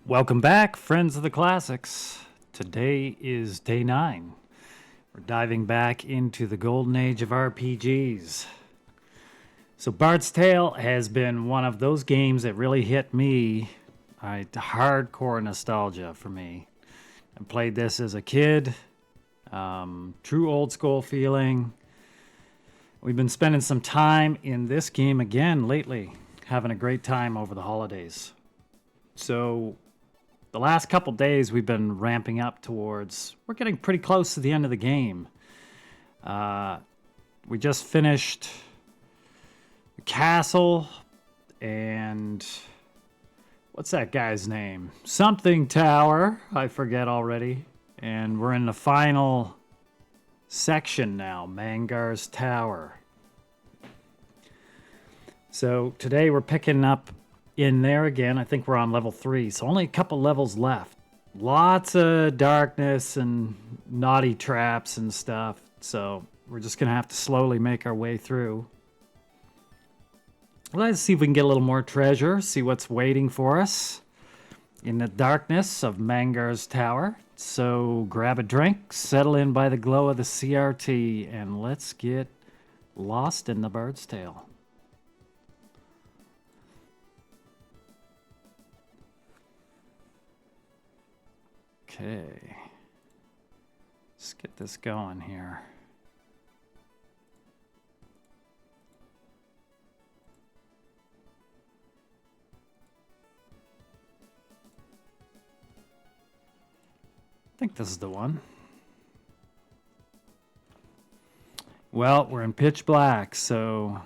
Welcome back, friends of the classics. Today is day 9. We're diving back into the golden age of RPGs. So Bard's Tale has been one of those games that really hit me. Hardcore nostalgia for me. I played this as a kid. True old school feeling. We've been spending some time in this game again lately. Having a great time over the holidays. So the last couple days we've been ramping up towards, we're getting pretty close to the end of the game. We just finished the castle and what's that guy's name? Something Tower, I forget already. And we're in the final section now, Mangar's Tower. So today we're picking up in there again. I think we're on level 3, so only a couple levels left. Lots of darkness and naughty traps and stuff, so we're just gonna have to slowly make our way through. Let's see if we can get a little more treasure, see what's waiting for us in the darkness of Mangar's Tower. So grab a drink, settle in by the glow of the CRT, and let's get lost in the Bard's Tale. Okay, let's get this going here. I think this is the one. Well, we're in pitch black, so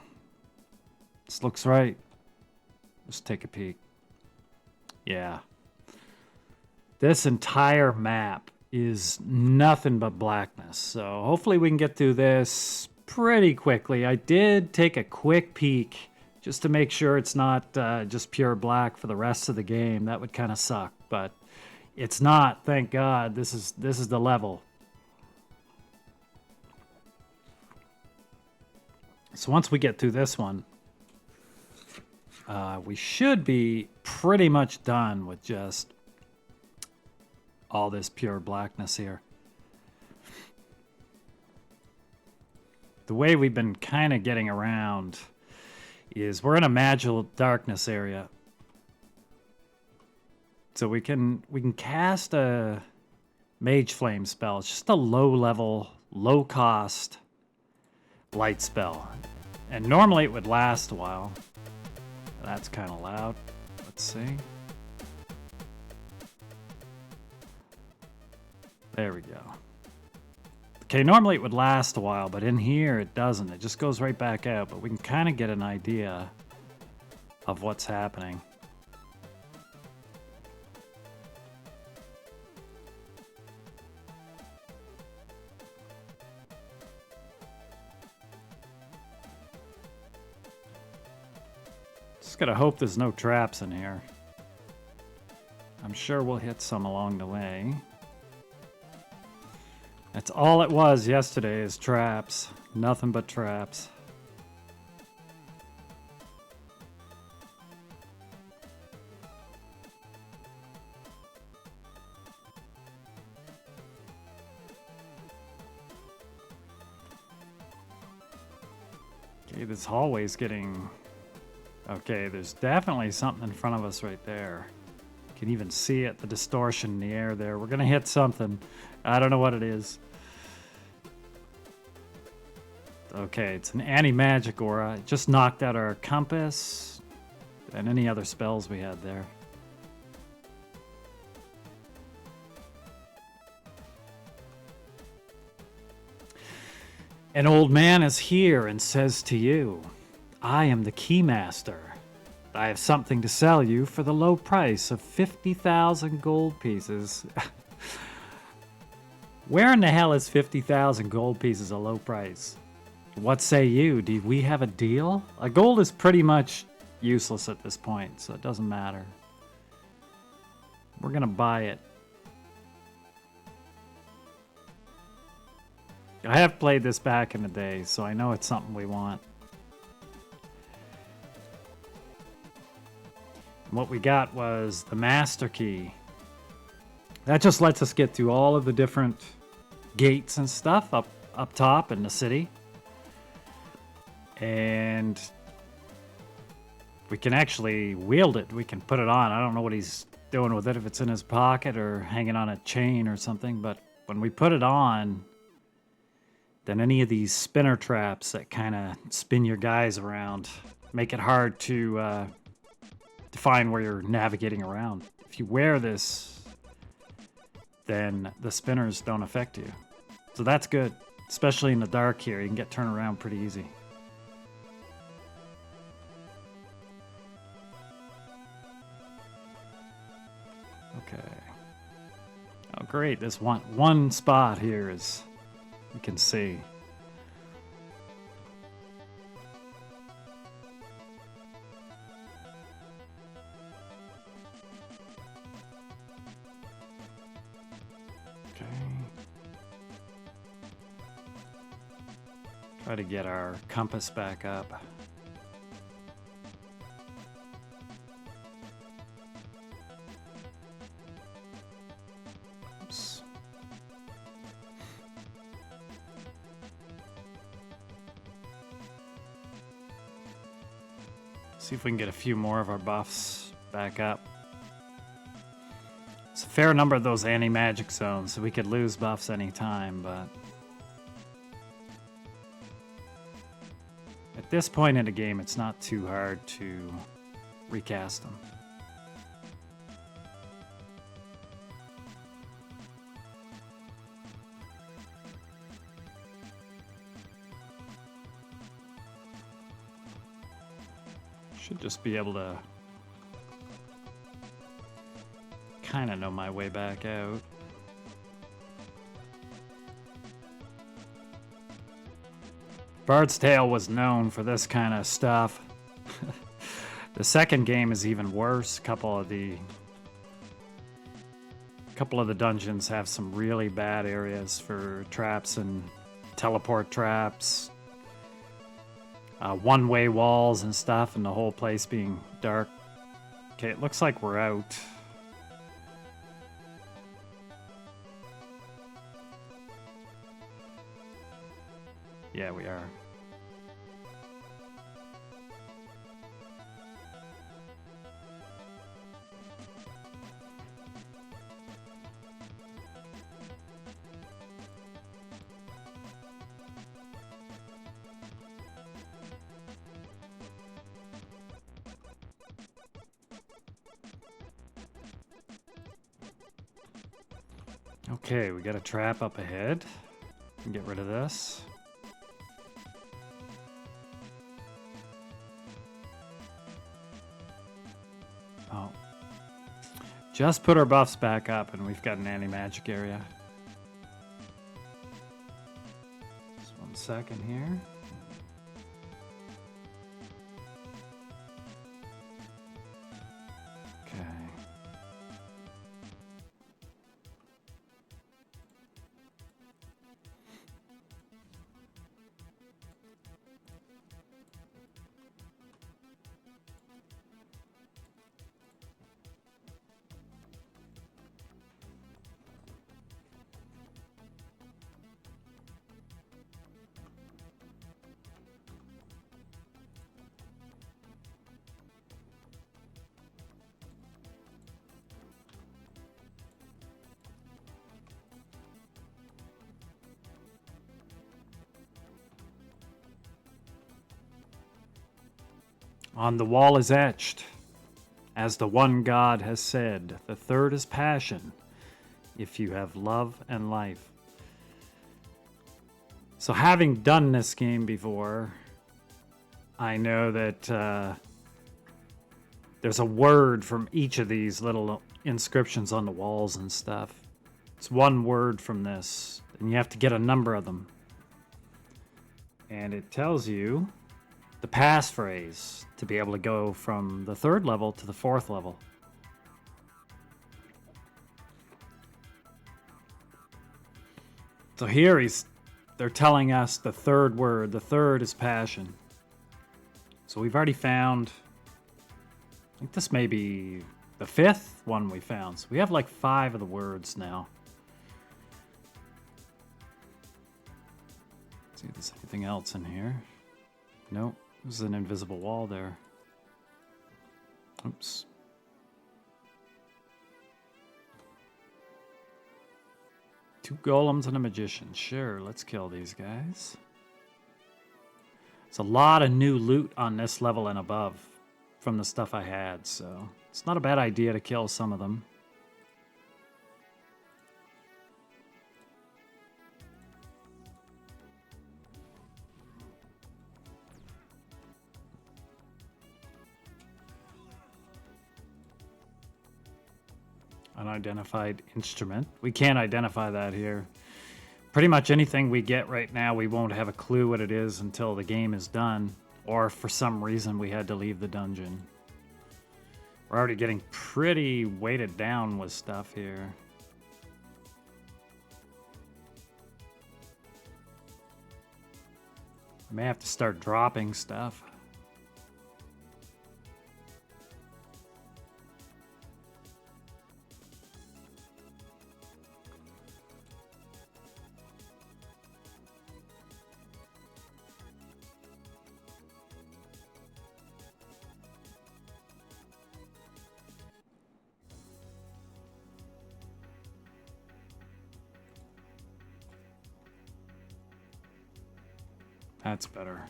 this looks right. Let's take a peek. Yeah. This entire map is nothing but blackness, so hopefully we can get through this pretty quickly. I did take a quick peek just to make sure it's not just pure black for the rest of the game. That would kind of suck, but it's not, thank God. This is the level. So once we get through this one, we should be pretty much done with just all this pure blackness here. The way we've been kind of getting around is we're in a magical darkness area. So we can cast a mage flame spell. It's just a low level, low cost light spell. And normally it would last a while. That's kind of loud. Let's see. There we go. Okay, normally it would last a while, but in here it doesn't. It just goes right back out, but we can kind of get an idea of what's happening. Just gotta hope there's no traps in here. I'm sure we'll hit some along the way. That's all it was yesterday, is traps. Nothing but traps. Okay, this hallway's getting... Okay, there's definitely something in front of us right there. You can even see it, the distortion in the air there. We're gonna hit something. I don't know what it is. Okay, it's an anti-magic aura. It just knocked out our compass and any other spells we had there. An old man is here and says to you, I am the Keymaster. I have something to sell you for the low price of 50,000 gold pieces. Where in the hell is 50,000 gold pieces a low price? What say you? Do we have a deal? A gold is pretty much useless at this point, so it doesn't matter. We're gonna buy it. I have played this back in the day, so I know it's something we want. What we got was the master key. That just lets us get through all of the different gates and stuff up top in the city. And we can actually wield it. We can put it on. I don't know what he's doing with it, if it's in his pocket or hanging on a chain or something, but when we put it on, then any of these spinner traps that kind of spin your guys around make it hard to find where you're navigating around. If you wear this, then the spinners don't affect you. So that's good, especially in the dark here. You can get turned around pretty easy. Okay. Oh, great. This one spot here is, you can see. Okay. Try to get our compass back up. See if we can get a few more of our buffs back up. It's a fair number of those anti-magic zones, so we could lose buffs anytime, but at this point in the game, it's not too hard to recast them. Should just be able to kind of know my way back out. Bard's Tale was known for this kind of stuff. The second game is even worse. A couple of the dungeons have some really bad areas for traps and teleport traps. One-way walls and stuff, and the whole place being dark. Okay, it looks like we're out. Yeah, we are. Okay, we got a trap up ahead. Get rid of this. Oh. Just put our buffs back up and we've got an anti-magic area. Just 1 second here. Okay. On the wall is etched, as the one God has said, the third is passion, if you have love and life. So having done this game before, I know that there's a word from each of these little inscriptions on the walls and stuff. It's one word from this, and you have to get a number of them. And it tells you the passphrase to be able to go from the 3rd level to the 4th level. So here they're telling us the 3rd word. The 3rd is passion. So we've already found think this may be the 5th one we found. So we have like 5 of the words now. Let's see if there's anything else in here. Nope, there's an invisible wall there. Oops. Two golems and a magician. Sure, let's kill these guys. It's a lot of new loot on this level and above from the stuff I had, so it's not a bad idea to kill some of them. Unidentified instrument. We can't identify that here. Pretty much anything we get right now, we won't have a clue what it is until the game is done, or for some reason we had to leave the dungeon. We're already getting pretty weighted down with stuff here. I may have to start dropping stuff. That's better.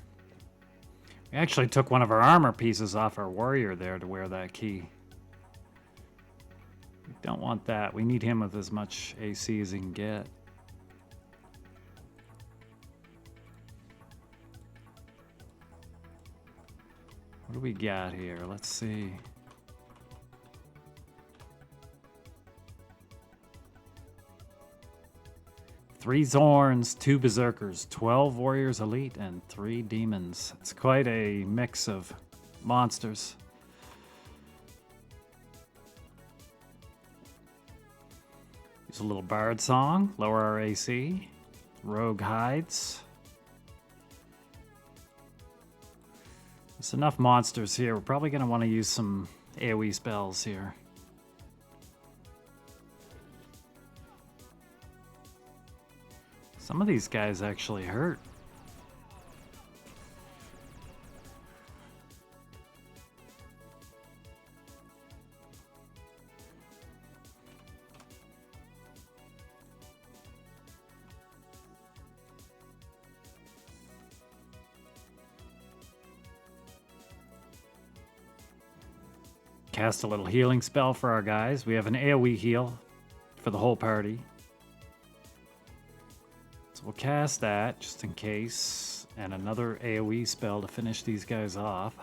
We actually took one of our armor pieces off our warrior there to wear that key. We don't want that. We need him with as much AC as he can get. What do we got here? Let's see. Three Zorns, 2 Berserkers, 12 Warriors Elite, and 3 Demons. It's quite a mix of monsters. Use a little bard song, lower our AC. Rogue hides. There's enough monsters here. We're probably going to want to use some AoE spells here. Some of these guys actually hurt. Cast a little healing spell for our guys. We have an AoE heal for the whole party. We'll cast that just in case, and another AoE spell to finish these guys off.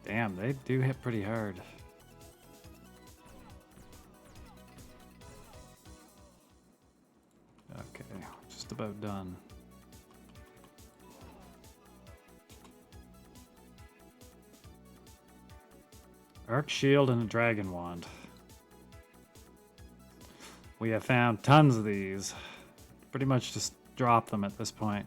Damn, they do hit pretty hard. Okay, just about done. Arc Shield and a Dragon Wand. We have found tons of these. Pretty much just drop them at this point.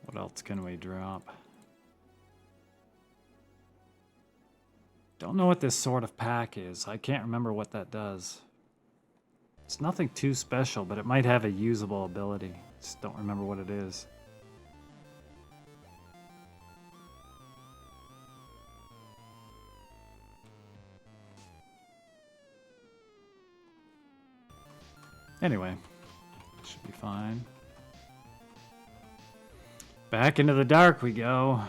What else can we drop? Don't know what this sort of pack is. I can't remember what that does. It's nothing too special, but it might have a usable ability. Just don't remember what it is. Anyway, should be fine. Back into the dark we go.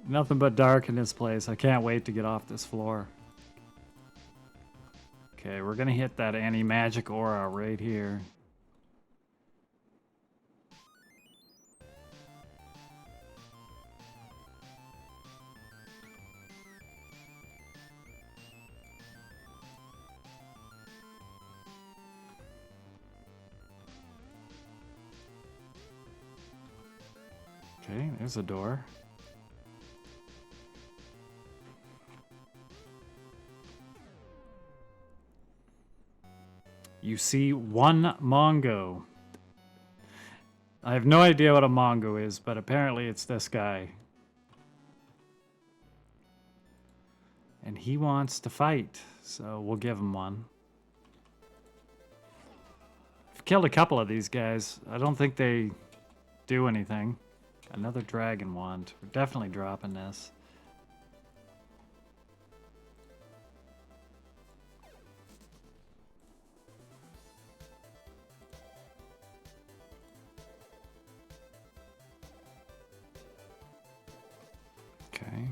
Nothing but dark in this place. I can't wait to get off this floor. Okay, we're gonna hit that anti-magic aura right here. Okay, there's a door. You see one Mongo. I have no idea what a Mongo is, but apparently it's this guy. And he wants to fight, so we'll give him one. I've killed a couple of these guys. I don't think they do anything. Another dragon wand. We're definitely dropping this. Okay.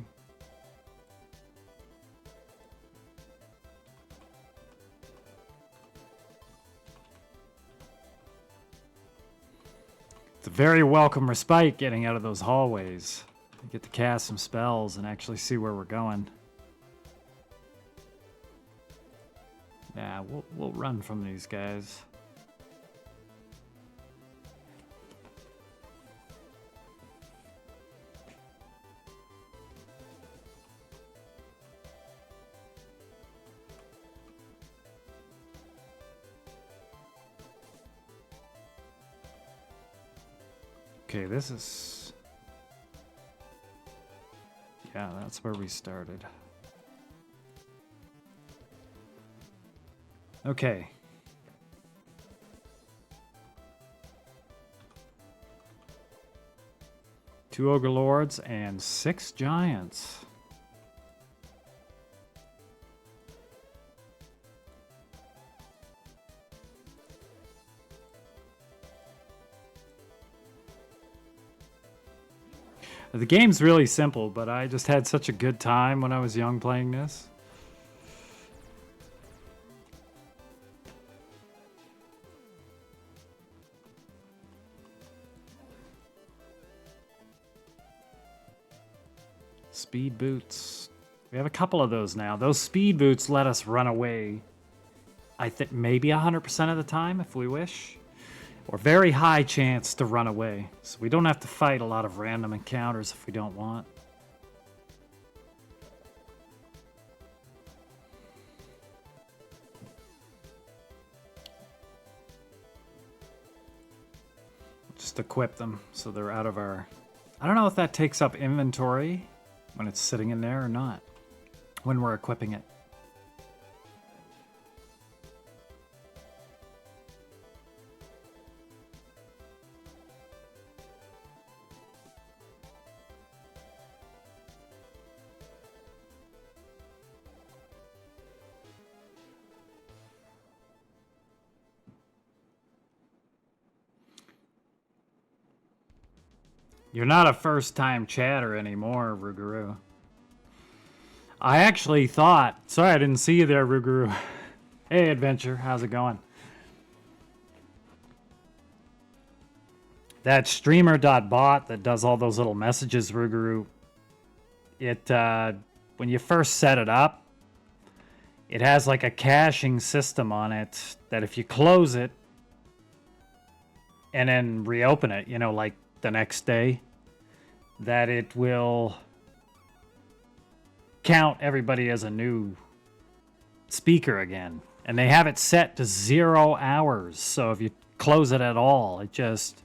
It's a very welcome respite getting out of those hallways. We get to cast some spells and actually see where we're going. Yeah, we'll run from these guys. Okay, this is... Yeah, that's where we started. Okay. Two Ogre Lords and 6 Giants. The game's really simple, but I just had such a good time when I was young playing this. Speed boots. We have a couple of those now. Those speed boots let us run away, I think maybe 100% of the time if we wish. Or very high chance to run away. So we don't have to fight a lot of random encounters if we don't want. Just equip them so they're out of our... I don't know if that takes up inventory when it's sitting in there or not. When we're equipping it. You're not a first-time chatter anymore, Ruguru. I actually thought... Sorry, I didn't see you there, Ruguru. Hey, Adventure. How's it going? That streamer.bot that does all those little messages, Ruguru, it, when you first set it up, it has like a caching system on it that if you close it and then reopen it, you know, like the next day, that it will count everybody as a new speaker again. And they have it set to 0 hours. So if you close it at all, it just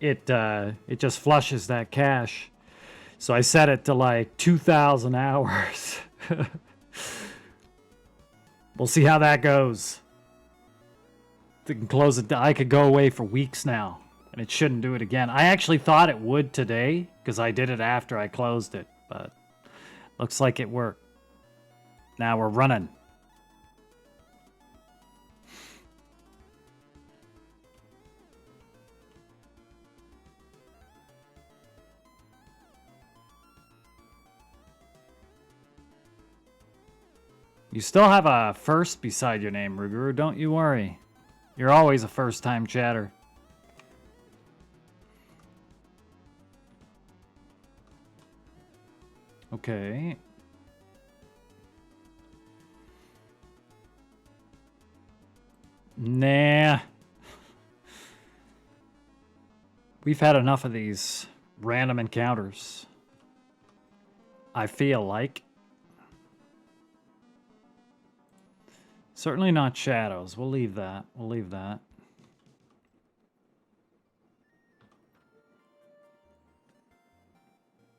flushes that cache. So I set it to like 2,000 hours. We'll see how that goes. They can close it. I could go away for weeks now. And it shouldn't do it again. I actually thought it would today, because I did it after I closed it, but looks like it worked. Now we're running. You still have a first beside your name, Ruguru. Don't you worry. You're always a first-time chatter. Okay. Nah. We've had enough of these random encounters. I feel like. Certainly not shadows. We'll leave that. We'll leave that.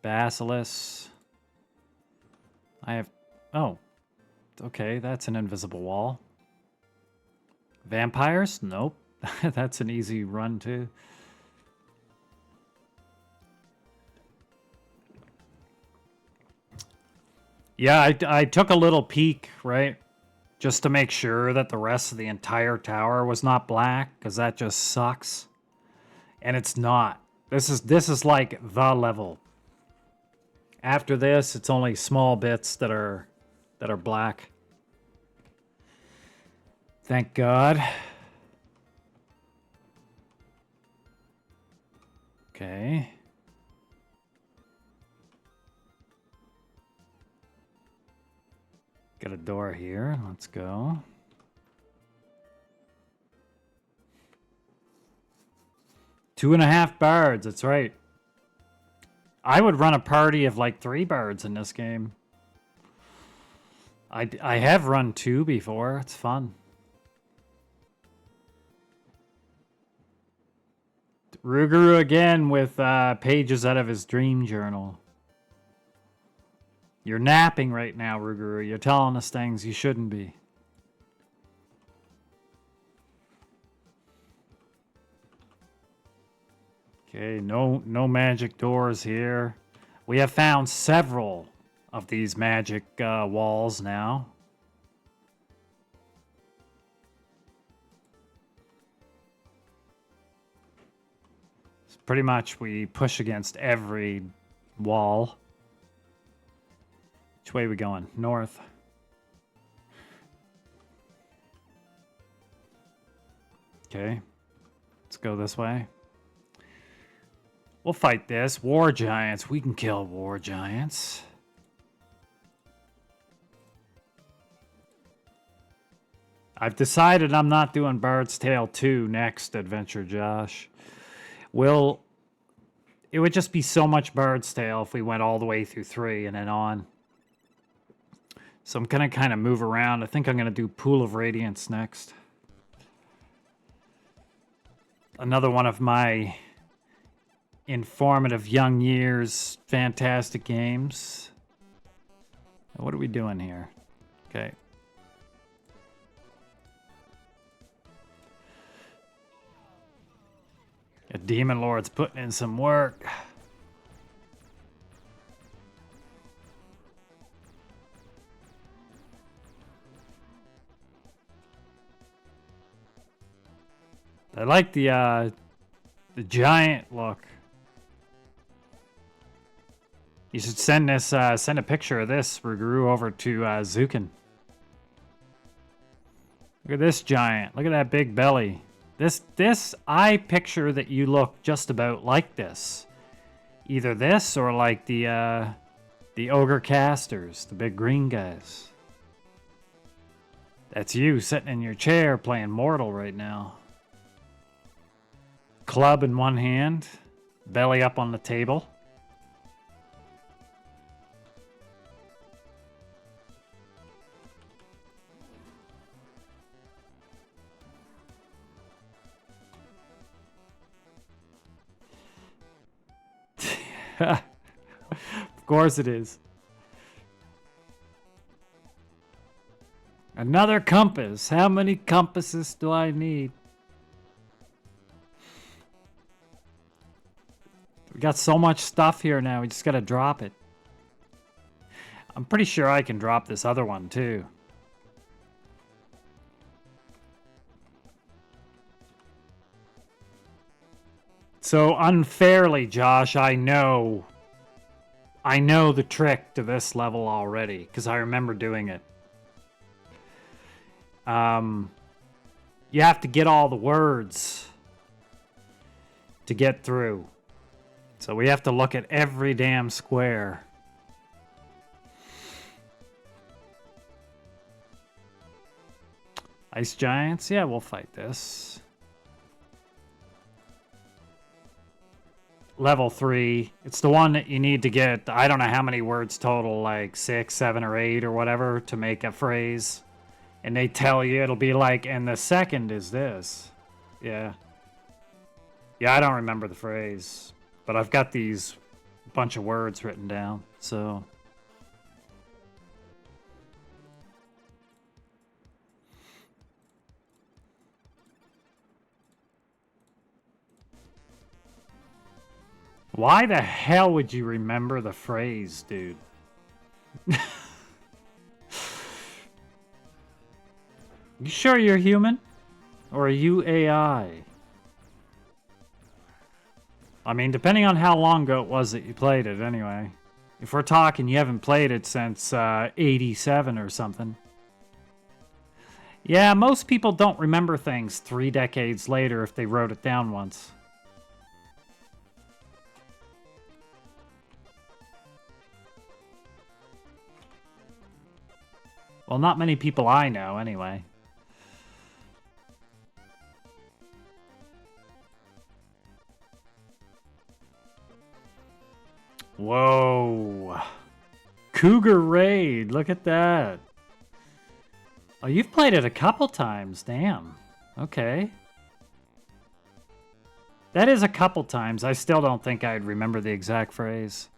Basilisk. I have... Oh. Okay, that's an invisible wall. Vampires? Nope. That's an easy run, too. Yeah, I took a little peek, right? Just to make sure that the rest of the entire tower was not black, because that just sucks. And it's not. This is like the level. After this, it's only small bits that are black. Thank God. Okay. Got a door here. Let's go. Two and a half bards. That's right. I would run a party of like 3 bards in this game. I have run 2 before. It's fun. Ruguru again with pages out of his dream journal. You're napping right now, Ruguru. You're telling us things you shouldn't be. Okay, no magic doors here. We have found several of these magic walls now. So pretty much we push against every wall. Which way are we going? North. Okay. Let's go this way. We'll fight this. War giants. We can kill war giants. I've decided I'm not doing Bard's Tale 2 next, Adventure Josh. It would just be so much Bard's Tale if we went all the way through 3 and then on. So I'm going to kind of move around. I think I'm going to do Pool of Radiance next. Another one of my informative young years fantastic games. What are we doing here? Okay. A Demon Lord's putting in some work. I like the giant look. You should send this send a picture of this Ruguru over to Zukin. Look at this giant. Look at that big belly. This I picture that you look just about like this. Either this or like the ogre casters, the big green guys. That's you sitting in your chair playing Mortal right now. Club in one hand, belly up on the table. Of course it is. Another compass. How many compasses do I need? We got so much stuff here now, we just gotta drop it. I'm pretty sure I can drop this other one too. So unfairly, Josh, I know the trick to this level already, because I remember doing it. You have to get all the words to get through. So we have to look at every damn square. Ice giants? Yeah, we'll fight this. level 3. It's the one that you need to get, I don't know how many words total, like 6, 7, or 8 or whatever to make a phrase. And they tell you it'll be like, and the second is this. Yeah. Yeah, I don't remember the phrase. But I've got these bunch of words written down, so... Why the hell would you remember the phrase, dude? You sure you're human? Or are you AI? I mean, depending on how long ago it was that you played it, anyway. If we're talking you haven't played it since 87 or something. Yeah, most people don't remember things 3 decades later if they wrote it down once. Well, not many people I know, anyway. Whoa. Cougar Raid, look at that. Oh, you've played it a couple times, damn. Okay. That is a couple times. I still don't think I'd remember the exact phrase.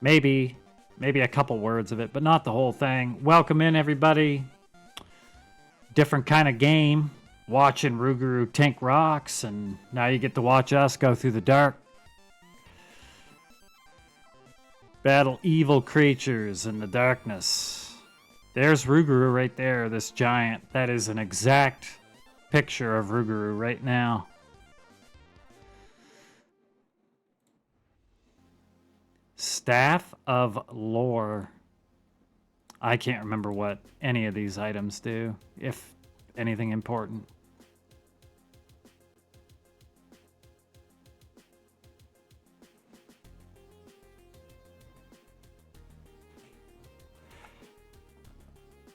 Maybe a couple words of it, but not the whole thing. Welcome in, everybody. Different kind of game. Watching Ruguru tank rocks, and now you get to watch us go through the dark. Battle evil creatures in the darkness. There's Ruguru right there, this giant. That is an exact picture of Ruguru right now. Staff of Lore. I can't remember what any of these items do, if anything important.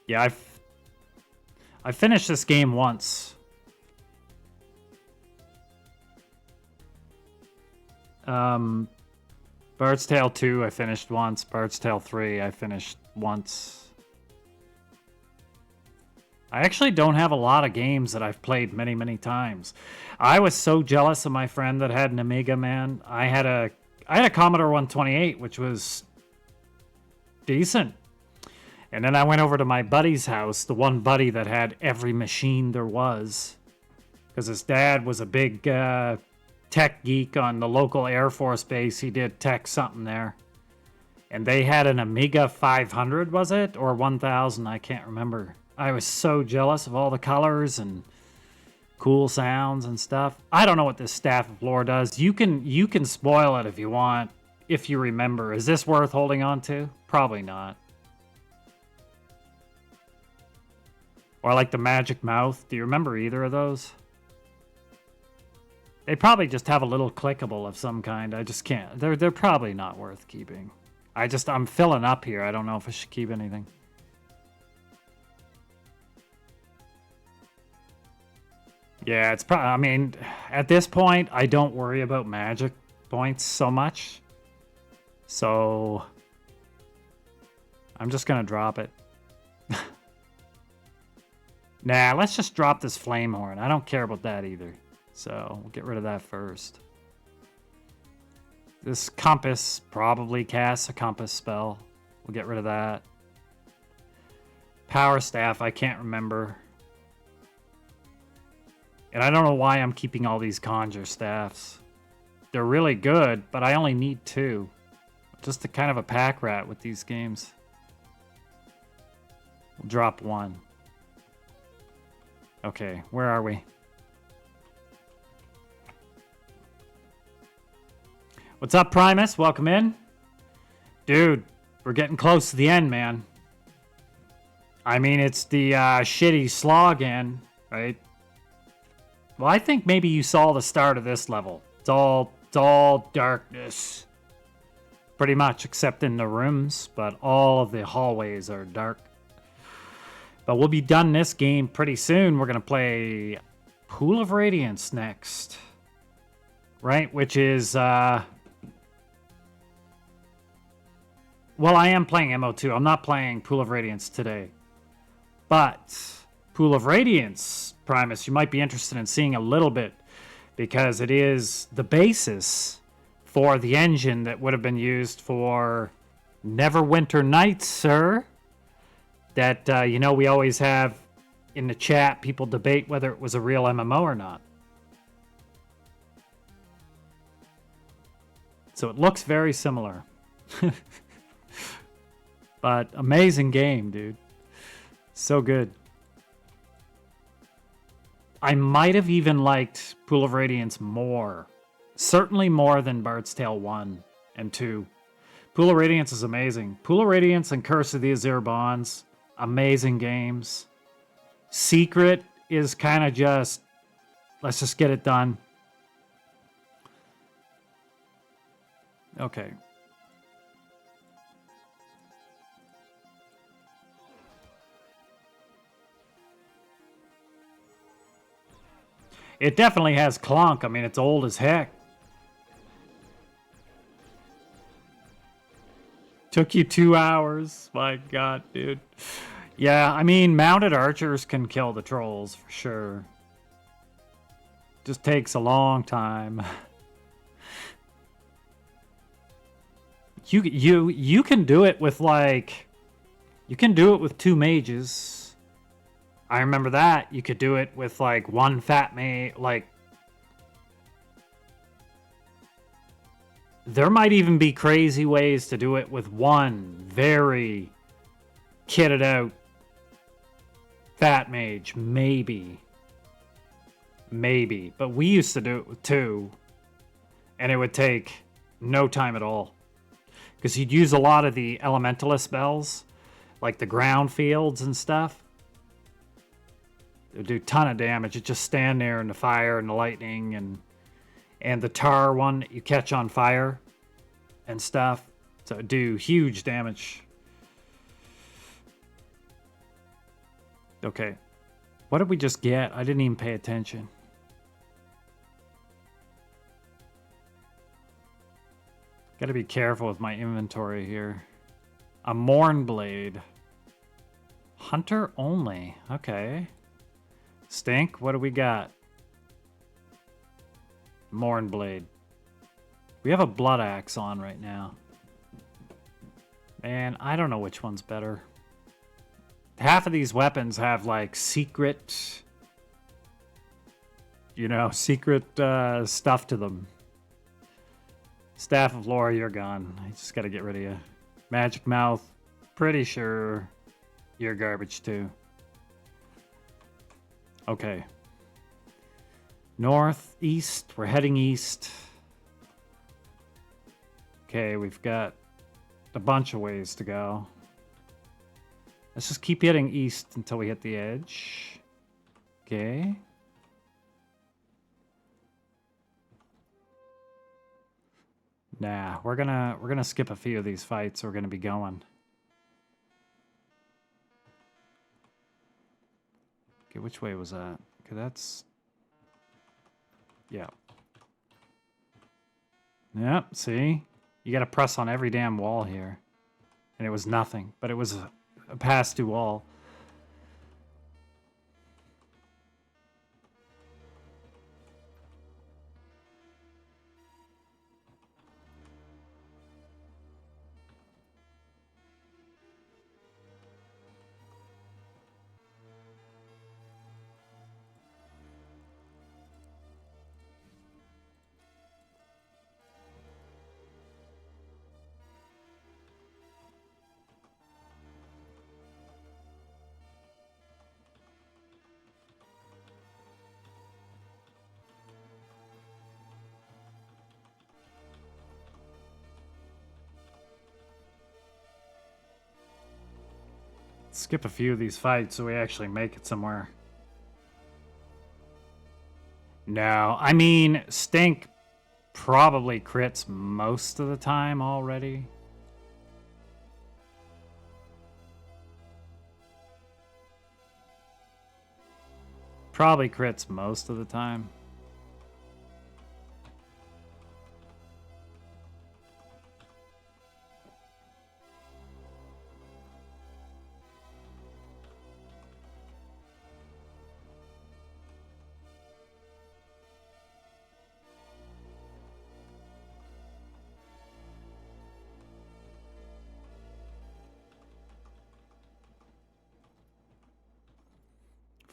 Yeah, I finished this game once. Bard's Tale 2 I finished once. Bard's Tale 3 I finished once. I actually don't have a lot of games that I've played many, many times. I was so jealous of my friend that had an Amiga, man. I had a Commodore 128, which was decent. And then I went over to my buddy's house, the one buddy that had every machine there was. Because his dad was a big tech geek on the local Air Force base. He did tech something there. And they had an Amiga 500, was it? Or 1000, I can't remember. I was so jealous of all the colors and cool sounds and stuff. I don't know what this Staff of Lore does. You can spoil it if you want, if you remember. Is this worth holding on to? Probably not. Or like the Magic Mouth. Do you remember either of those? They probably just have a little clickable of some kind. I just can't. They're probably not worth keeping. I'm filling up here. I don't know if I should keep anything. Yeah, it's probably, I mean, at this point, I don't worry about magic points so much. So, I'm just going to drop it. Nah, let's just drop this flame horn. I don't care about that either. So, we'll get rid of that first. This compass probably casts a compass spell. We'll get rid of that. Power staff, I can't remember. And I don't know why I'm keeping all these conjure staffs. They're really good, but I only need 2. Just a kind of a pack rat with these games. We'll drop 1. Okay, where are we? What's up, Primus? Welcome in. Dude, we're getting close to the end, man. I mean, it's the shitty slog end, right? Well, I think maybe you saw the start of this level. It's all darkness. Pretty much, except in the rooms, but all of the hallways are dark. But we'll be done this game pretty soon. We're going to play Pool of Radiance next. right? Which is, well, I am playing MO2. I'm not playing Pool of Radiance today. But Pool of Radiance, Primus, you might be interested in seeing a little bit because it is the basis for the engine that would have been used for Neverwinter Nights, sir. That, we always have in the chat, people debate whether it was a real MMO or not. So it looks very similar. But amazing game, dude. So good. I might have even liked Pool of Radiance more. Certainly more than Bard's Tale 1 and 2. Pool of Radiance is amazing. Pool of Radiance and Curse of the Azure Bonds, amazing games. Secret is kind of just, let's just get it done. Okay. It definitely has clunk. I mean, it's old as heck. Took you 2 hours. My God, dude. Yeah, I mean, mounted archers can kill the trolls for sure. Just takes a long time. You can do it with like, you can do it with 2 mages. I remember that. You could do it with like 1 fat mage. Like, there might even be crazy ways to do it with 1 very kitted out fat mage. Maybe. But we used to do it with 2. And it would take no time at all. Because you'd use a lot of the elementalist spells. Like the ground fields and stuff. It would do a ton of damage. It just stand there in the fire and the lightning and the tar one that you catch on fire and stuff. So it would do huge damage. Okay. What did we just get? I didn't even pay attention. Gotta be careful with my inventory here. A Mournblade. Hunter only. Okay. Stink, what do we got? Mournblade. We have a Blood Axe on right now. Man, I don't know which one's better. Half of these weapons have like secret, secret stuff to them. Staff of Lore, you're gone. I just gotta get rid of you. Magic Mouth, pretty sure you're garbage too. Okay. North, east, we're heading east. Okay, we've got a bunch of ways to go. Let's just keep heading east until we hit the edge. Okay. Nah, we're gonna skip a few of these fights. We're gonna be going. Okay, which way was that? Okay, that's... Yeah. Yep, see? You gotta press on every damn wall here. And it was nothing, but it was a pass-through wall. Skip a few of these fights so we actually make it somewhere. No, I mean, Stink probably crits most of the time already. Probably crits most of the time.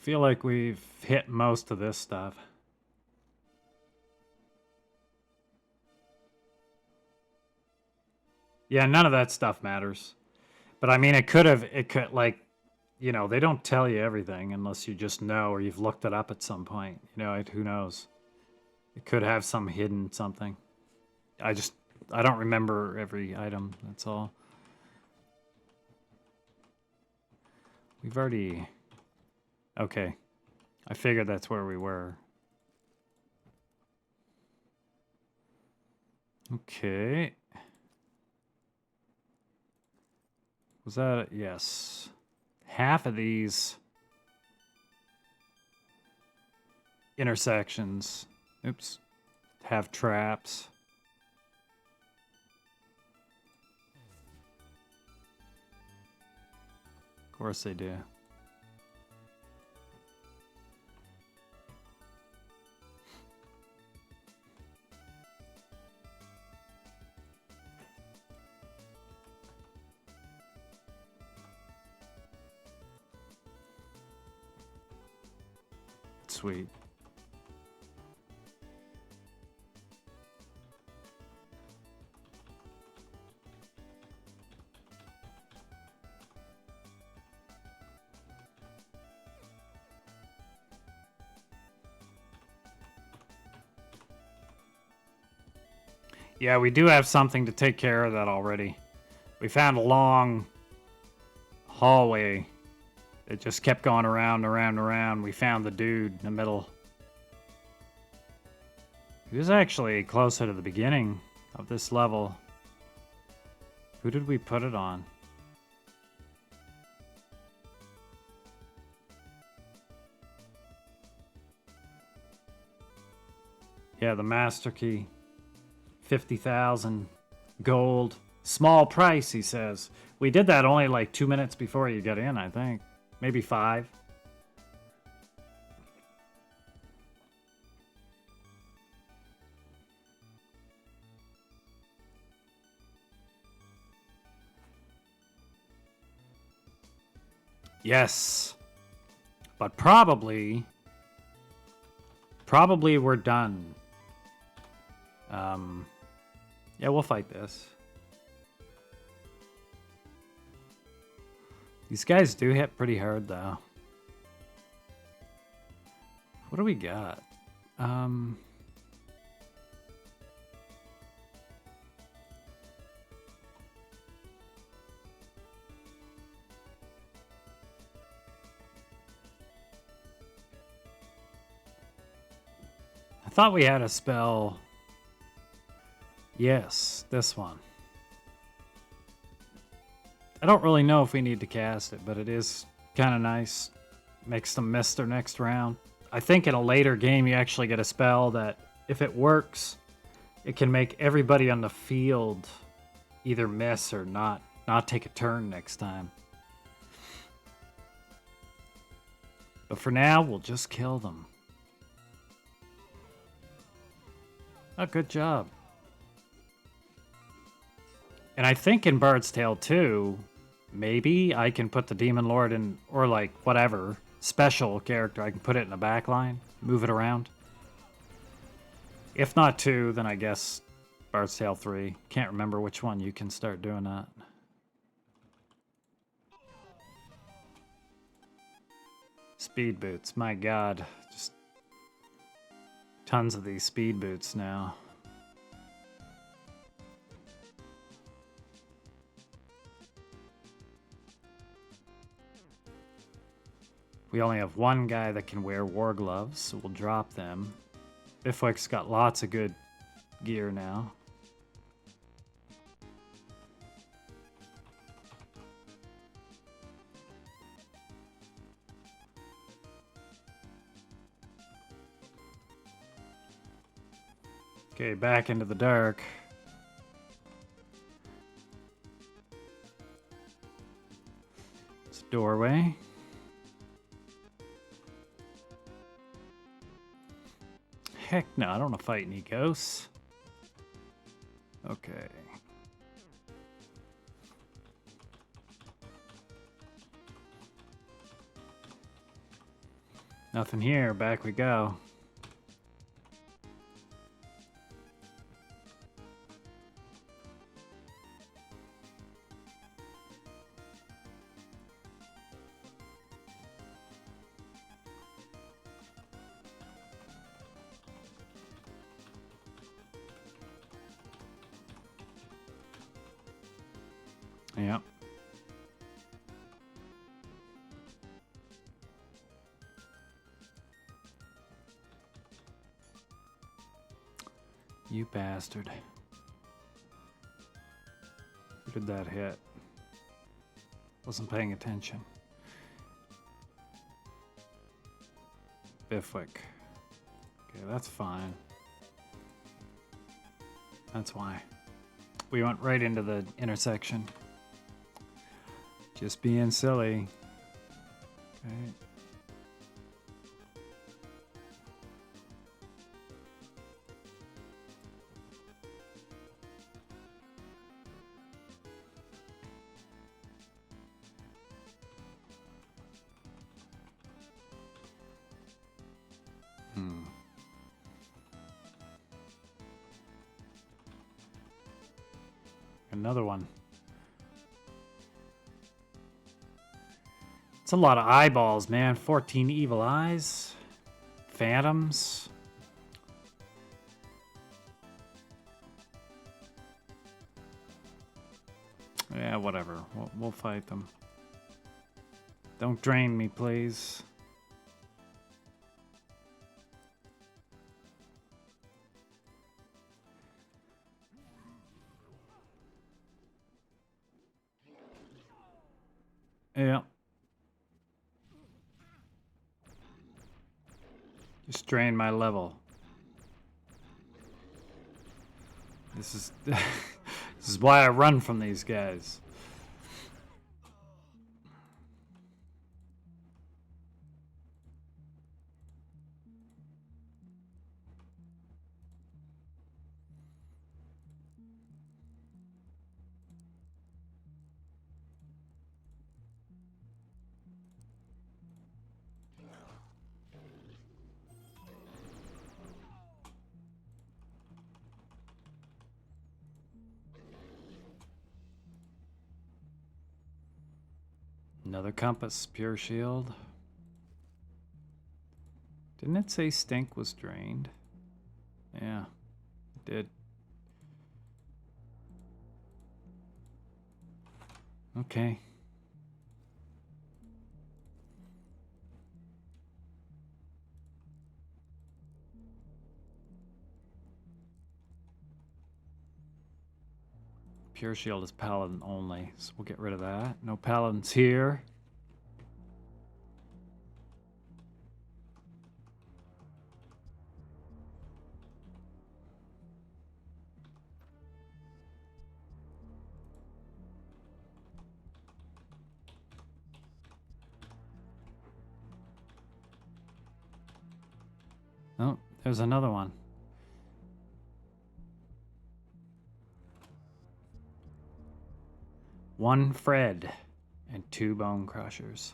feel like we've hit most of this stuff. Yeah, none of that stuff matters. But I mean, it could, like, you know, they don't tell you everything unless you just know or you've looked it up at some point. You know, who knows? It could have some hidden something. I don't remember every item, that's all. We've already... Okay. I figured that's where we were. Okay. Was that... Yes. Half of these intersections, oops, have traps. Of course they do. Sweet. Yeah, we do have something to take care of that already. We found a long hallway that just kept going around and around and around. We found the dude in the middle. He was actually closer to the beginning of this level. Who did we put it on? Yeah, the master key. 50,000 gold. Small price, he says. We did that only like 2 minutes before you got in, I think. Maybe 5. Yes. But probably we're done. Yeah, we'll fight this. These guys do hit pretty hard, though. What do we got? I thought we had a spell. Yes, this one. I don't really know if we need to cast it, but it is kind of nice. Makes them miss their next round. I think in a later game you actually get a spell that, if it works, it can make everybody on the field either miss or not take a turn next time. But for now, we'll just kill them. Oh, good job. And I think in Bard's Tale 2, maybe I can put the Demon Lord in, or like whatever, special character. I can put it in the back line, move it around. If not 2, then I guess Bard's Tale 3. Can't remember which one you can start doing that. Speed boots, my god. Just tons of these speed boots now. We only have one guy that can wear war gloves, so we'll drop them. Bifwick's got lots of good gear now. Okay, back into the dark. It's a doorway. Heck no, I don't want to fight any ghosts. Okay. Nothing here. Back we go. Yep. You bastard. Who did that hit? Wasn't paying attention. Bifwick. Okay, that's fine. That's why. We went right into the intersection. Just being silly. Okay. Another one. It's a lot of eyeballs, man. 14 evil eyes. Phantoms. Yeah, whatever. We'll fight them. Don't drain me, please. Yeah. Just drain my level. This is this is why I run from these guys. Another compass, pure shield. Didn't it say stink was drained? Yeah, it did. Okay. Pure shield is paladin only, so we'll get rid of that. No paladins here. Oh, there's another one. One Fred and 2 bone crushers.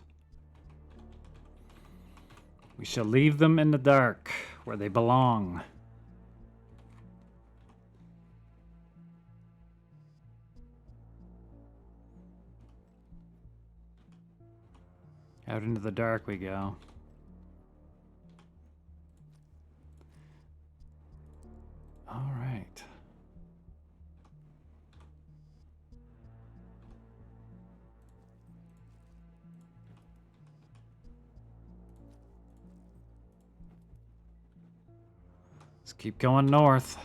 We shall leave them in the dark where they belong. Out into the dark we go. All right. Let's keep going north.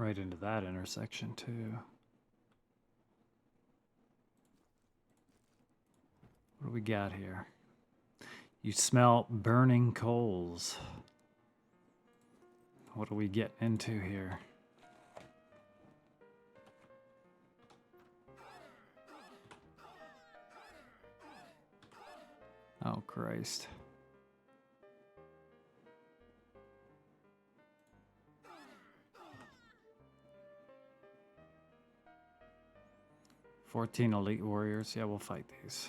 right into that intersection too. What do we got here? You smell burning coals. What do we get into here? Oh, Christ. "14 elite warriors." Yeah, we'll fight these.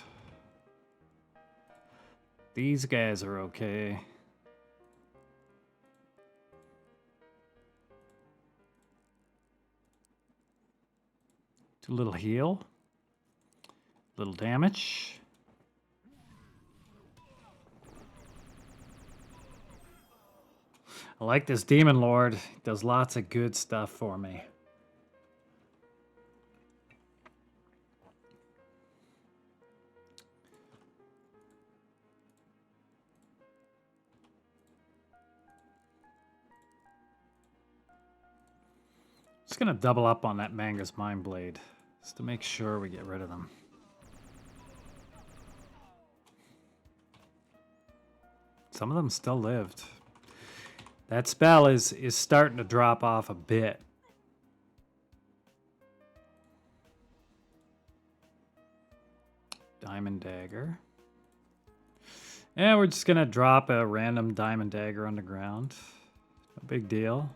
These guys are okay. Do a little heal. Little damage. I like this Demon Lord. He does lots of good stuff for me. Just gonna double up on that Manga's Mind Blade, just to make sure we get rid of them. Some of them still lived. That spell is starting to drop off a bit. Diamond Dagger. Yeah, we're just gonna drop a random Diamond Dagger on the ground. No big deal.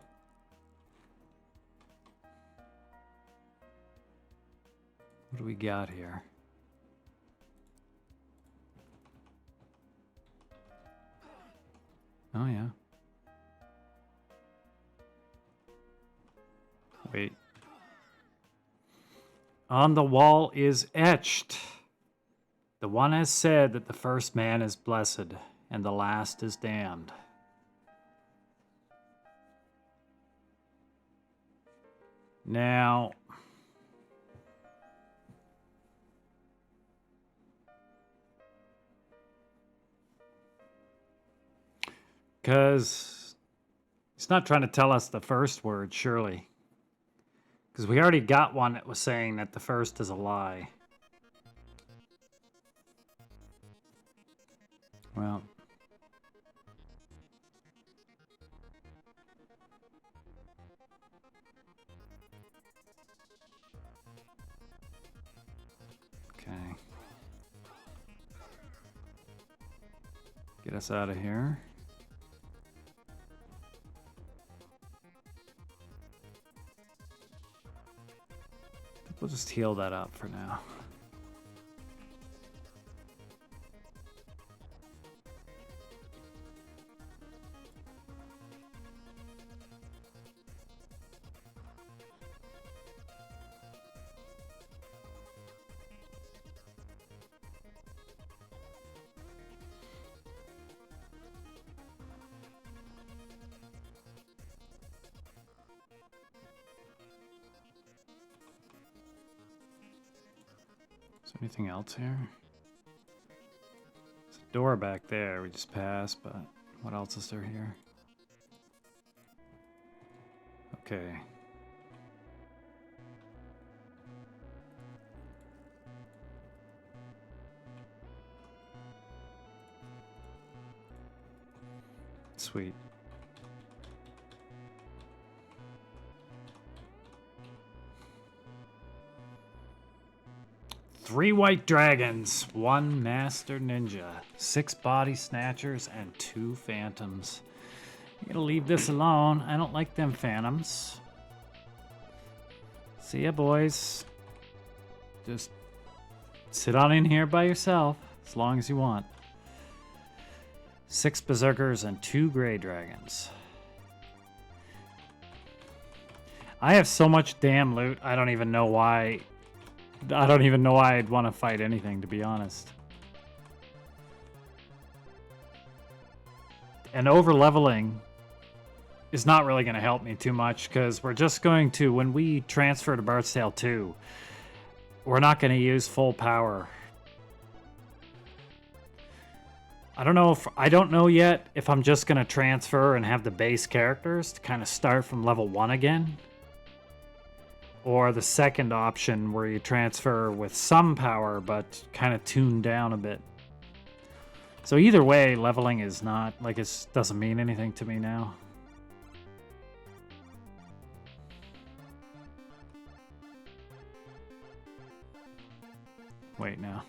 What do we got here? Oh, yeah. Wait. On the wall is etched. The one has said that the first man is blessed and the last is damned. Now, because he's not trying to tell us the first word, surely. Because we already got one that was saying that the first is a lie. Well. Okay. Get us out of here. We'll just heal that up for now. Is there anything else here? There's a door back there we just passed, but what else is there here? Okay. Sweet. Three white dragons, one master ninja, 6 body snatchers, and 2 phantoms. I'm gonna leave this alone. I don't like them phantoms. See ya, boys. Just sit on in here by yourself as long as you want. 6 berserkers and 2 gray dragons. I have so much damn loot, I don't even know why I'd want to fight anything, to be honest. And over-leveling is not really going to help me too much, because we're just going to, when we transfer to Bard's Tale 2, we're not going to use full power. I don't know yet if I'm just going to transfer and have the base characters to kind of start from level 1 again, or the second option where you transfer with some power but kind of tuned down a bit. So either way, leveling is not, like, it doesn't mean anything to me now. Wait now.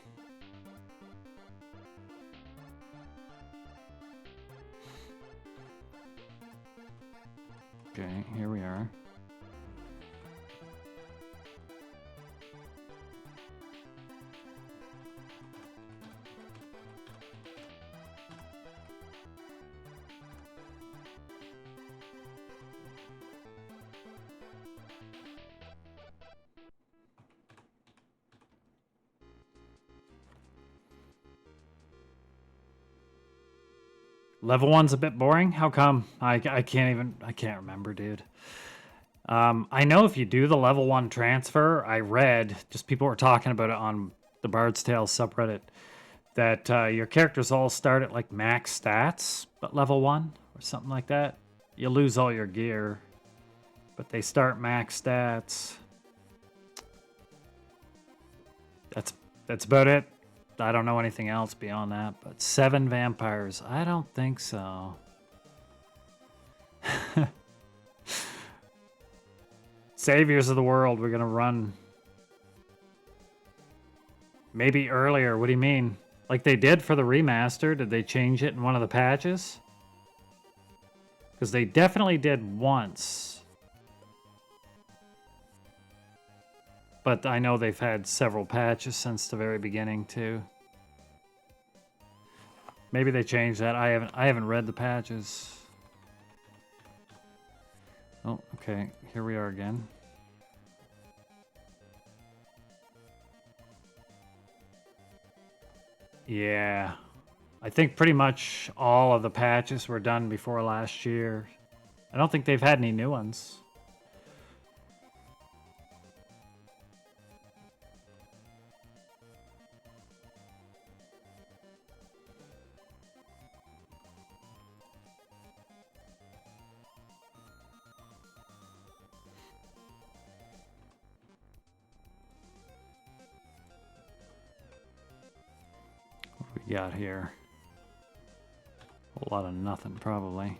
Okay, here we are. Level 1's a bit boring? How come? I can't remember, dude. I know if you do the level 1 transfer, I read, just people were talking about it on the Bard's Tale subreddit, that your characters all start at like max stats, but level 1 or something like that. You lose all your gear, but they start max stats. That's about it. I don't know anything else beyond that, but 7 vampires. I don't think so. Saviors of the world, we're gonna run maybe earlier. What do you mean? Like they did for the remaster? Did they change it in one of the patches? Because they definitely did once. But I know they've had several patches since the very beginning too. Maybe they changed that. I haven't read the patches. Oh, okay. Here we are again. Yeah. I think pretty much all of the patches were done before last year. I don't think they've had any new ones. We got here? A whole lot of nothing, probably.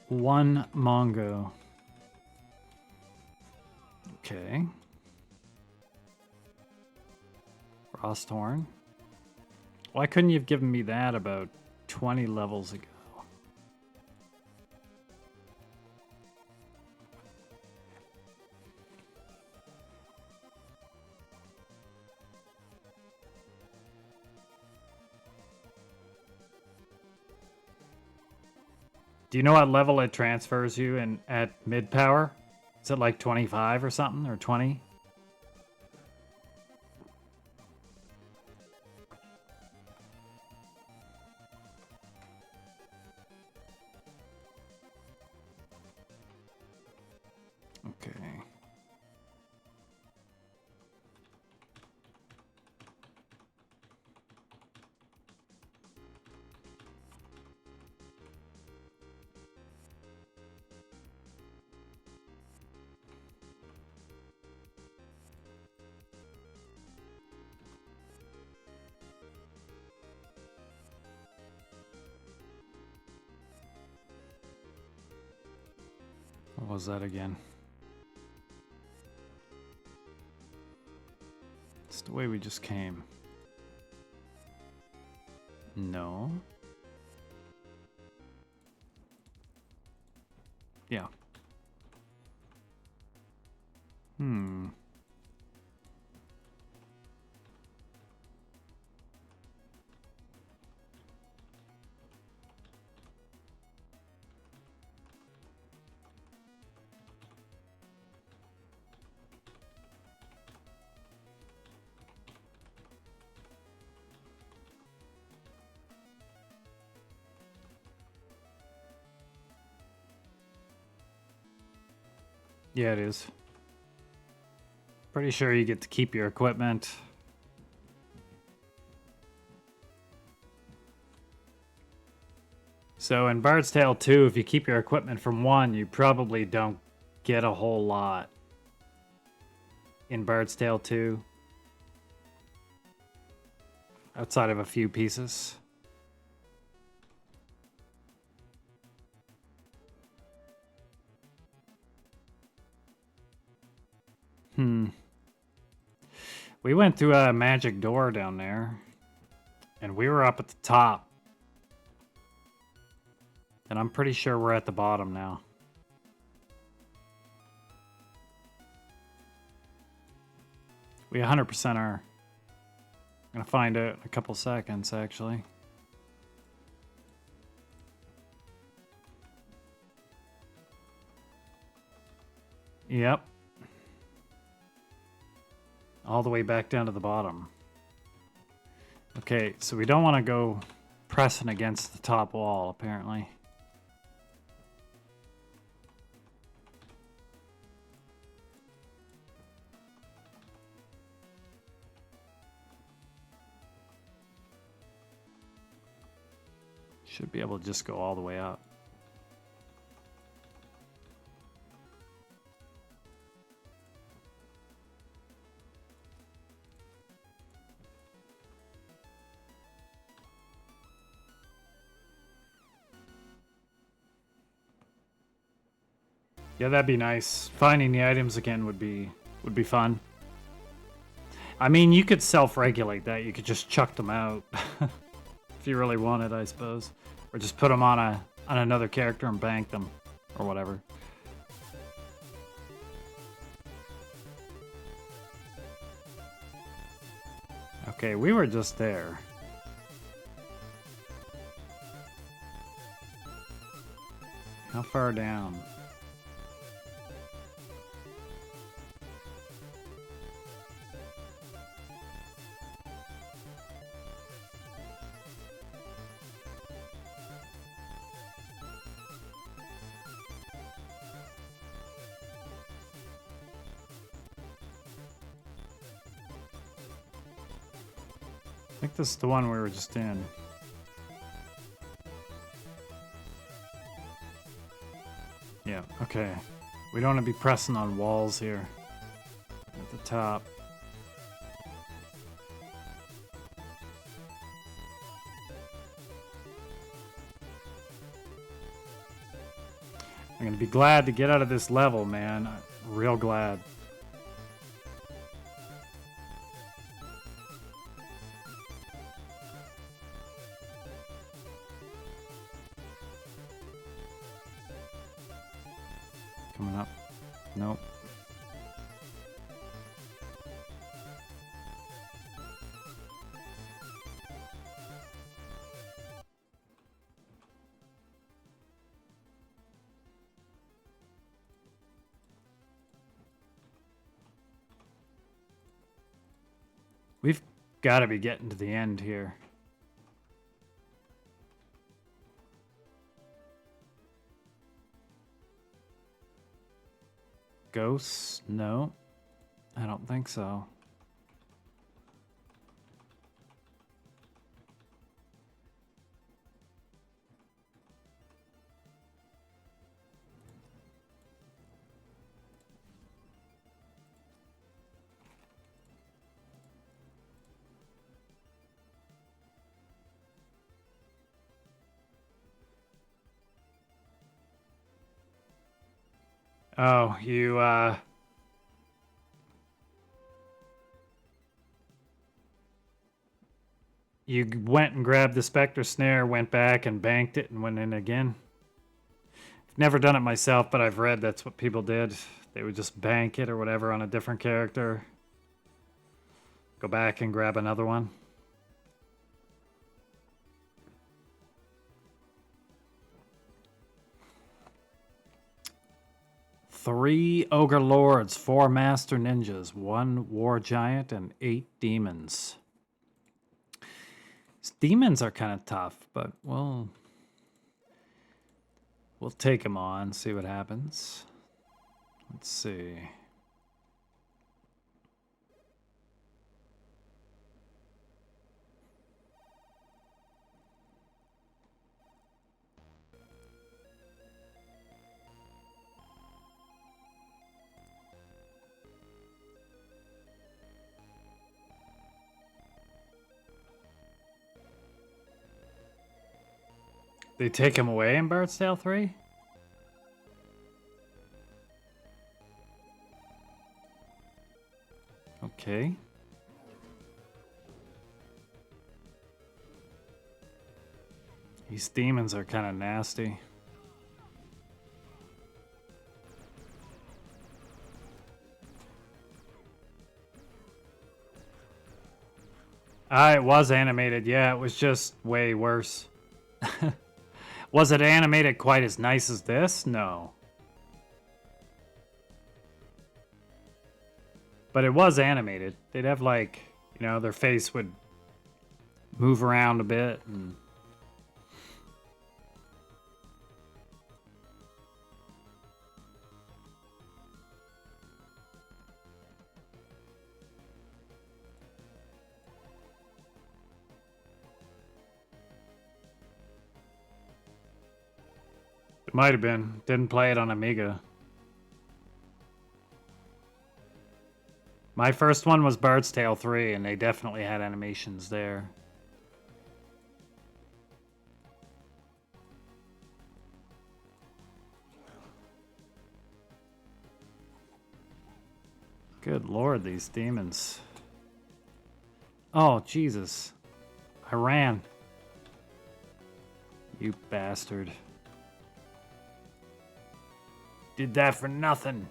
One Mongo. Okay. Frosthorn. Why couldn't you have given me that about 20 levels ago? Do you know what level it transfers you in at mid power? Is it like 25 or something, or 20? Okay. What was that again? It's the way we just came. No. Yeah. Yeah, it is. Pretty sure you get to keep your equipment. So in Bard's Tale 2, if you keep your equipment from 1, you probably don't get a whole lot. In Bard's Tale 2. Outside of a few pieces. We went through a magic door down there. And we were up at the top. And I'm pretty sure we're at the bottom now. We 100% are. I'm going to find out in a couple seconds, actually. Yep. All the way back down to the bottom. Okay, so we don't want to go pressing against the top wall, apparently. Should be able to just go all the way up. Yeah, that'd be nice. Finding the items again would be fun. I mean, you could self-regulate that. You could just chuck them out if you really wanted, I suppose, or just put them on another character and bank them, or whatever. Okay, we were just there. How far down? I think this is the one we were just in. Yeah, okay. We don't want to be pressing on walls here at the top. I'm going to be glad to get out of this level, man. Real glad. Coming up. Nope. We've got to be getting to the end here. Ghosts? No. I don't think so. Oh, you went and grabbed the Spectre Snare, went back and banked it and went in again. I've never done it myself, but I've read that's what people did. They would just bank it or whatever on a different character. Go back and grab another one. Three Ogre Lords, 4 Master Ninjas, 1 War Giant, and 8 Demons. These demons are kind of tough, but we'll take them on, see what happens. Let's see. They take him away in Bard's Tale 3? Okay. These demons are kind of nasty. It was animated. Yeah, it was just way worse. Was it animated quite as nice as this? No. But it was animated. They'd have like, you know, their face would move around a bit and it might have been. Didn't play it on Amiga. My first one was Bard's Tale 3, and they definitely had animations there. Good lord, these demons. Oh, Jesus. I ran. You bastard. Did that for nothing.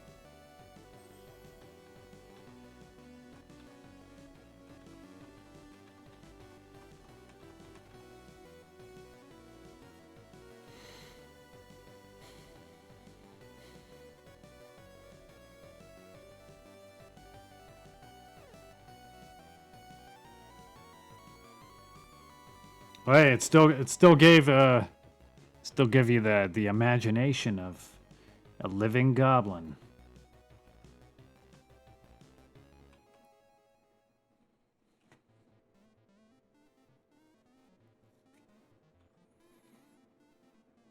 Hey, it still gave you the imagination of a living goblin.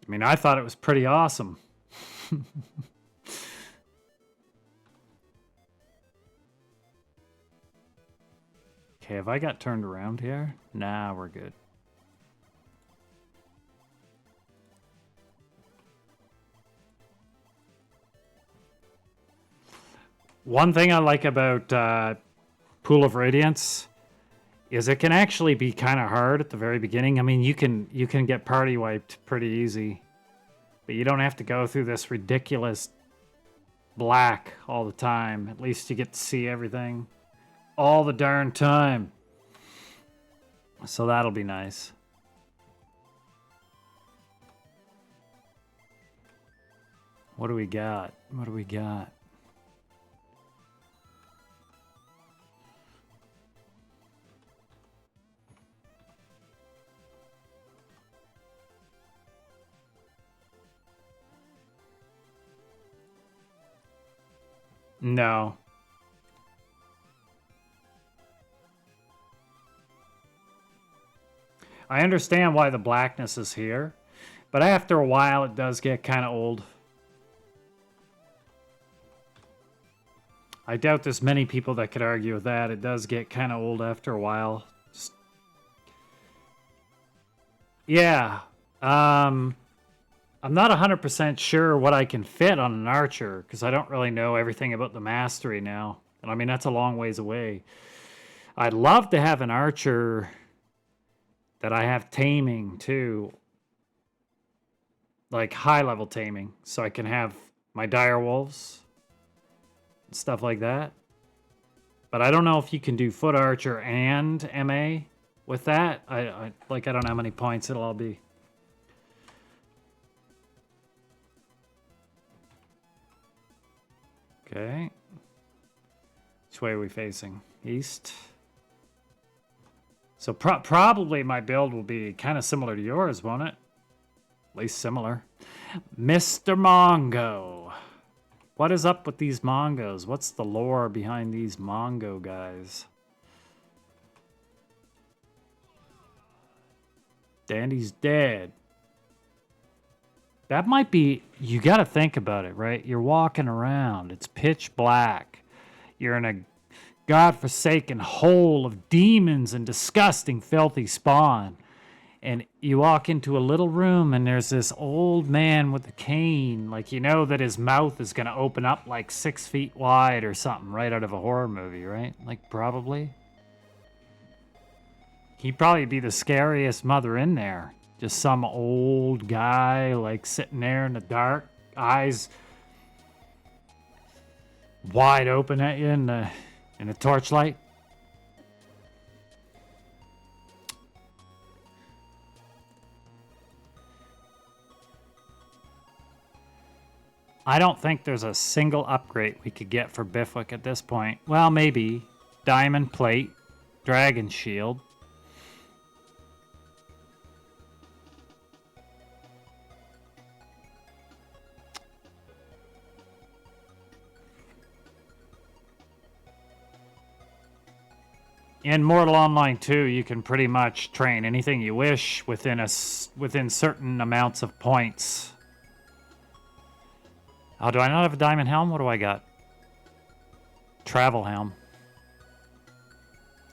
I mean, I thought it was pretty awesome. Okay, have I got turned around here? Nah, we're good. One thing I like about Pool of Radiance is it can actually be kind of hard at the very beginning. I mean, you can get party wiped pretty easy, but you don't have to go through this ridiculous black all the time. At least you get to see everything all the darn time. So that'll be nice. What do we got? What do we got? No. I understand why the blackness is here, but after a while it does get kind of old. I doubt there's many people that could argue with that. It does get kind of old after a while. Yeah. I'm not 100% sure what I can fit on an archer, because I don't really know everything about the mastery now. And I mean, that's a long ways away. I'd love to have an archer that I have taming too. Like high-level taming, so I can have my dire wolves and stuff like that. But I don't know if you can do foot archer and MA with that. I don't know how many points it'll all be. Okay. Which way are we facing? East. So probably my build will be kind of similar to yours, won't it? At least similar. Mr. Mongo. What is up with these Mongos? What's the lore behind these Mongo guys? Dandy's dead. That might be... You got to think about it, right? You're walking around. It's pitch black. You're in a godforsaken hole of demons and disgusting, filthy spawn. And you walk into a little room and there's this old man with a cane. Like, you know that his mouth is going to open up like 6 feet wide or something right out of a horror movie, right? Like, probably. He'd probably be the scariest mother in there. Just some old guy, like, sitting there in the dark. Eyes wide open at you in the torchlight. I don't think there's a single upgrade we could get for Bifwick at this point. Well, maybe. Diamond plate. Dragon shield. In Mortal Online 2, you can pretty much train anything you wish within certain amounts of points. Oh, do I not have a diamond helm? What do I got? Travel helm.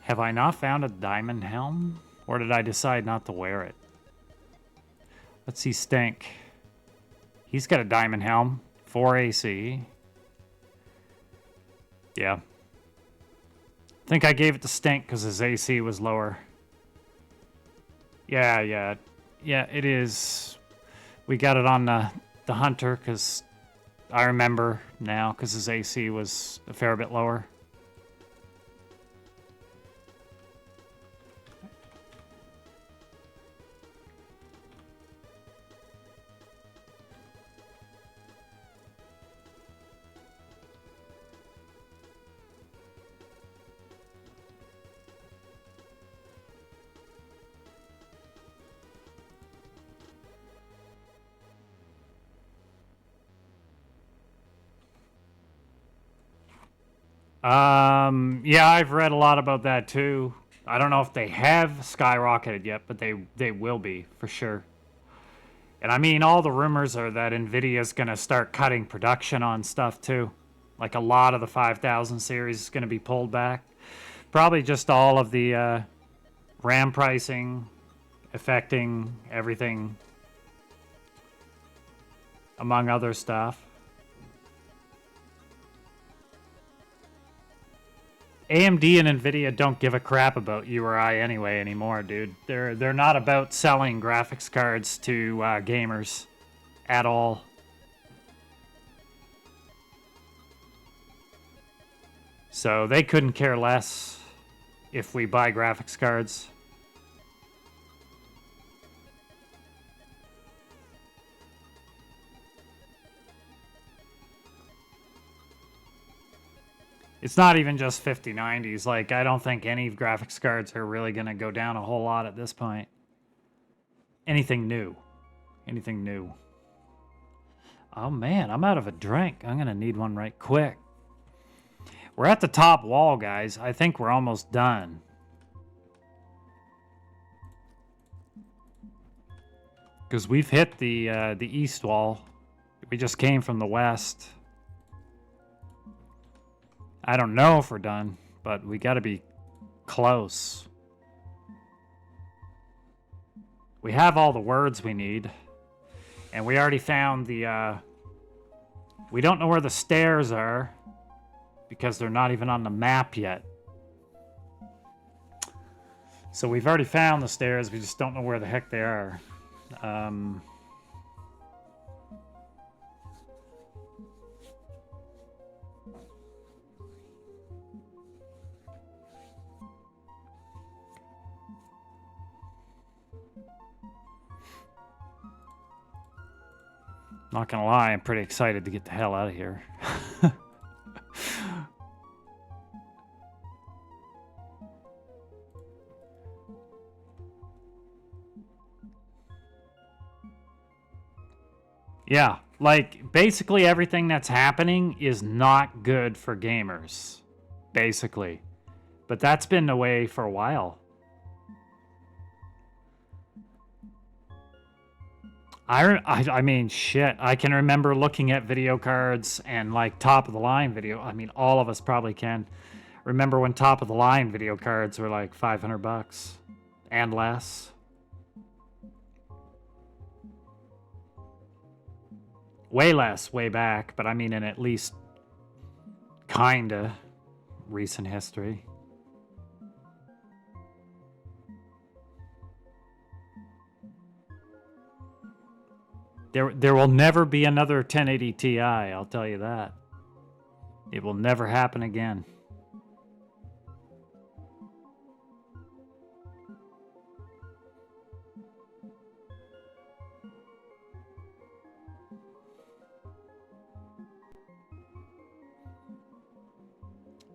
Have I not found a diamond helm? Or did I decide not to wear it? Let's see Stink. He's got a diamond helm. 4 AC. Yeah. I think I gave it to Stink because his AC was lower. Yeah, it is. We got it on the Hunter because I remember now because his AC was a fair bit lower. Yeah, I've read a lot about that too. I don't know if they have skyrocketed yet, but they will be for sure. And I mean, all the rumors are that Nvidia's going to start cutting production on stuff too. Like a lot of the 5000 series is going to be pulled back. Probably just all of the RAM pricing affecting everything, among other stuff. AMD and Nvidia don't give a crap about you or I anyway anymore, dude. They're not about selling graphics cards to gamers at all. So they couldn't care less if we buy graphics cards. It's not even just 5090s. Like, I don't think any graphics cards are really going to go down a whole lot at this point. Anything new. Anything new. Oh, man, I'm out of a drink. I'm going to need one right quick. We're at the top wall, guys. I think we're almost done. Because we've hit the east wall. We just came from the west. I don't know if we're done, but we got to be close. We have all the words we need. And we already found the... we don't know where the stairs are because they're not even on the map yet. So we've already found the stairs. We just don't know where the heck they are. Not gonna lie, I'm pretty excited to get the hell out of here. Yeah, Like, basically everything that's happening is not good for gamers. Basically. But that's been the way for a while. I mean, shit. I can remember looking at video cards and like top of the line video. I mean, all of us probably can remember when top of the line video cards were like $500 and less. Way less, way back, but I mean in at least kinda recent history. There will never be another 1080 Ti, I'll tell you that. It will never happen again.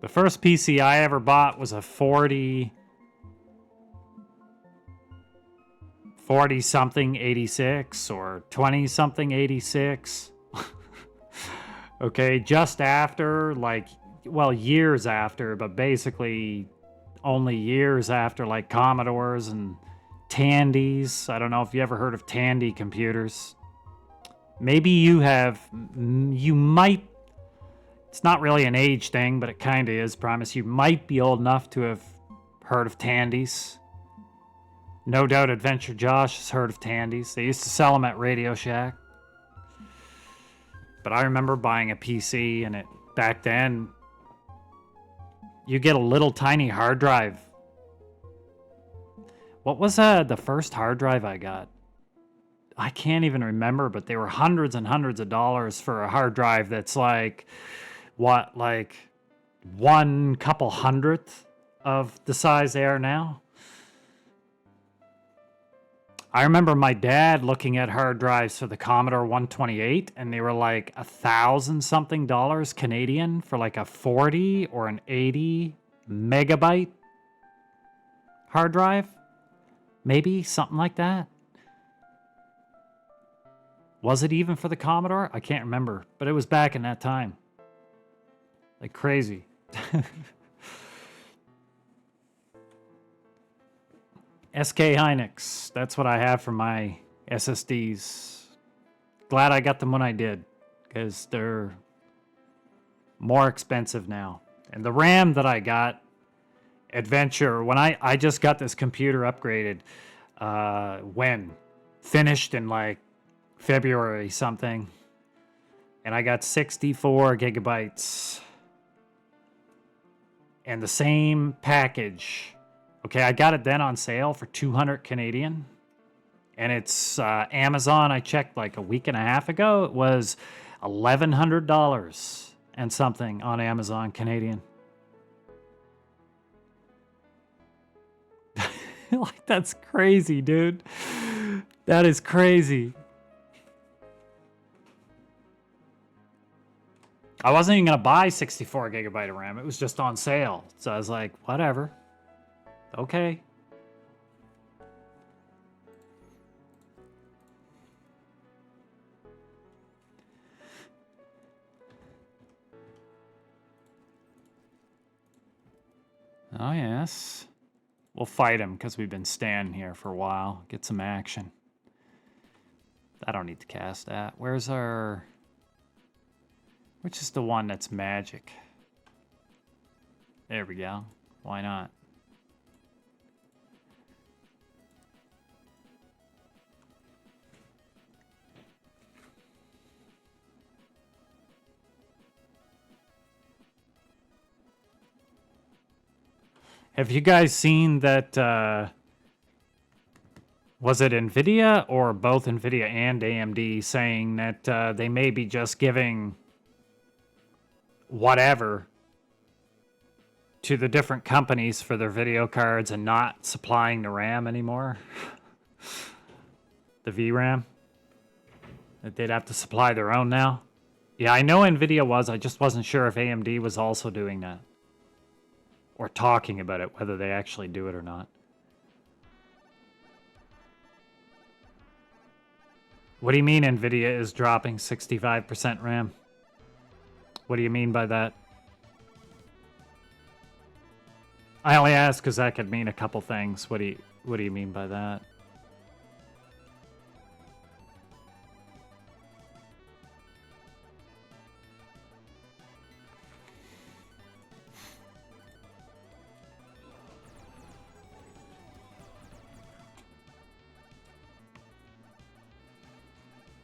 The first PC I ever bought was a 40 something 86 or 20 something 86. Okay, just after, like, well, years after, but basically only years after, like, Commodores and Tandys. I don't know if you ever heard of Tandy computers. Maybe you have, you might, it's not really an age thing, but it kind of is, promise. You might be old enough to have heard of Tandys. No doubt Adventure Josh has heard of Tandys. They used to sell them at Radio Shack. But I remember buying a PC, and it back then, you get a little tiny hard drive. What was the first hard drive I got? I can't even remember, but they were hundreds and hundreds of dollars for a hard drive that's like, what, like one couple hundredth of the size they are now? I remember my dad looking at hard drives for the Commodore 128, and they were like $1,000 something Canadian for like a 40 or an 80 megabyte hard drive. Maybe something like that. Was it even for the Commodore? I can't remember, but it was back in that time. Like crazy. SK Hynix. That's what I have for my SSDs. Glad I got them when I did, because they're more expensive now. And the RAM that I got, Adventure, when I just got this computer upgraded, when? Finished in like February something. And I got 64 gigabytes. And the same package. Okay, I got it then on sale for 200 Canadian. And it's Amazon. I checked like a week and a half ago. It was $1,100 and something on Amazon Canadian. Like, that's crazy, dude. That is crazy. I wasn't even going to buy 64 gigabyte of RAM. It was just on sale. So I was like, whatever. Okay. Oh, yes. We'll fight him because we've been standing here for a while. Get some action. I don't need to cast that. Where's our... Which is the one that's magic? There we go. Why not? Have you guys seen that, was it NVIDIA or both NVIDIA and AMD saying that they may be just giving whatever to the different companies for their video cards and not supplying the RAM anymore? The VRAM? That they'd have to supply their own now? Yeah, I know NVIDIA was. I just wasn't sure if AMD was also doing that. Or talking about it, whether they actually do it or not. What do you mean NVIDIA is dropping 65% RAM? What do you mean by that? I only ask because that could mean a couple things. What do you mean by that?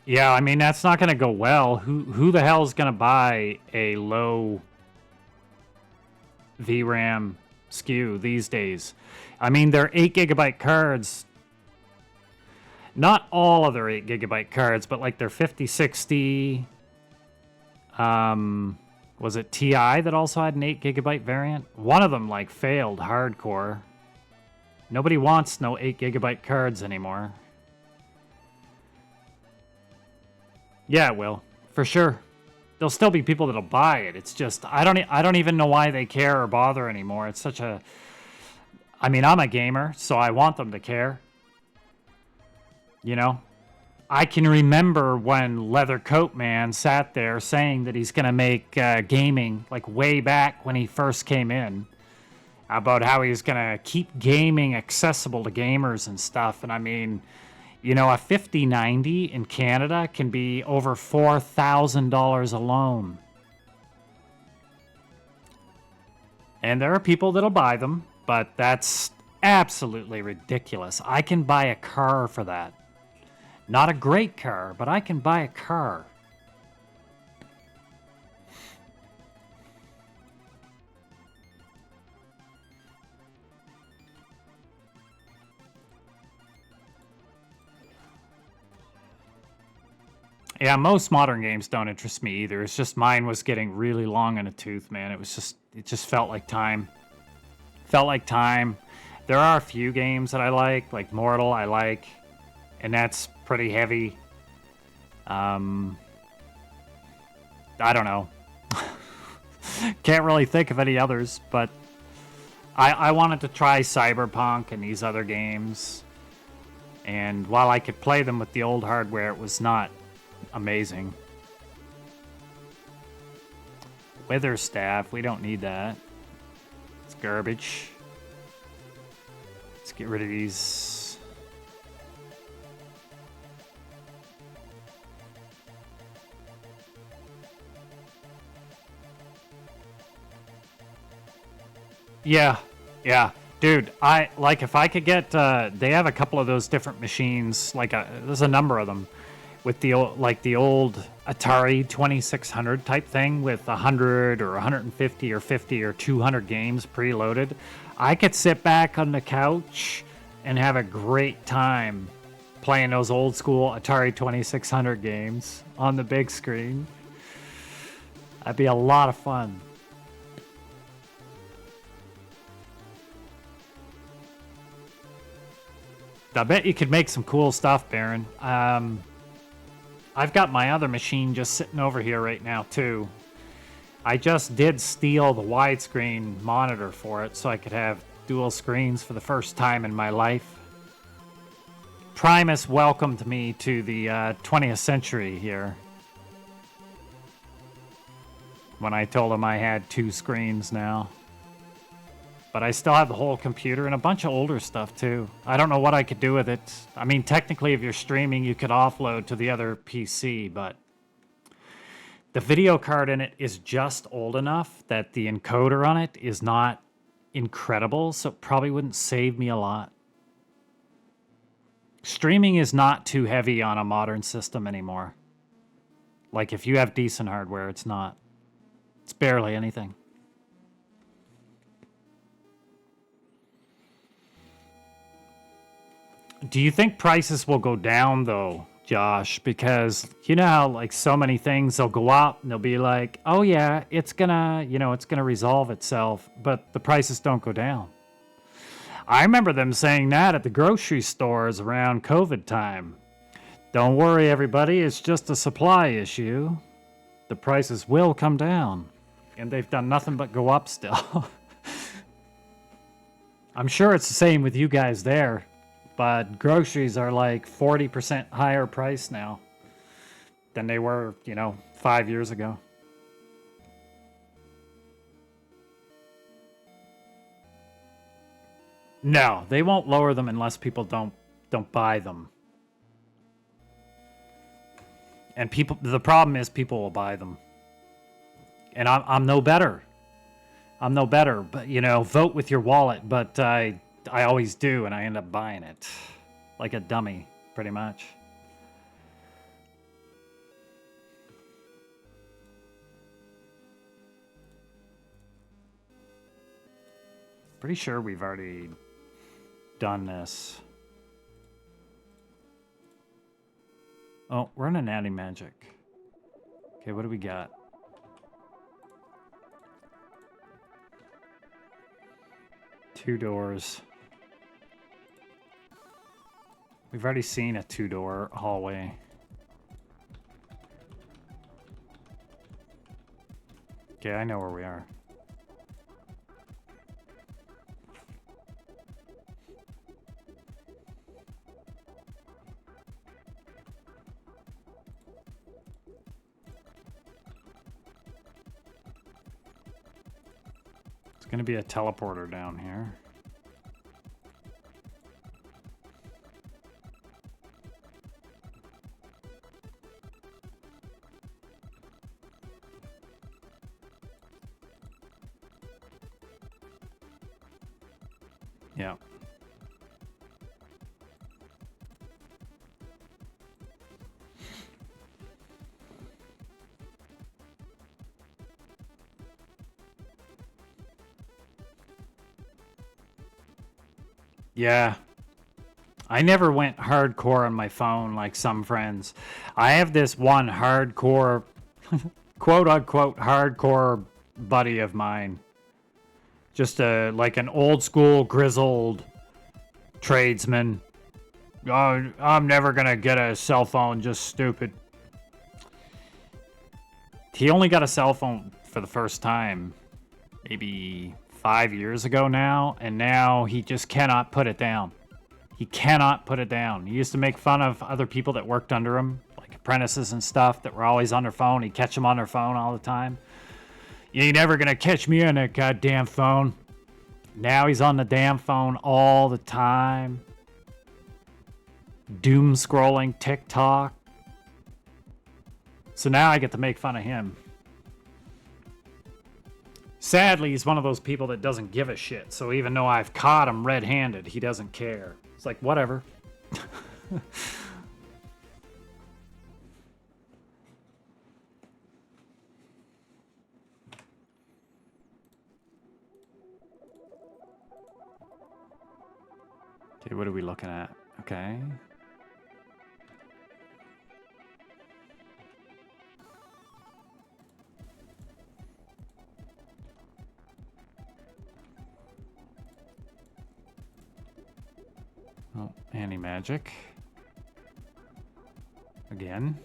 Yeah, I mean that's not going to go well. Who the hell is going to buy a low VRAM SKU these days? I mean, they're 8 GB cards. Not all of their 8 GB cards, but like their 5060. Was it TI that also had an 8 GB variant? One of them like failed hardcore. Nobody wants no 8 GB cards anymore. Yeah, it will, for sure. There'll still be people that'll buy it. It's just I don't even know why they care or bother anymore. It's such a I mean, I'm a gamer, so I want them to care. You know? I can remember when Leather Coat Man sat there saying that he's going to make gaming, like way back when he first came in, about how he's going to keep gaming accessible to gamers and stuff. And I mean, you know, a 5090 in Canada can be over $4,000 alone. And there are people that'll buy them, but that's absolutely ridiculous. I can buy a car for that. Not a great car, but I can buy a car. Yeah, most modern games don't interest me either. It's just mine was getting really long in a tooth, man. It just felt like time. Felt like time. There are a few games that I like Mortal I like, and that's pretty heavy. I don't know. Can't really think of any others, but I wanted to try Cyberpunk and these other games. And while I could play them with the old hardware, it was not amazing. Wither staff, we don't need that. It's garbage. Let's get rid of these. Yeah, yeah. Dude, if I could get, they have a couple of those different machines, there's a number of them, with the old Atari 2600 type thing with 100 or 150 or 50 or 200 games preloaded. I could sit back on the couch and have a great time playing those old school Atari 2600 games on the big screen. That'd be a lot of fun. I bet you could make some cool stuff, Baron. I've got my other machine just sitting over here right now, too. I just did steal the widescreen monitor for it so I could have dual screens for the first time in my life. Primus welcomed me to the 20th century here when I told him I had 2 screens now. But I still have the whole computer and a bunch of older stuff too. I don't know what I could do with it. I mean, technically, if you're streaming, you could offload to the other PC, but the video card in it is just old enough that the encoder on it is not incredible, so it probably wouldn't save me a lot. Streaming is not too heavy on a modern system anymore. Like, if you have decent hardware, it's not. It's barely anything. Do you think prices will go down, though, Josh? Because you know how, like, so many things, they'll go up and they'll be like, oh, yeah, it's gonna resolve itself, but the prices don't go down. I remember them saying that at the grocery stores around COVID time. Don't worry, everybody, it's just a supply issue. The prices will come down. And they've done nothing but go up still. I'm sure it's the same with you guys there. But groceries are like 40% higher price now. than they were, you know, 5 years ago. No, they won't lower them unless people don't buy them. And people, the problem is people will buy them. And I'm no better. I'm no better, but you know, vote with your wallet, but I always do and I end up buying it like a dummy, pretty much. Pretty sure we've already done this. Oh, we're in an anti-magic. Okay, what do we got? Two doors. We've already seen a two-door hallway. Okay, I know where we are. It's going to be a teleporter down here. Yeah. Yeah. I never went hardcore on my phone like some friends. I have this one hardcore, quote unquote, hardcore buddy of mine. Just like an old school grizzled tradesman. Oh, I'm never gonna get a cell phone, just stupid. He only got a cell phone for the first time maybe 5 years ago now, and now he just cannot put it down. He cannot put it down. He used to make fun of other people that worked under him, like apprentices and stuff that were always on their phone. He'd catch them on their phone all the time. You ain't never gonna catch me on that goddamn phone. Now he's on the damn phone all the time. Doom scrolling TikTok. So now I get to make fun of him. Sadly, he's one of those people that doesn't give a shit. So even though I've caught him red-handed, he doesn't care. It's like, whatever. Okay, what are we looking at? Okay. Oh, anti-magic. Again.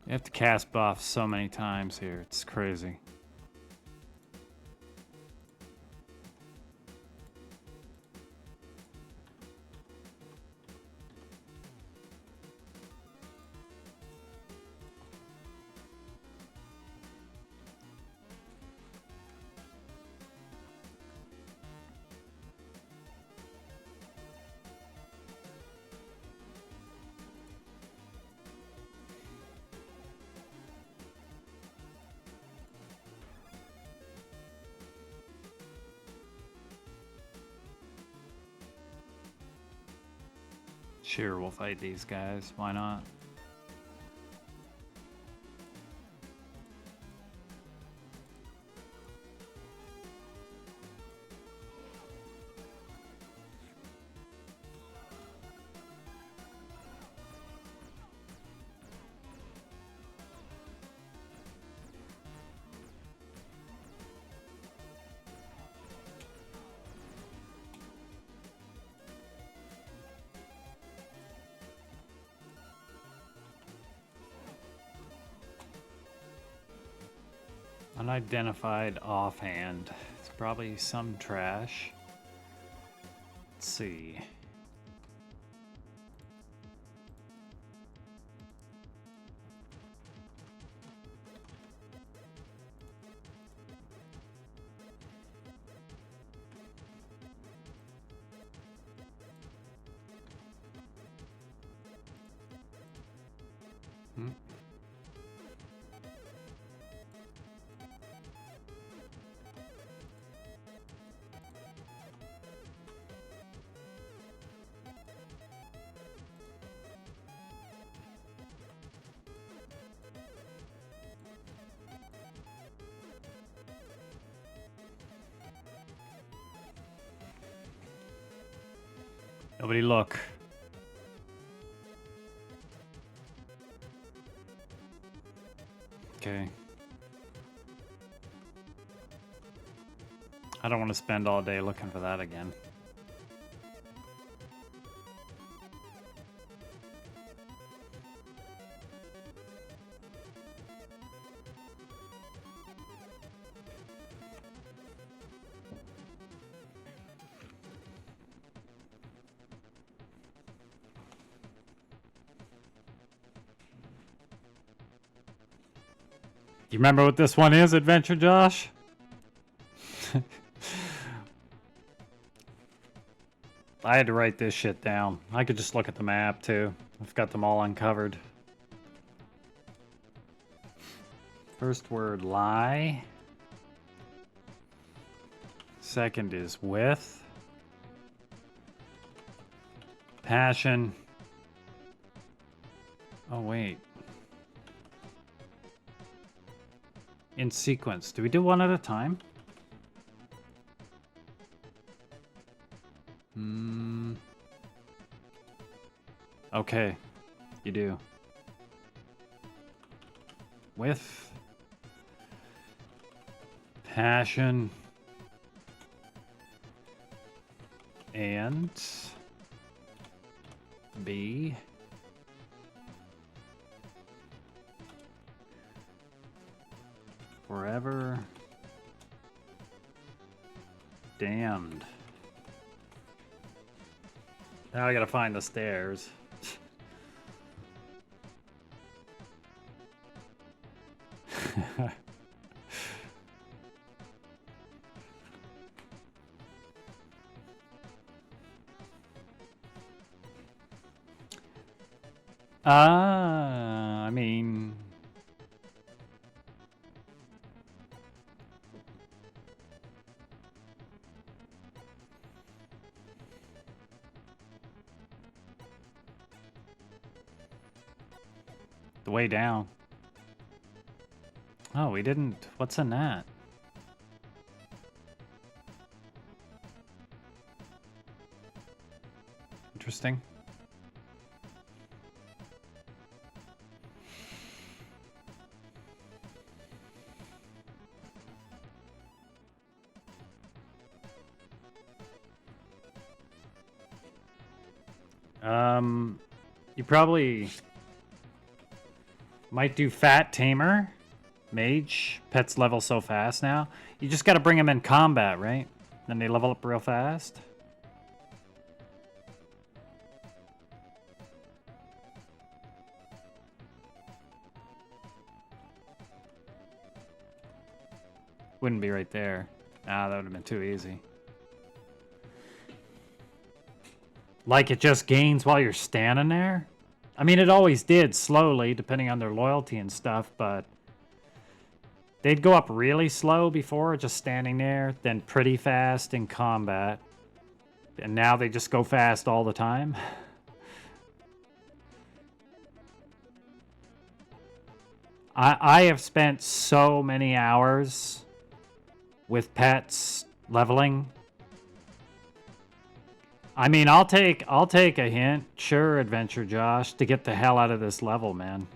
You have to cast buffs so many times here. It's crazy. Sure, we'll fight these guys. Why not? Unidentified offhand. It's probably some trash. Let's see. Nobody look. Okay. I don't want to spend all day looking for that again. You remember what this one is, Adventure Josh? I had to write this shit down. I could just look at the map too. I've got them all uncovered. First word, lie. Second is with. Passion. Oh, wait. In sequence. Do we do one at a time? Okay. You do. With. Passion. And. B. Forever. Damned. Now I gotta find the stairs. I mean... The way down. Oh, we didn't... What's in that? Interesting. You probably might do Fat Tamer, Mage. Pets level so fast now. You just gotta bring them in combat, right? Then they level up real fast. Wouldn't be right there. Ah, that would have been too easy. Like it just gains while you're standing there? I mean, it always did, slowly, depending on their loyalty and stuff, but... They'd go up really slow before, just standing there, then pretty fast in combat. And now they just go fast all the time. I have spent so many hours with pets leveling. I mean, I'll take a hint, sure, Adventure Josh, to get the hell out of this level, man.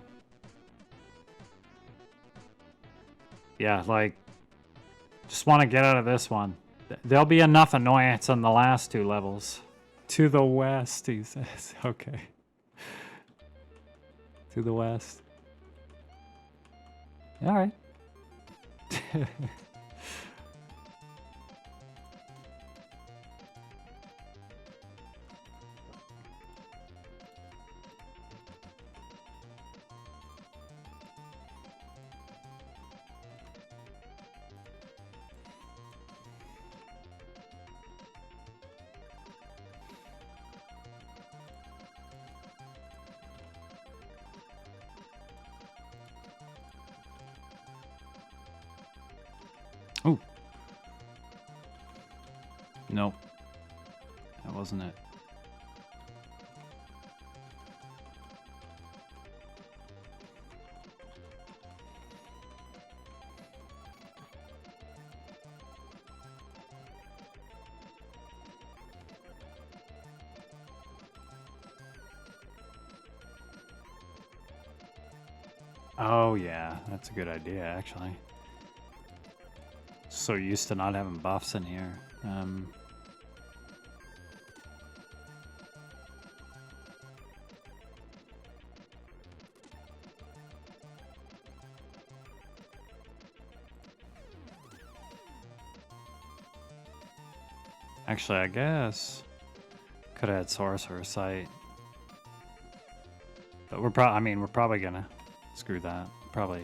Yeah, like, just want to get out of this one. There'll be enough annoyance on the last two levels. To the west, he says. Okay. To the west. All right. Oh. Nope. That wasn't it. Oh yeah, that's a good idea actually. So used to not having buffs in here. Actually, I guess could have had Sorcerer Sight, but we're probably gonna screw that. Probably.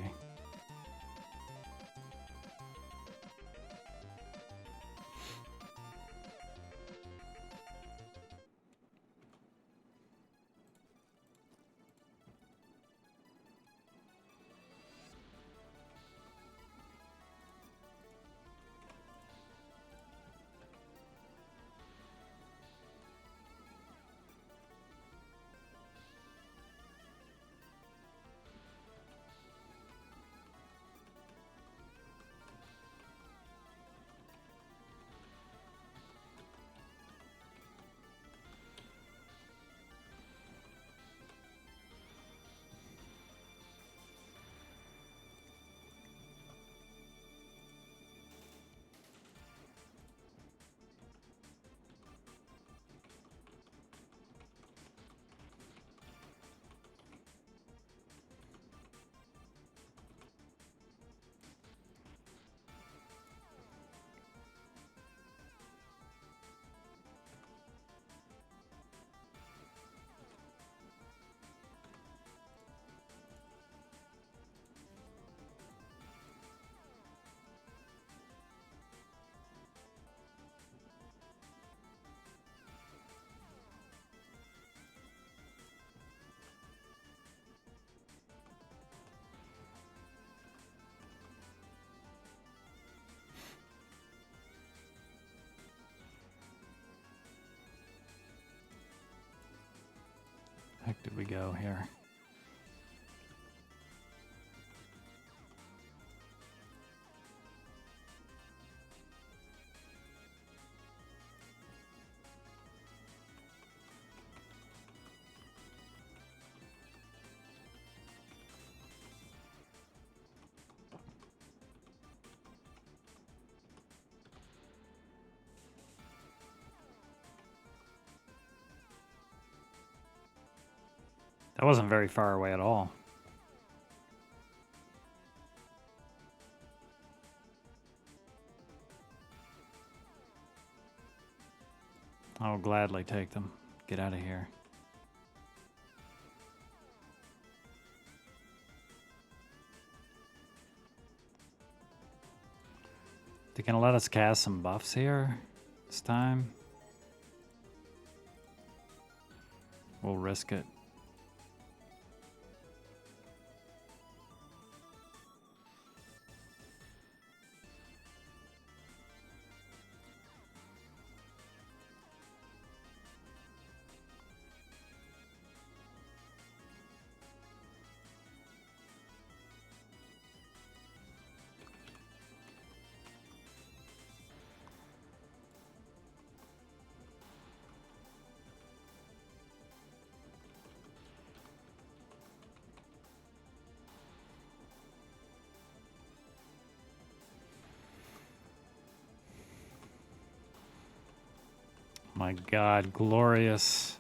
Heck did we go here? That wasn't very far away at all. I'll gladly take them. Get out of here. They're gonna let us cast some buffs here this time. We'll risk it. My God, glorious.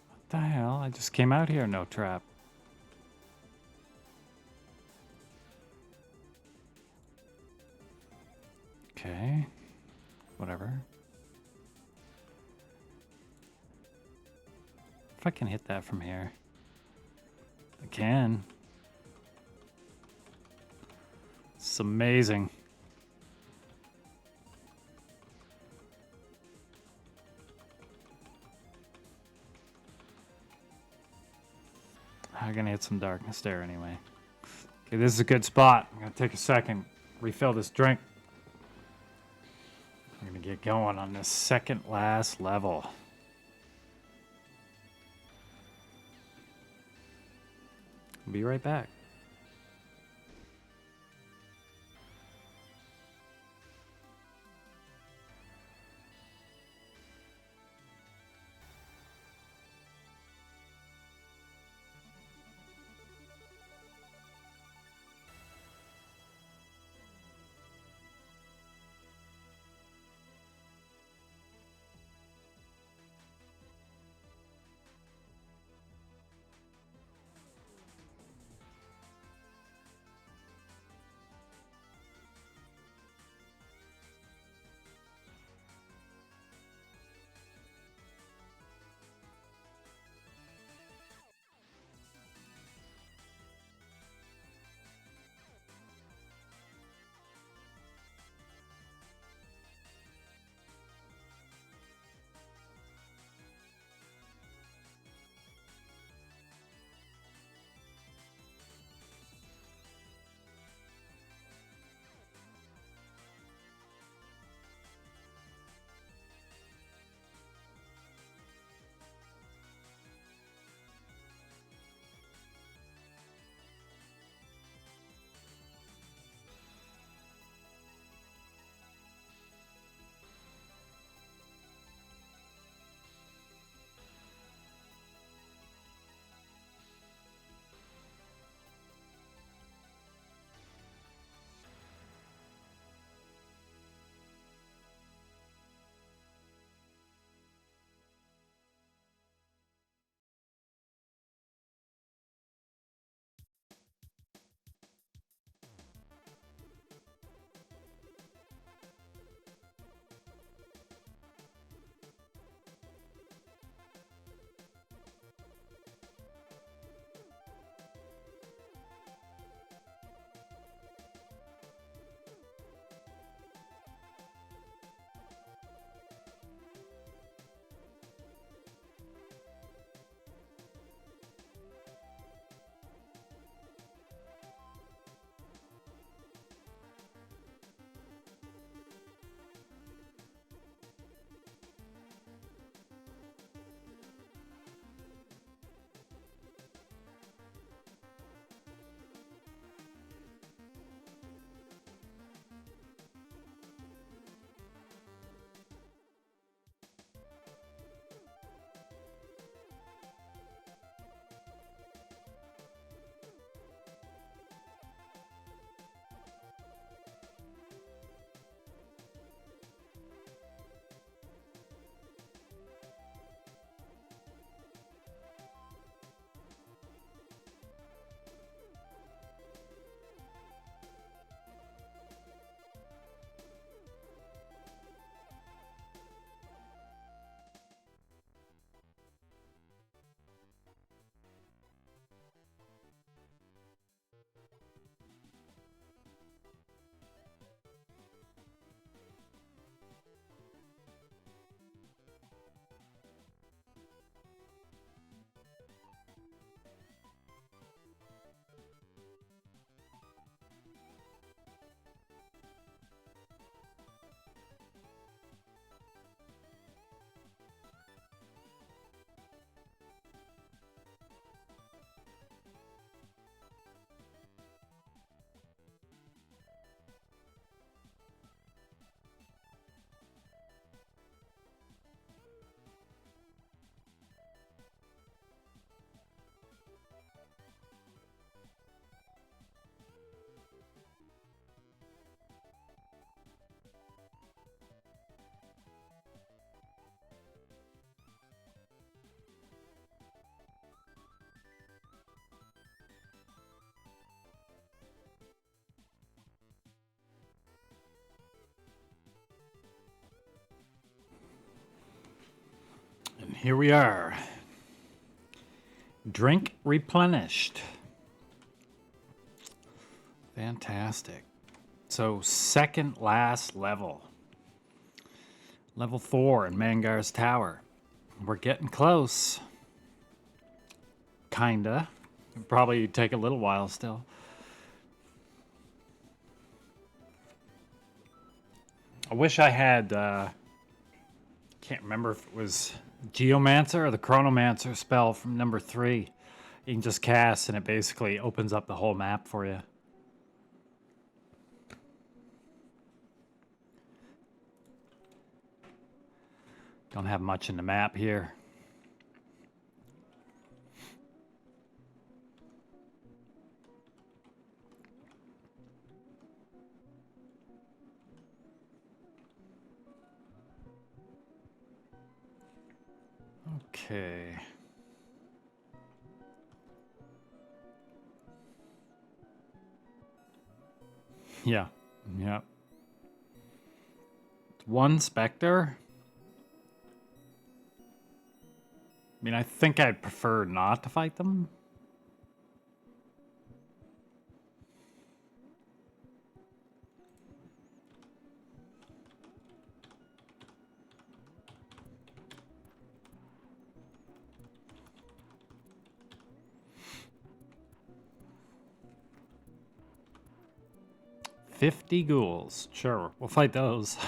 What the hell? I just came out here, no trap. Okay. Whatever. If I can hit that from here. I can. It's amazing. I'm gonna hit some darkness there anyway. Okay, this is a good spot. I'm gonna take a second, refill this drink. I'm gonna get going on this second last level. I'll be right back. Here we are. Drink replenished. Fantastic. So, second last level. Level 4 in Mangar's Tower. We're getting close. Kinda. It'll probably take a little while still. I wish I had, can't remember if it was Geomancer or the Chronomancer spell from number 3. You can just cast and it basically opens up the whole map for you. Don't have much in the map here. Okay. Yeah. Yep. One Spectre. I mean, I think I'd prefer not to fight them. $50 ghouls. Sure, we'll fight those.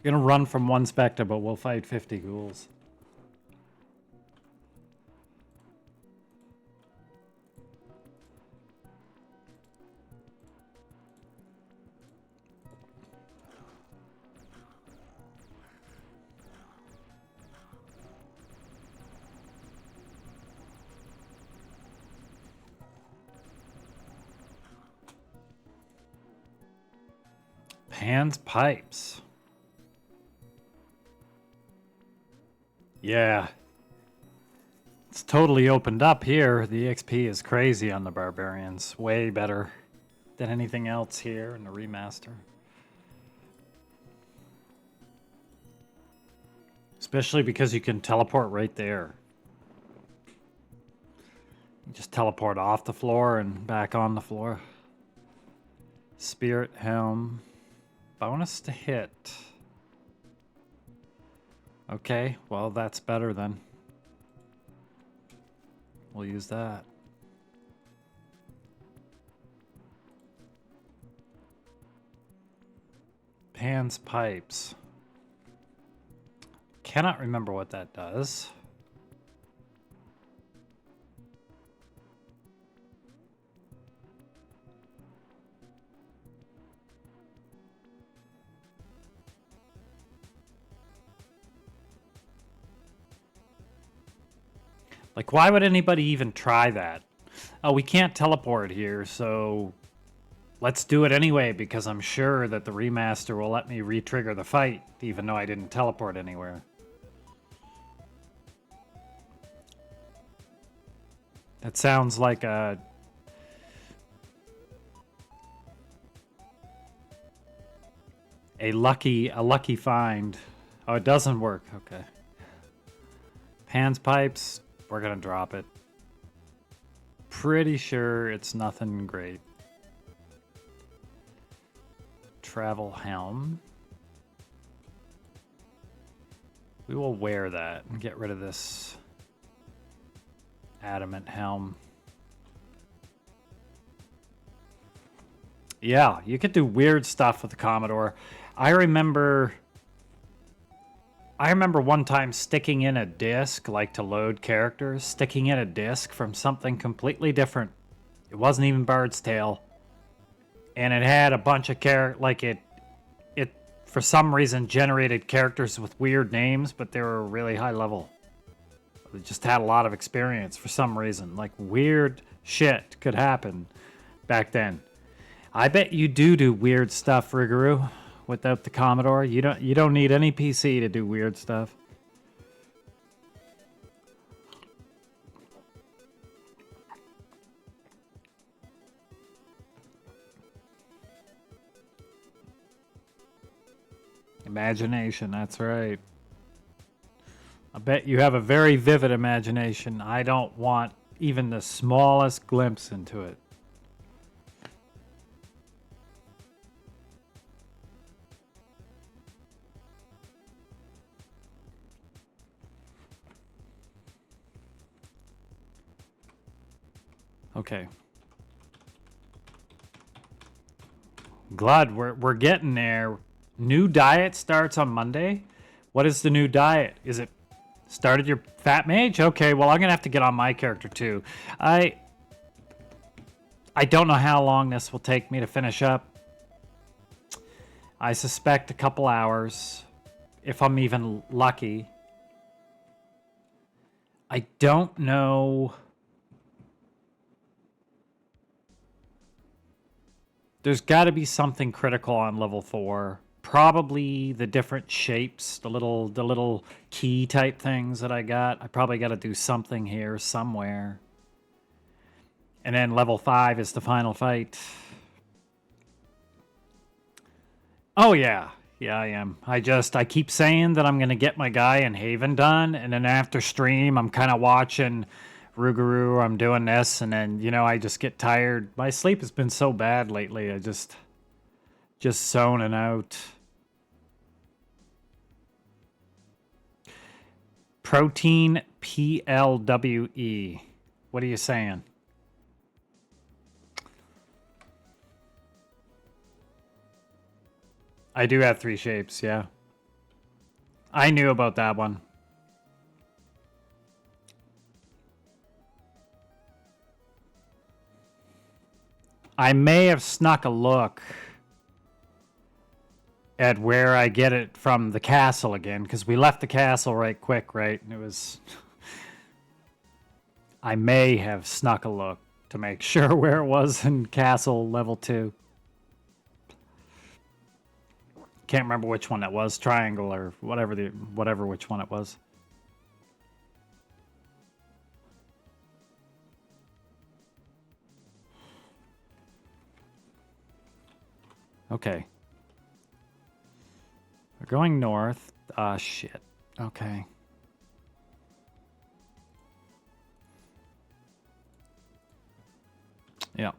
Gonna run from one Spectre, but we'll fight 50 ghouls. Pan's Pipes. Yeah. It's totally opened up here. The XP is crazy on the Barbarians. Way better than anything else here in the remaster. Especially because you can teleport right there. You just teleport off the floor and back on the floor. Spirit Helm. Bonus to hit. Okay, well that's better then. We'll use that. Pan's Pipes. Cannot remember what that does. Like, why would anybody even try that? Oh, we can't teleport here, so let's do it anyway, because I'm sure that the remaster will let me re-trigger the fight, even though I didn't teleport anywhere. That sounds like a lucky find. Oh, it doesn't work. Okay. Pan's Pipes. We're gonna drop it. Pretty sure it's nothing great. Travel Helm. We will wear that and get rid of this adamant helm. Yeah, you could do weird stuff with the Commodore. I remember one time sticking in a disc, like to load characters, sticking in a disc from something completely different. It wasn't even Bard's Tale. And it had a bunch of it for some reason generated characters with weird names, but they were really high level. They just had a lot of experience for some reason. Like, weird shit could happen back then. I bet you do weird stuff, Riguru, without the Commodore. You don't need any PC to do weird stuff. Imagination, that's right. bet you have a very vivid imagination. I don't want even the smallest glimpse into it. Okay. Glad we're getting there. New diet starts on Monday. What is the new diet? Is it started your fat mage? Okay, well I'm gonna have to get on my character too. I don't know how long this will take me to finish up. I suspect a couple hours, if I'm even lucky. I don't know. There's got to be something critical on level 4. Probably the different shapes, the little key type things that I got. I probably got to do something here somewhere. And then level 5 is the final fight. Oh yeah. Yeah, I am. I keep saying that I'm going to get my guy in Haven done, and then after stream I'm kind of watching Rougarou, I'm doing this, and then, you know, I just get tired. My sleep has been so bad lately. I just zoning out. Protein PLWE. What are you saying? I do have 3 shapes, yeah. I knew about that one. I may have snuck a look at where I get it from the castle again, because we left the castle right quick, right? And it was... I may have snuck a look to make sure where it was in castle level 2. Can't remember which one it was, triangle or whatever which one it was. Okay. We're going north. Ah, shit. Okay. Yeah.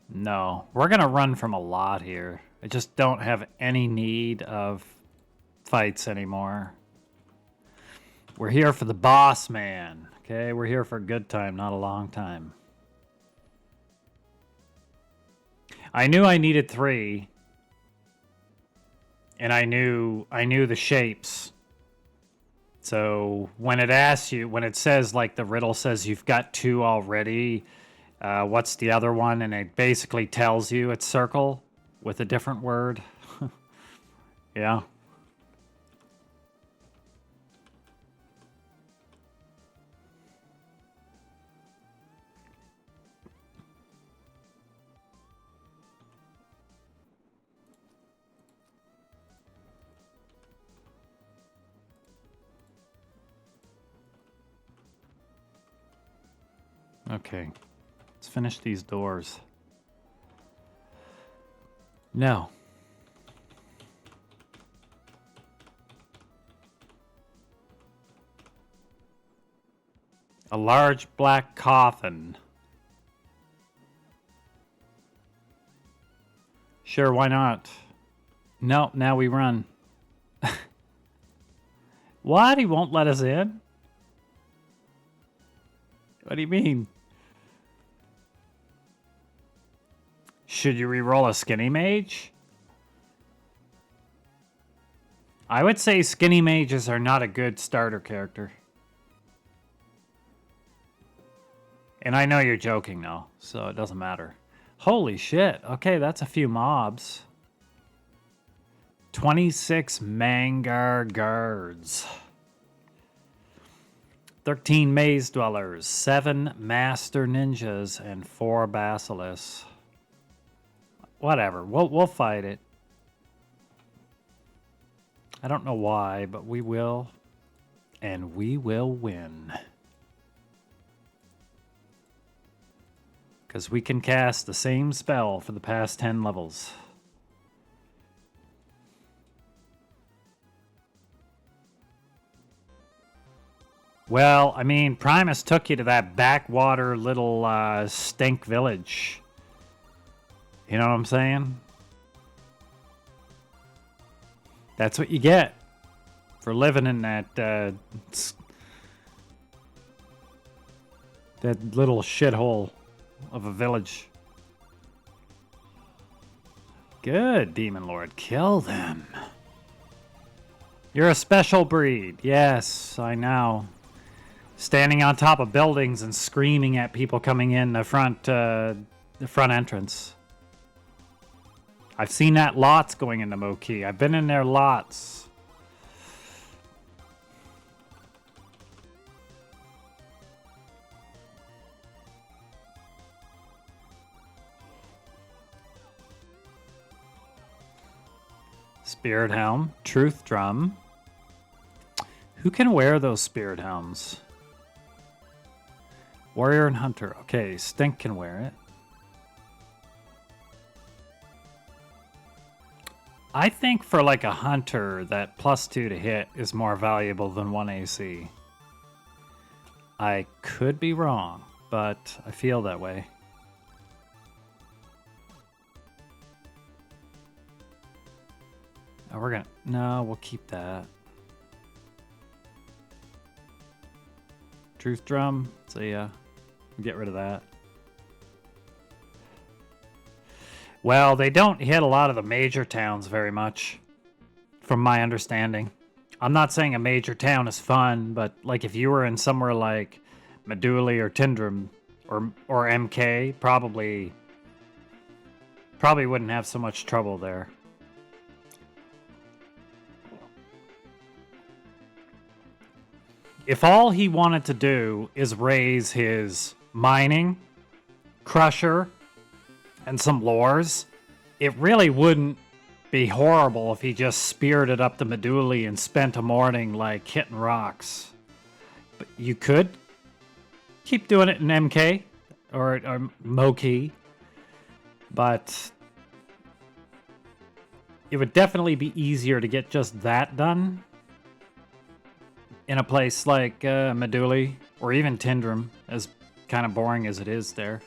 No. We're gonna run from a lot here. I just don't have any need of fights anymore. We're here for the boss man. Okay? We're here for a good time, not a long time. I knew I needed 3. And I knew the shapes. So when it asks you, when it says, like, the riddle says you've got 2 already, what's the other one? And it basically tells you it's circle with a different word. Yeah. Okay. Let's finish these doors. No. A large black coffin. Sure, why not? No, now we run. What? He won't let us in? What do you mean? Should you reroll a skinny mage? I would say skinny mages are not a good starter character. And I know you're joking now, so it doesn't matter. Holy shit. Okay, that's a few mobs. 26 Mangar guards. 13 maze dwellers, 7 master ninjas, and 4 basilisks. Whatever, we'll fight it. I don't know why, but we will. And we will win. Because we can cast the same spell for the past 10 levels. Well, I mean, Primus took you to that backwater little stink village. You know what I'm saying? That's what you get for living in that that little shithole of a village. Good, Demon Lord. Kill them. You're a special breed. Yes, I know. Standing on top of buildings and screaming at people coming in the front entrance. I've seen that lots going into Moki. I've been in there lots. Spirit Helm, Truth Drum. Who can wear those Spirit Helms? Warrior and Hunter. Okay, Stink can wear it. I think for like a Hunter, that +2 to hit is more valuable than 1 AC. I could be wrong, but I feel that way. Oh, no, we'll keep that. Truth Drum, so yeah, get rid of that. Well, they don't hit a lot of the major towns very much, from my understanding. I'm not saying a major town is fun, but like if you were in somewhere like Meduli or Tindrum or MK, probably wouldn't have so much trouble there. If all he wanted to do is raise his mining, crusher, and some lores, it really wouldn't be horrible if he just spirited up the Meduli and spent a morning like hitting rocks. But you could keep doing it in MK or Moki, but it would definitely be easier to get just that done in a place like Meduli or even Tindrum, as kind of boring as it is there.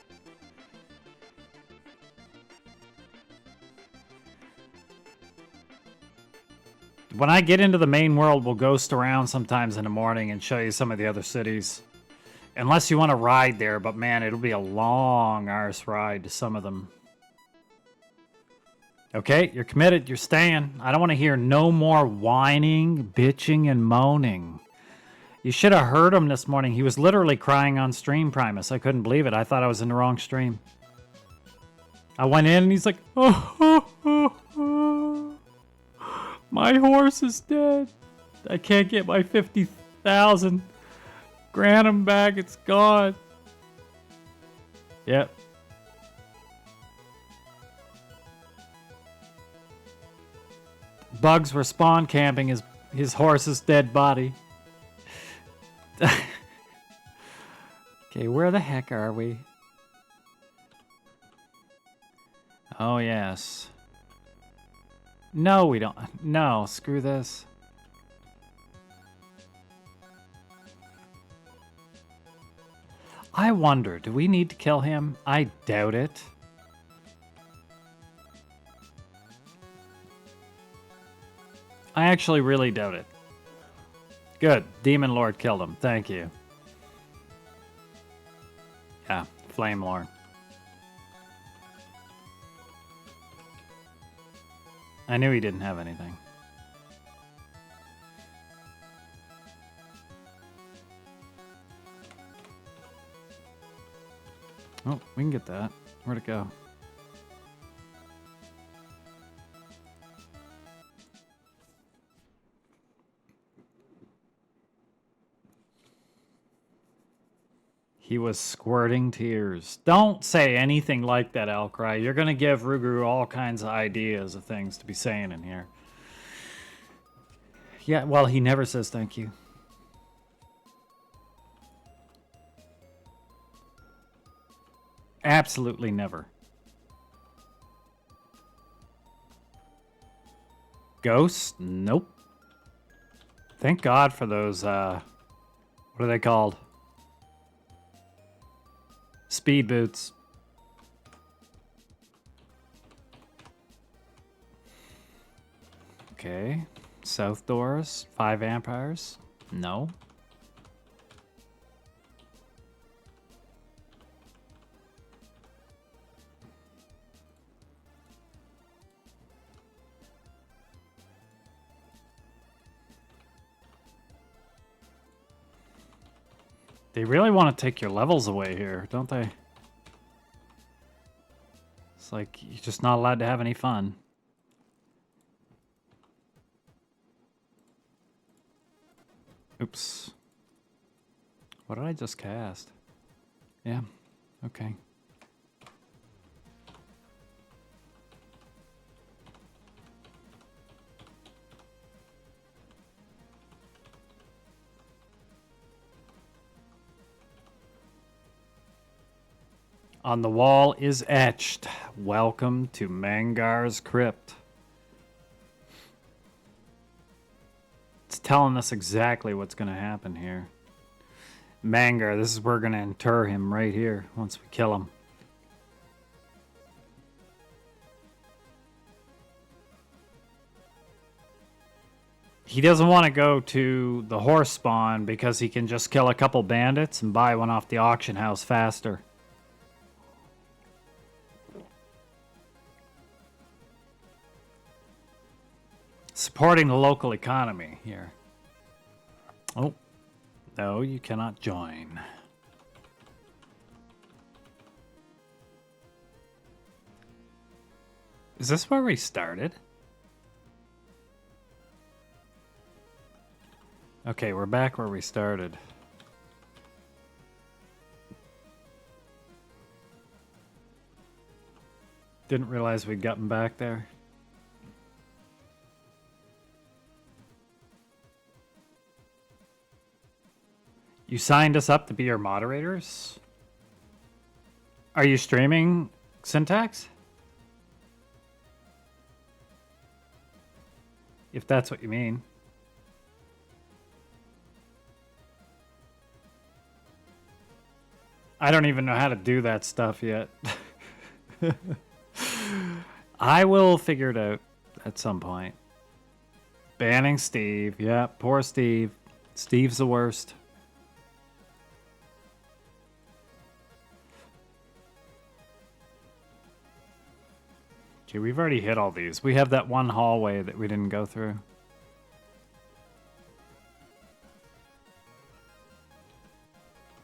When I get into the main world, we'll ghost around sometimes in the morning and show you some of the other cities. Unless you want to ride there, but man, it'll be a long arse ride to some of them. Okay, you're committed, you're staying. I don't want to hear no more whining, bitching, and moaning. You should have heard him this morning. He was literally crying on stream, Primus. I couldn't believe it. I thought I was in the wrong stream. I went in and he's like, oh, my horse is dead. I can't get my 50,000. Grant him back. It's gone. Yep. Bugs were spawn camping his horse's dead body. Okay, where the heck are we? Oh, yes. No, we don't. No, screw this. I wonder, do we need to kill him? I doubt it. I actually really doubt it. Good. Demon Lord killed him. Thank you. Yeah, Flame Lord. I knew he didn't have anything. Oh, we can get that. Where'd it go? He was squirting tears. Don't say anything like that, Alcry. You're going to give Ruguru all kinds of ideas of things to be saying in here. Yeah, well, he never says thank you. Absolutely never. Ghosts? Nope. Thank God for those, What are they called? Speed boots. Okay. South doors. 5 vampires. No. They really want to take your levels away here, don't they? It's like you're just not allowed to have any fun. Oops. What did I just cast? Yeah, okay. On the wall is etched, "Welcome to Mangar's Crypt." It's telling us exactly what's going to happen here. Mangar, this is where we're going to inter him right here once we kill him. He doesn't want to go to the horse spawn because he can just kill a couple bandits and buy one off the auction house faster. Supporting the local economy here. Oh, no, you cannot join. Is this where we started? Okay, we're back where we started. Didn't realize we'd gotten back there. You signed us up to be your moderators? Are you streaming, Syntax? If that's what you mean. I don't even know how to do that stuff yet. I will figure it out at some point. Banning Steve. Yeah, poor Steve. Steve's the worst. Okay, we've already hit all these. We have that one hallway that we didn't go through.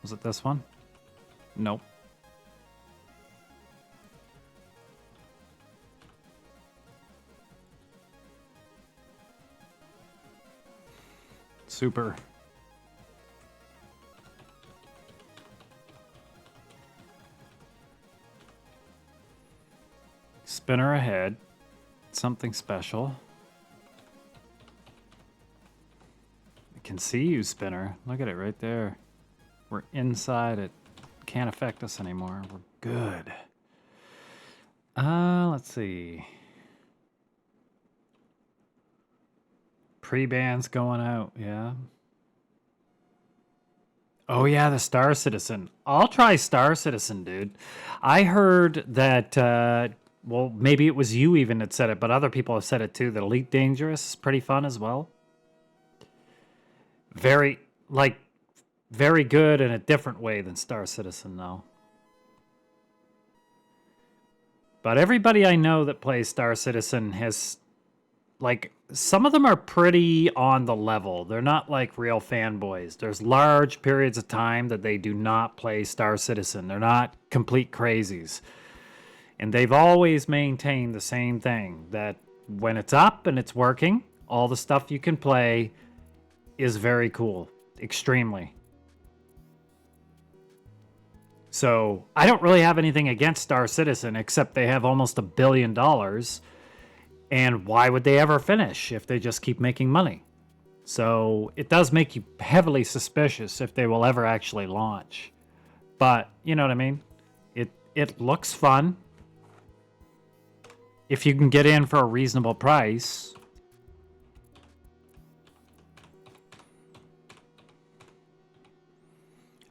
Was it this one? Nope. Super. Spinner ahead. Something special. I can see you, Spinner. Look at it right there. We're inside it. Can't affect us anymore. We're good. Let's see. Pre-ban's going out, yeah. Oh yeah, the Star Citizen. I'll try Star Citizen, dude. I heard that, well, maybe it was you even that said it, but other people have said it too, that Elite Dangerous is pretty fun as well. Very good in a different way than Star Citizen, though. But everybody I know that plays Star Citizen has, like, some of them are pretty on the level. They're not like real fanboys. There's large periods of time that they do not play Star Citizen. They're not complete crazies. And they've always maintained the same thing, that when it's up and it's working, all the stuff you can play is very cool. Extremely. So I don't really have anything against Star Citizen, except they have almost $1 billion. And why would they ever finish if they just keep making money? So it does make you heavily suspicious if they will ever actually launch. But you know what I mean? It looks fun. If you can get in for a reasonable price.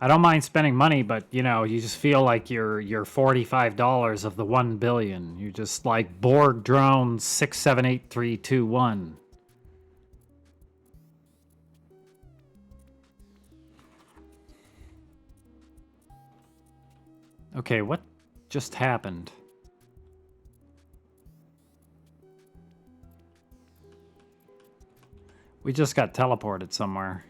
I don't mind spending money, but you know, you just feel like you're $45 of the 1 billion. You're just like Borg drone 678321. Okay, what just happened? We just got teleported somewhere.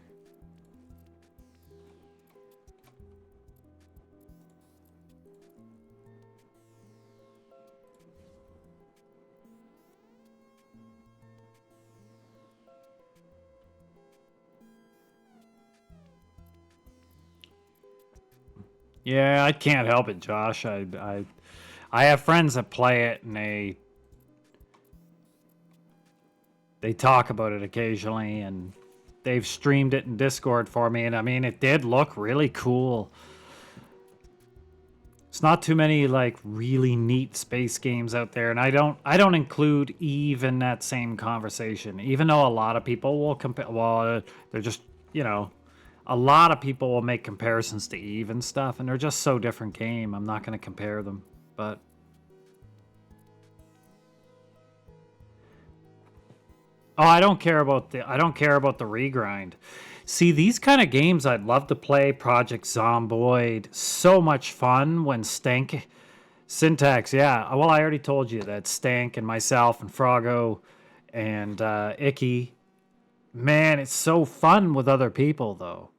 Yeah, I can't help it, Josh. I have friends that play it, and they talk about it occasionally, and they've streamed it in Discord for me, and I mean, it did look really cool. It's not too many like really neat space games out there, and I don't include Eve in that same conversation, even though a lot of people will compare. Well, they're just, you know, a lot of people will make comparisons to Eve and stuff, and they're just so different game. I'm not going to compare them, but oh, I don't care about the regrind. See, these kind of games I'd love to play. Project Zomboid, so much fun when Stank Syntax. Yeah, well, I already told you that Stank and myself and Froggo and Icky. Man, it's so fun with other people though.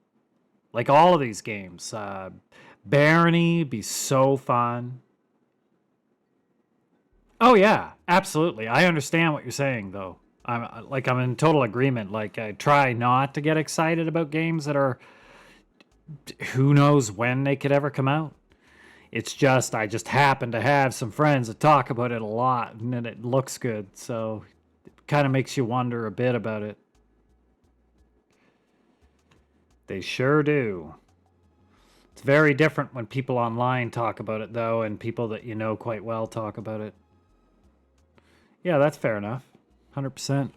Like all of these games, Barony be so fun. Oh yeah, absolutely. I understand what you're saying though. I'm in total agreement. Like I try not to get excited about games that are who knows when they could ever come out. It's just I just happen to have some friends that talk about it a lot and then it looks good. So it kind of makes you wonder a bit about it. They sure do. It's very different when people online talk about it though and people that you know quite well talk about it. Yeah, that's fair enough. 100%.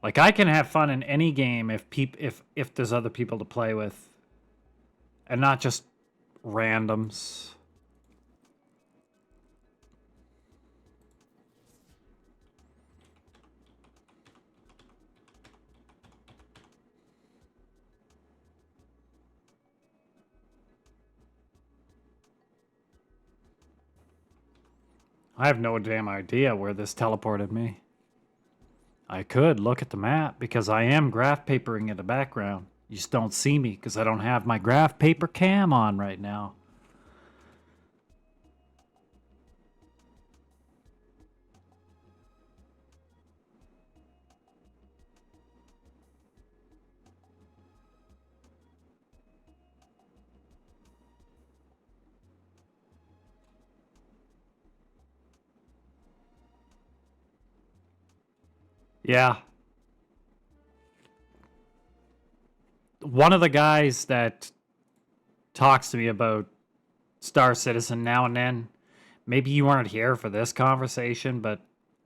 Like I can have fun in any game if there's other people to play with and not just randoms. I have no damn idea where this teleported me. I could look at the map because I am graph papering in the background. You just don't see me because I don't have my graph paper cam on right now. Yeah. One of the guys that talks to me about Star Citizen now and then, maybe you weren't here for this conversation, but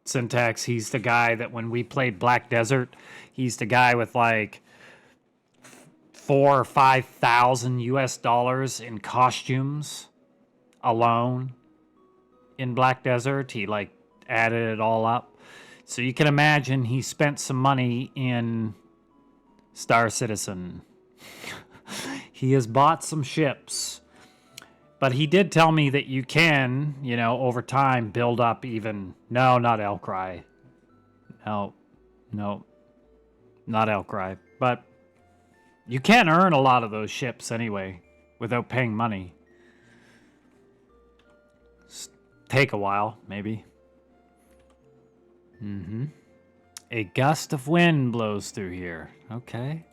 Syntax, he's the guy that when we played Black Desert, he's the guy with like 4 or 5 thousand US dollars in costumes alone in Black Desert. He like added it all up. So you can imagine he spent some money in Star Citizen. He has bought some ships. But he did tell me that you can, you know, over time build up even. No, not Elcry. No, no, not Elcry. But you can earn a lot of those ships anyway without paying money. Take a while, maybe. A gust of wind blows through here. Okay.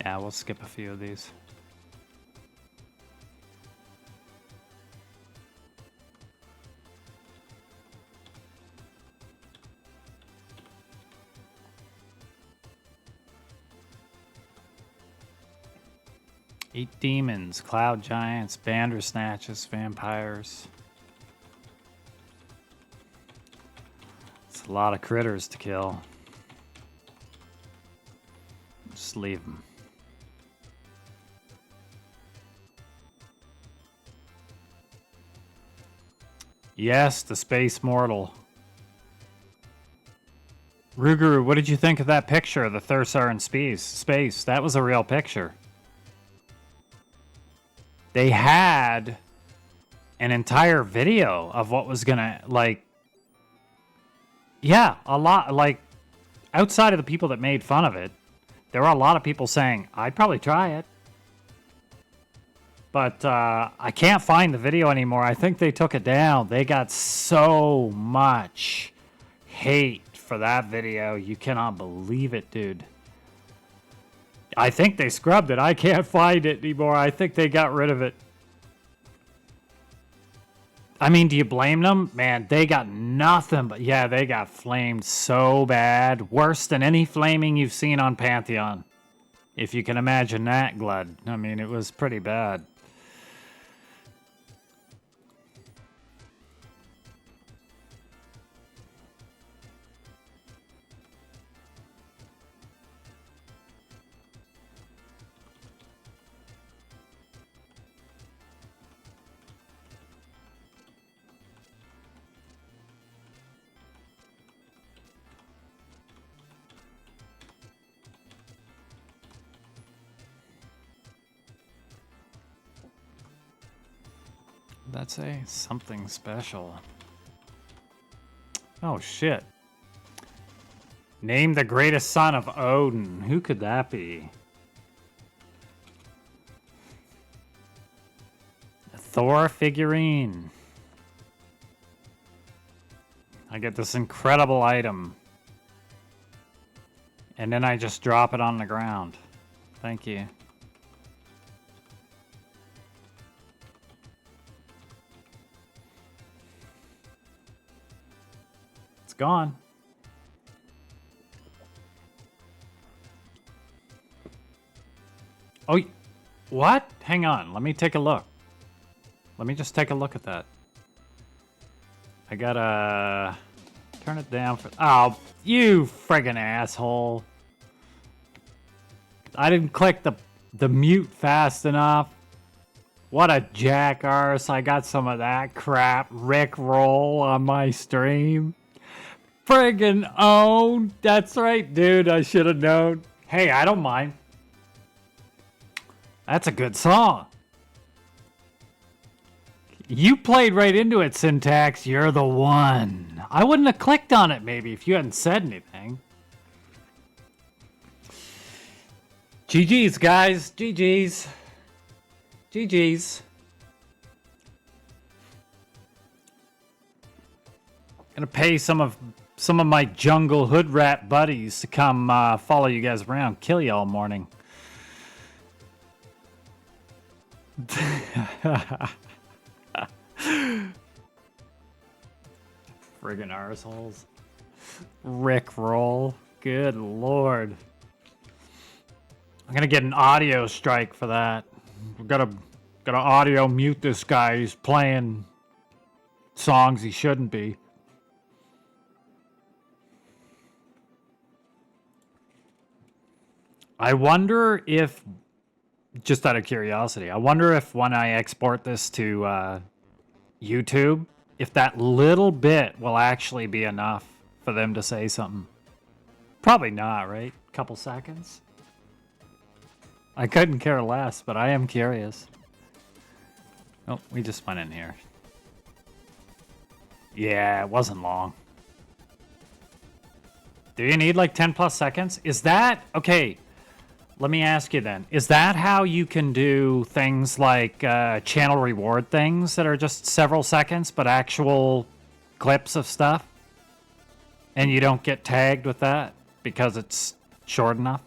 Yeah, we'll skip a few of these. Eight demons, cloud giants, bandersnatches, vampires. It's a lot of critters to kill. Just leave them. Yes, the space mortal. Ruguru, what did you think of that picture of the Thursar in space? That was a real picture. They had an entire video of what was gonna, like, yeah, a lot, like, outside of the people that made fun of it, there were a lot of people saying, I'd probably try it. But I can't find the video anymore. I think they took it down. They got so much hate for that video. You cannot believe it, dude. I think they scrubbed it. I can't find it anymore. I think they got rid of it. I mean, do you blame them? Man, they got nothing but... Yeah, they got flamed so bad. Worse than any flaming you've seen on Pantheon. If you can imagine that, Glud. I mean, it was pretty bad. That's a something special. Oh, shit. Name the greatest son of Odin. Who could that be? A Thor figurine. I get this incredible item. And then I just drop it on the ground. Thank you. Gone. Oh, what? Hang on. Let me take a look. Let me just take a look at that. I gotta turn it down for... Oh, you friggin' asshole. I didn't click the mute fast enough. What a jackass. I got some of that crap Rick roll on my stream. Friggin' own. That's right, dude. I should have known. Hey, I don't mind. That's a good song. You played right into it, Syntax. You're the one. I wouldn't have clicked on it, maybe, if you hadn't said anything. GG's, guys. GG's. GG's. Gonna pay some of my jungle hood rat buddies to come follow you guys around, kill you all morning. Friggin' arseholes. Rick roll. Good lord. I'm gonna get an audio strike for that. We've gotta audio mute this guy. He's playing songs he shouldn't be. I wonder if, just out of curiosity, I wonder if when I export this to YouTube, if that little bit will actually be enough for them to say something. Probably not, right? Couple seconds? I couldn't care less, but I am curious. Oh, we just went in here. Yeah, it wasn't long. Do you need like 10 plus seconds? Is that... Okay. Let me ask you then, is that how you can do things like channel reward things that are just several seconds, but actual clips of stuff? And you don't get tagged with that because it's short enough?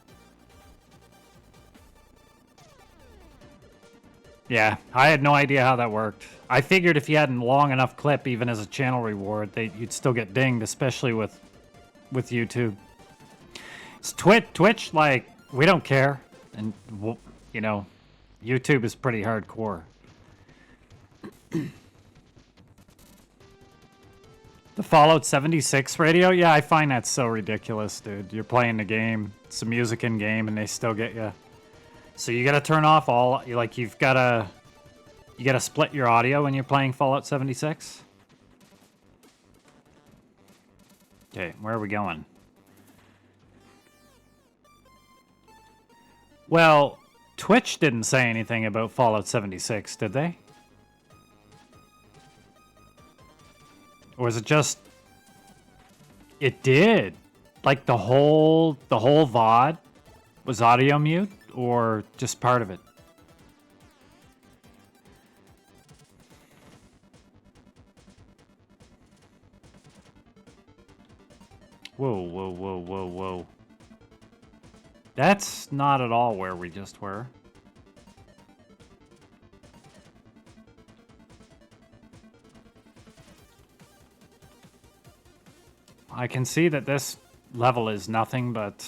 Yeah, I had no idea how that worked. I figured if you had a long enough clip, even as a channel reward, you'd still get dinged, especially with YouTube. It's Twitch, like, we don't care. And, you know, YouTube is pretty hardcore. The Fallout 76 radio? Yeah, I find that so ridiculous, dude. You're playing the game, it's the music in game, and they still get you. So you gotta turn off all, like, you gotta split your audio when you're playing Fallout 76? Okay, where are we going? Well, Twitch didn't say anything about Fallout 76, did they? Or was it just... It did. Like the whole VOD was audio mute, or just part of it? Whoa, whoa, whoa, whoa, whoa. That's not at all where we just were. I can see that this level is nothing but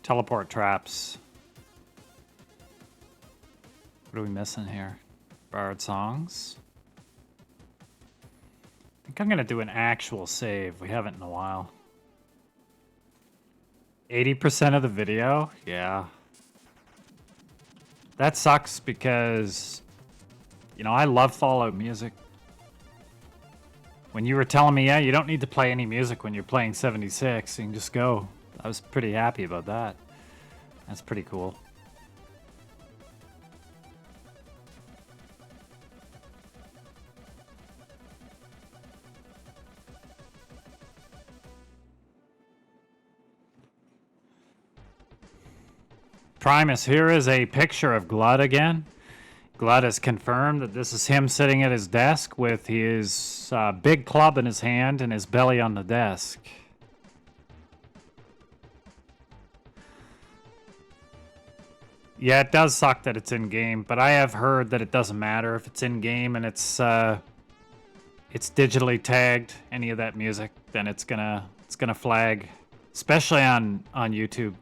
teleport traps. What are we missing here? Bard songs. I think I'm gonna do an actual save. We haven't in a while. 80% of the video? Yeah. That sucks because, you know, I love Fallout music. When you were telling me, yeah, you don't need to play any music when you're playing 76, you can just go. I was pretty happy about that. That's pretty cool. Primus, here is a picture of Glut again. Glut has confirmed that this is him sitting at his desk with his big club in his hand and his belly on the desk. Yeah, it does suck that it's in game, but I have heard that it doesn't matter if it's in game and it's digitally tagged. Any of that music, then it's gonna flag, especially on YouTube.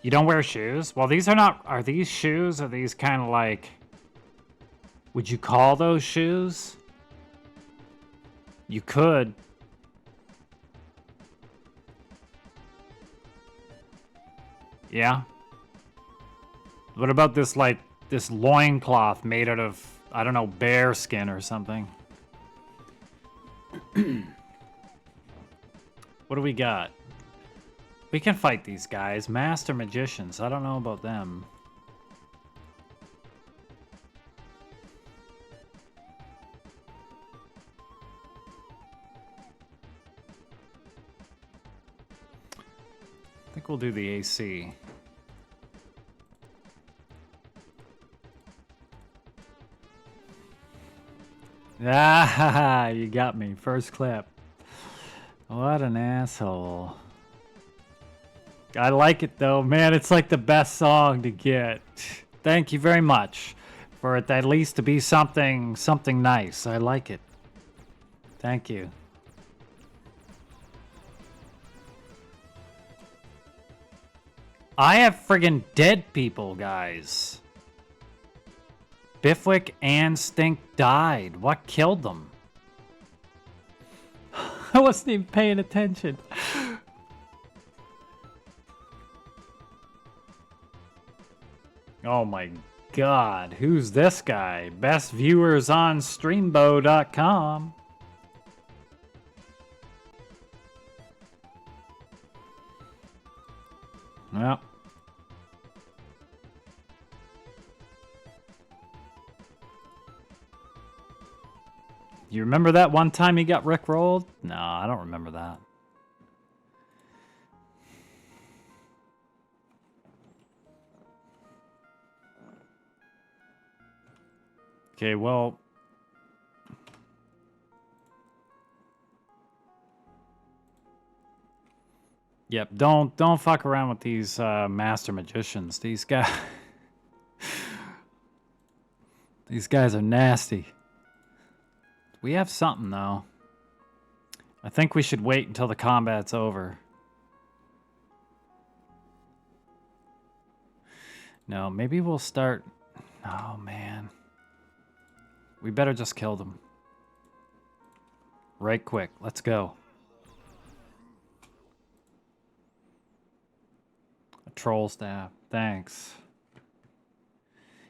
You don't wear shoes? Well, these are not... Are these shoes? Are these kind of like... Would you call those shoes? You could. Yeah? What about this, like, this loincloth made out of, I don't know, bear skin or something? What do we got? We can fight these guys. Master magicians. I don't know about them. I think we'll do the AC. Ah, you got me. First clip. What an asshole. I like it though, man. It's like the best song to get. Thank you very much for it at least to be something nice. I like it. Thank you. I have friggin' dead people, guys. Biffwick and Stink died. What killed them? I wasn't even paying attention. Oh my god, who's this guy? Best viewers on streambo.com. Well. You remember that one time he got rickrolled? No, I don't remember that. Okay, well... Yep, don't fuck around with these master magicians. These guys... These guys are nasty. We have something, though. I think we should wait until the combat's over. No, maybe we'll start... Oh, man. We better just kill them. Right quick. Let's go. A troll staff. Thanks.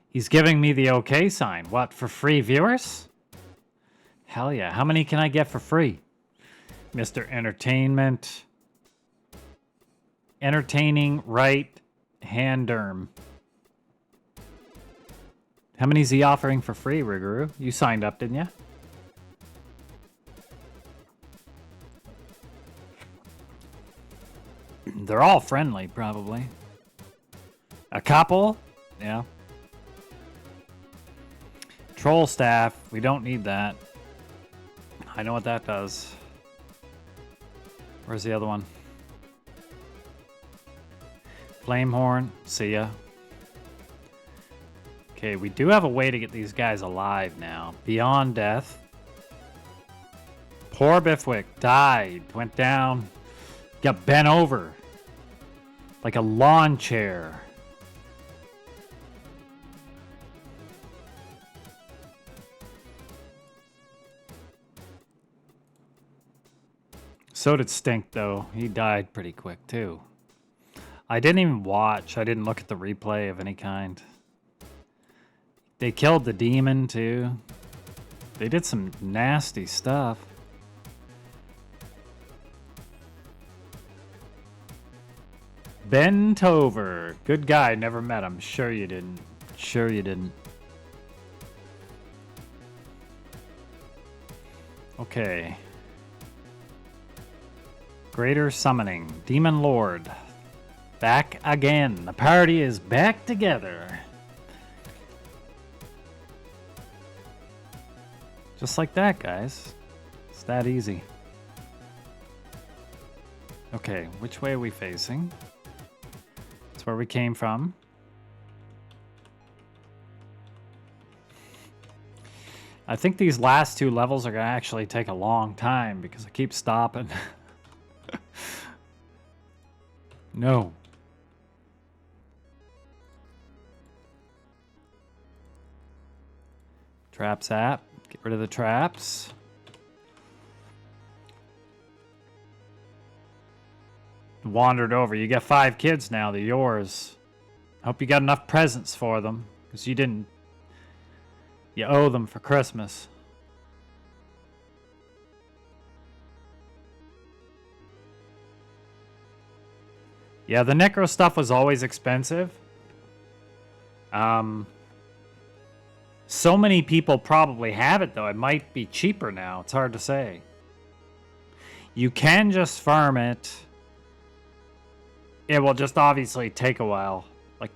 He's giving me the okay sign. What, for free viewers? Hell yeah. How many can I get for free? Mr. Entertainment. Entertaining right hand-derm. How many is he offering for free, Riguru? You signed up, didn't you? They're all friendly, probably. A couple? Yeah. Troll staff. We don't need that. I know what that does. Where's the other one? Flamehorn. See ya. Okay, we do have a way to get these guys alive now. Beyond death. Poor Bifwick died. Went down. Got bent over. Like a lawn chair. So did Stink, though. He died pretty quick, too. I didn't even watch. I didn't look at the replay of any kind. They killed the demon, too. They did some nasty stuff. Ben Tover. Good guy. Never met him. Sure you didn't. Sure you didn't. Okay. Greater Summoning. Demon Lord. Back again. The party is back together. Just like that, guys. It's that easy. Okay, which way are we facing? That's where we came from. I think these last two levels are going to actually take a long time because I keep stopping. No. Traps app. Get rid of the traps. Wandered over. You got 5 kids now. They're yours. Hope you got enough presents for them. Because you didn't. You owe them for Christmas. Yeah, the Necro stuff was always expensive. So many people probably have it, though. It might be cheaper now. It's hard to say. You can just farm it. It will just obviously take a while. Like,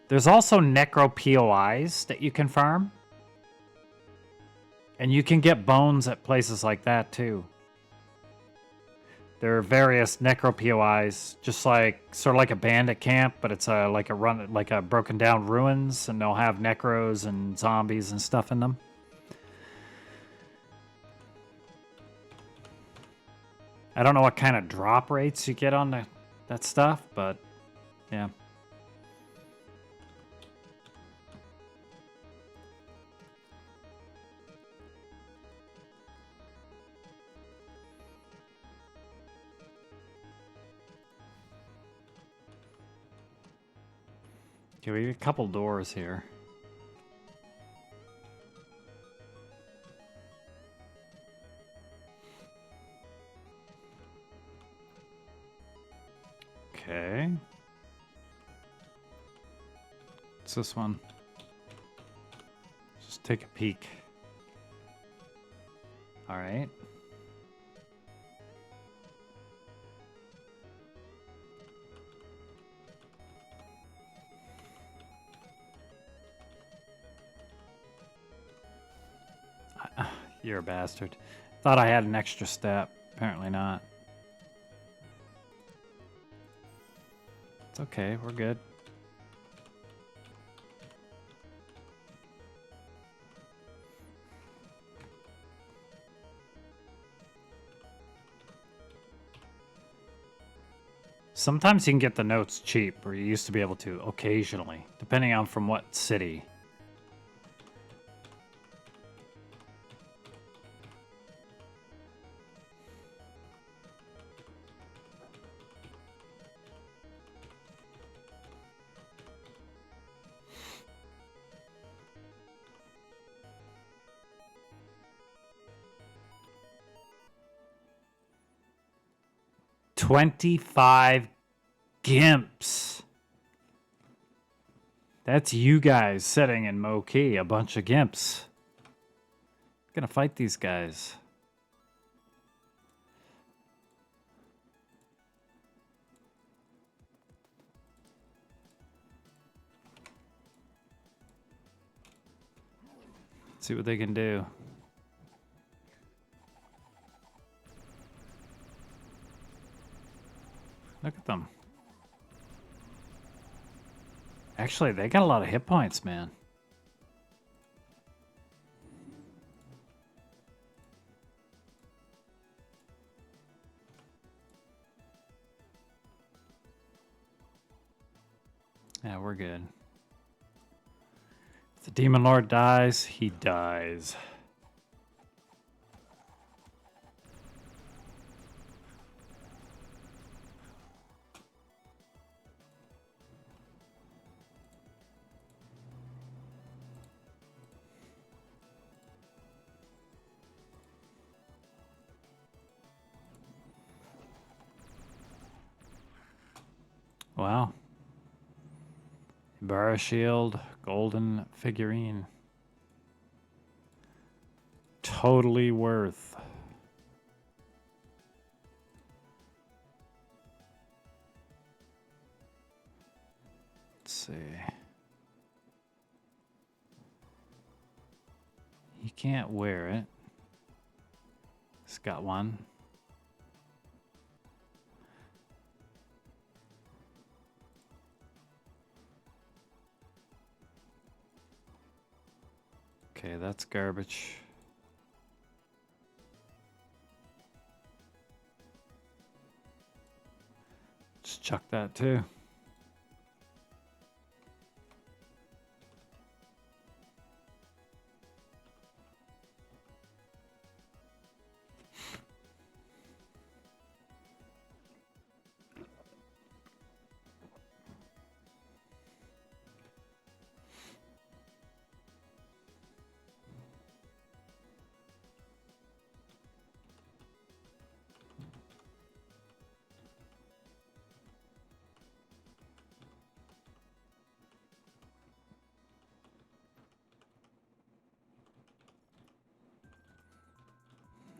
there's also Necro POIs that you can farm. And you can get bones at places like that, too. There are various Necro POIs, just like sort of like a bandit camp, but it's like a broken down ruins, and they'll have Necros and zombies and stuff in them. I don't know what kind of drop rates you get on that stuff, but yeah. Okay, we have a couple doors here. Okay. What's this one? Just take a peek. All right. You're a bastard. Thought I had an extra step. Apparently not. It's okay. We're good. Sometimes you can get the notes cheap, or you used to be able to occasionally, depending on from what city. $25 gimps. That's you guys sitting in Moki, a bunch of gimps. Gonna fight these guys. See what they can do. Look at them. Actually, they got a lot of hit points, man. Yeah, we're good. If the Demon Lord dies, he dies. Wow. Ibarra Shield, golden figurine. Totally worth. Let's see. He can't wear it. He's got one. Okay, that's garbage. Just chuck that too.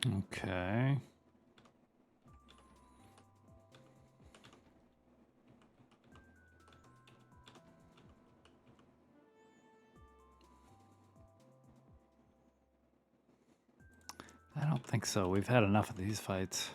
Okay. I don't think so. We've had enough of these fights.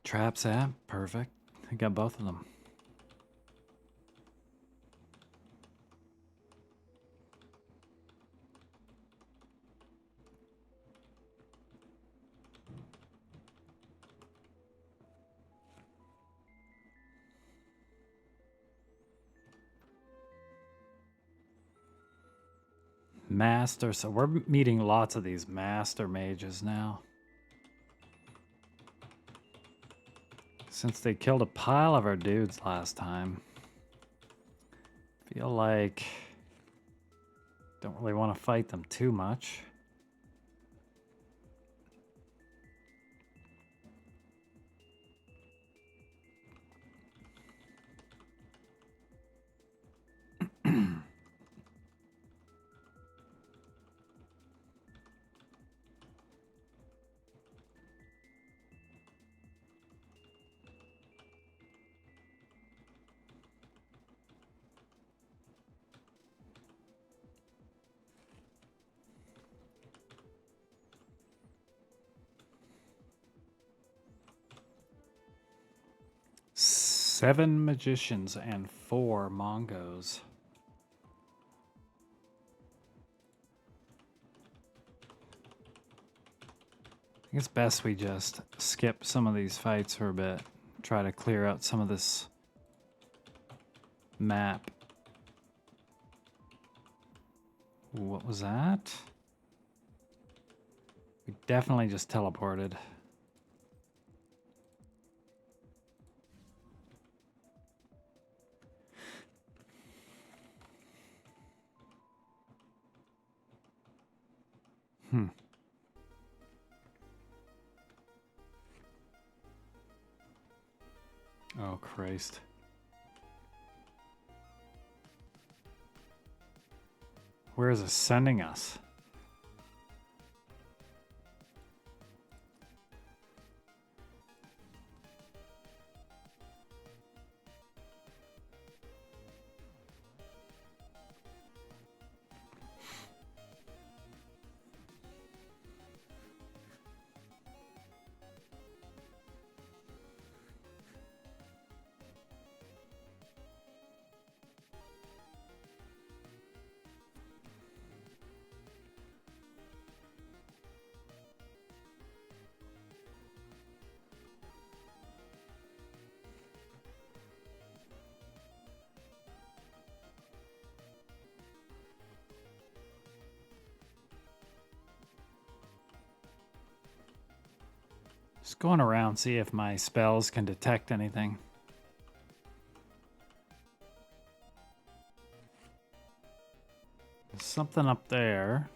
Traps app, perfect. I got both of them. Master, so we're meeting lots of these master mages now. Since they killed a pile of our dudes last time. Feel like don't really want to fight them too much. 7 magicians and 4 Mongos. I think it's best we just skip some of these fights for a bit. Try to clear out some of this map. What was that? We definitely just teleported. Oh, Christ. Where is it sending us? Just going around, see if my spells can detect anything. There's something up there.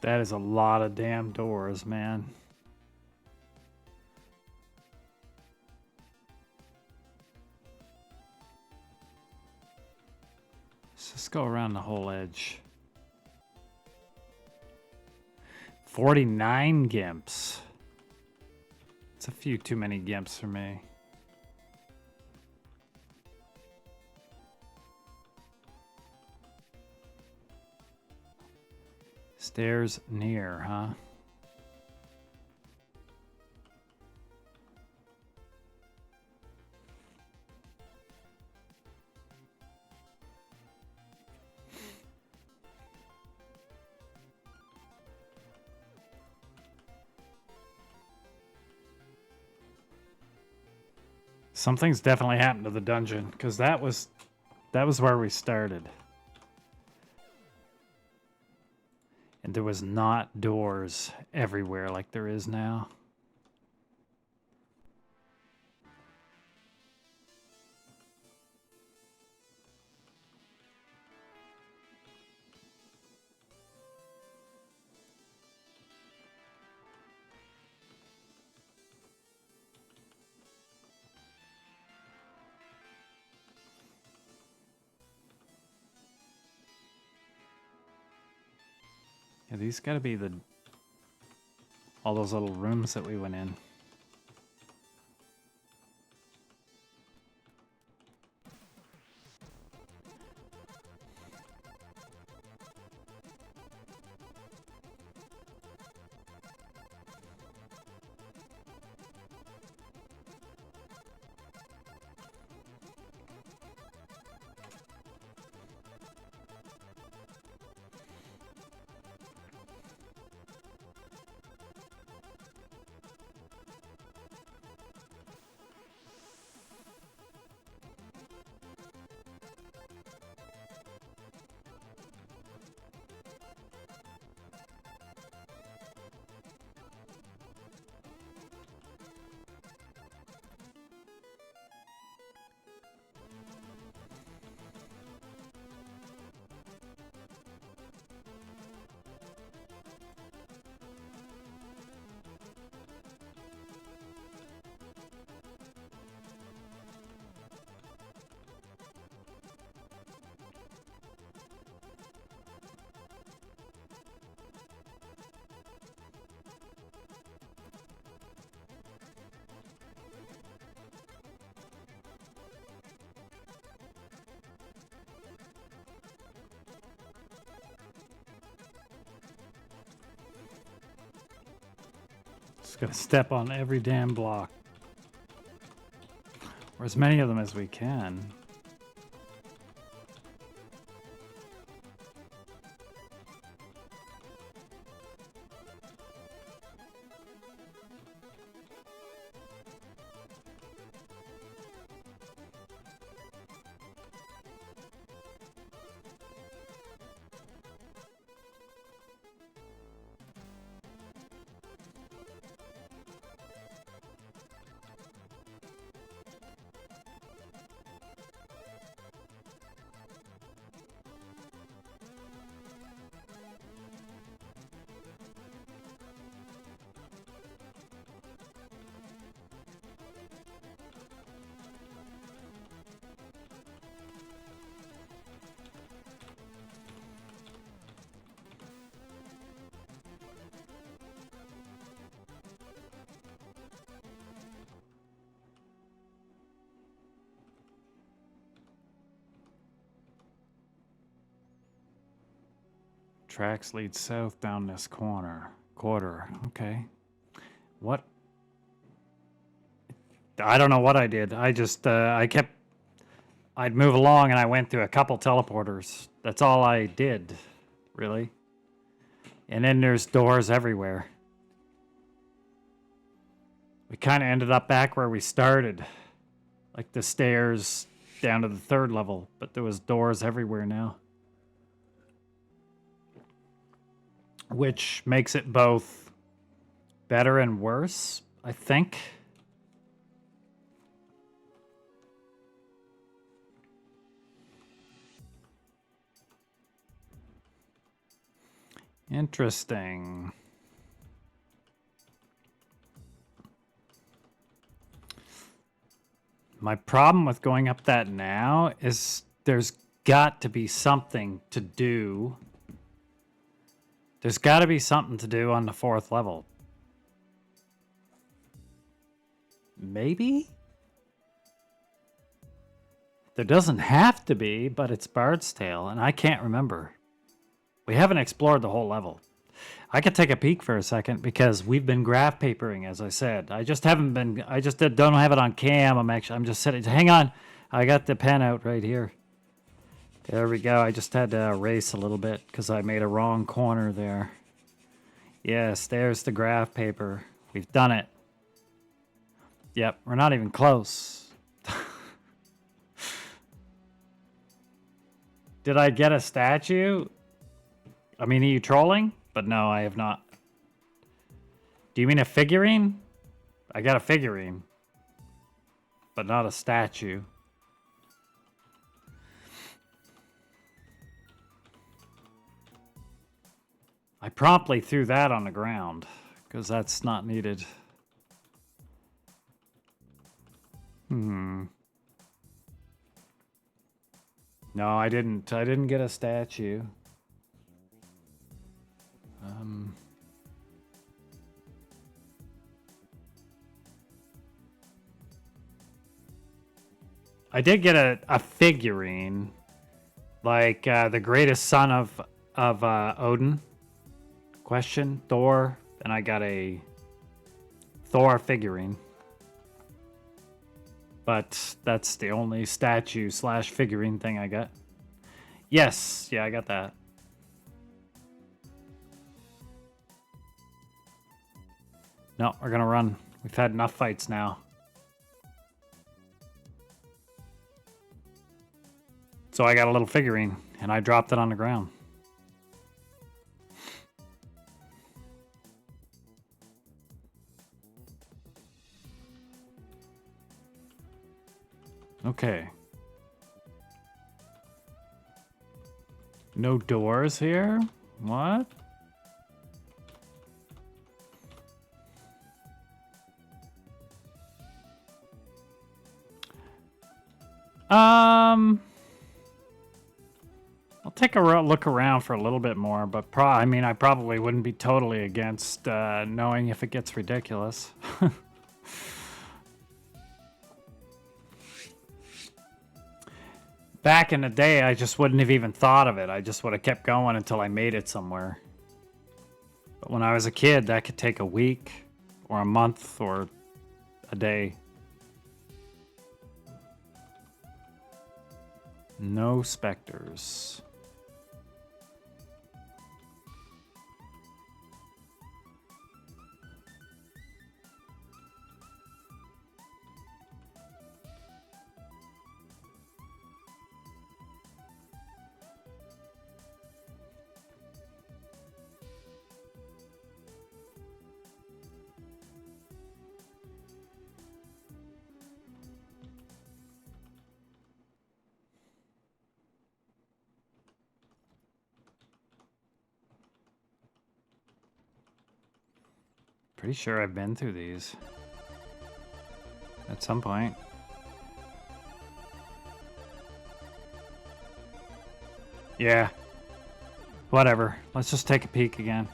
That is a lot of damn doors, man. Let's just go around the whole edge. 49 gimps. It's a few too many gimps for me. Stairs near, huh? Something's definitely happened to the dungeon, because that was where we started. And there was not doors everywhere like there is now. Yeah, these gotta be all those little rooms that we went in. Just gonna step on every damn block. Or as many of them as we can. Tracks lead south down this quarter. Okay. What? I don't know what I did. I just, I'd move along and I went through a couple teleporters. That's all I did, really. And then there's doors everywhere. We kind of ended up back where we started. Like the stairs down to the 3rd level, but there was doors everywhere now. Which makes it both better and worse, I think. Interesting. My problem with going up that now is there's got to be something to do. There's got to be something to do on the 4th level. Maybe? There doesn't have to be, but it's Bard's Tale, and I can't remember. We haven't explored the whole level. I could take a peek for a second because we've been graph papering, as I said. I just don't have it on cam. I'm just sitting. Hang on. I got the pen out right here. There we go. I just had to erase a little bit because I made a wrong corner there. Yes, there's the graph paper. We've done it. Yep, we're not even close. Did I get a statue? I mean, are you trolling? But no, I have not. Do you mean a figurine? I got a figurine. But not a statue. I promptly threw that on the ground because that's not needed. No, I didn't. I didn't get a statue. I did get a figurine, like the greatest son of Odin. Question, Thor, and I got a Thor figurine. But that's the only statue / figurine thing I got. Yes, yeah, I got that. No, we're gonna run. We've had enough fights now. So I got a little figurine, and I dropped it on the ground. Okay. No doors here? What? I'll take a look around for a little bit more, but I mean, I probably wouldn't be totally against knowing if it gets ridiculous. Back in the day, I just wouldn't have even thought of it. I just would have kept going until I made it somewhere. But when I was a kid, that could take a week or a month or a day. No specters. Pretty sure I've been through these at some point. Yeah. Whatever. Let's just take a peek again.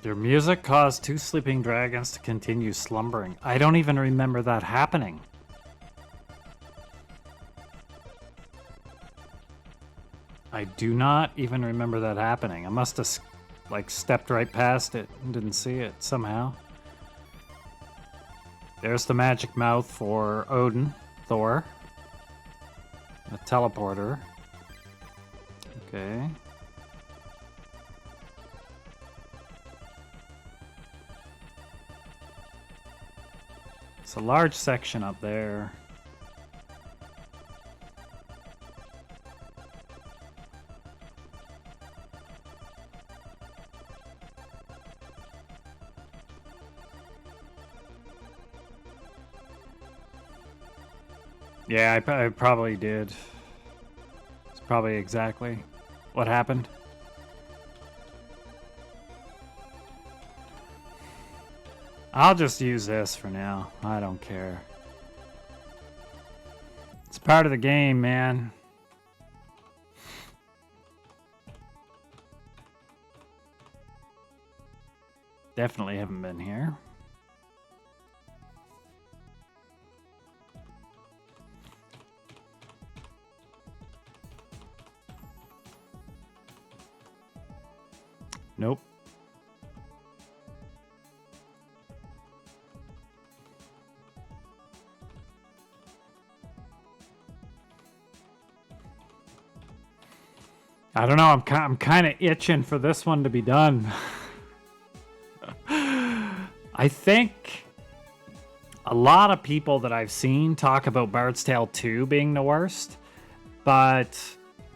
Your music caused 2 sleeping dragons to continue slumbering. I don't even remember that happening. I do not even remember that happening. I must have, like, stepped right past it and didn't see it somehow. There's the magic mouth for Odin, Thor. A teleporter. Okay. It's a large section up there. Yeah, I probably did. It's probably exactly what happened. I'll just use this for now. I don't care. It's part of the game, man. Definitely haven't been here. Nope. I don't know. I'm kind of itching for this one to be done. I think a lot of people that I've seen talk about Bard's Tale 2 being the worst, but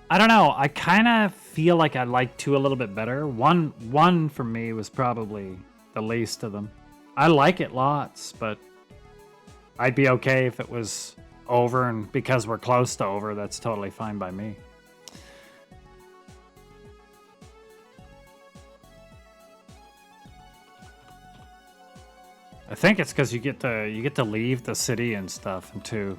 I don't know. I kind of feel like I like 2 a little bit better. One for me was probably the least of them. I like it lots, but I'd be okay if it was over, and because we're close to over, that's totally fine by me. I think it's because you get to leave the city and stuff, and too,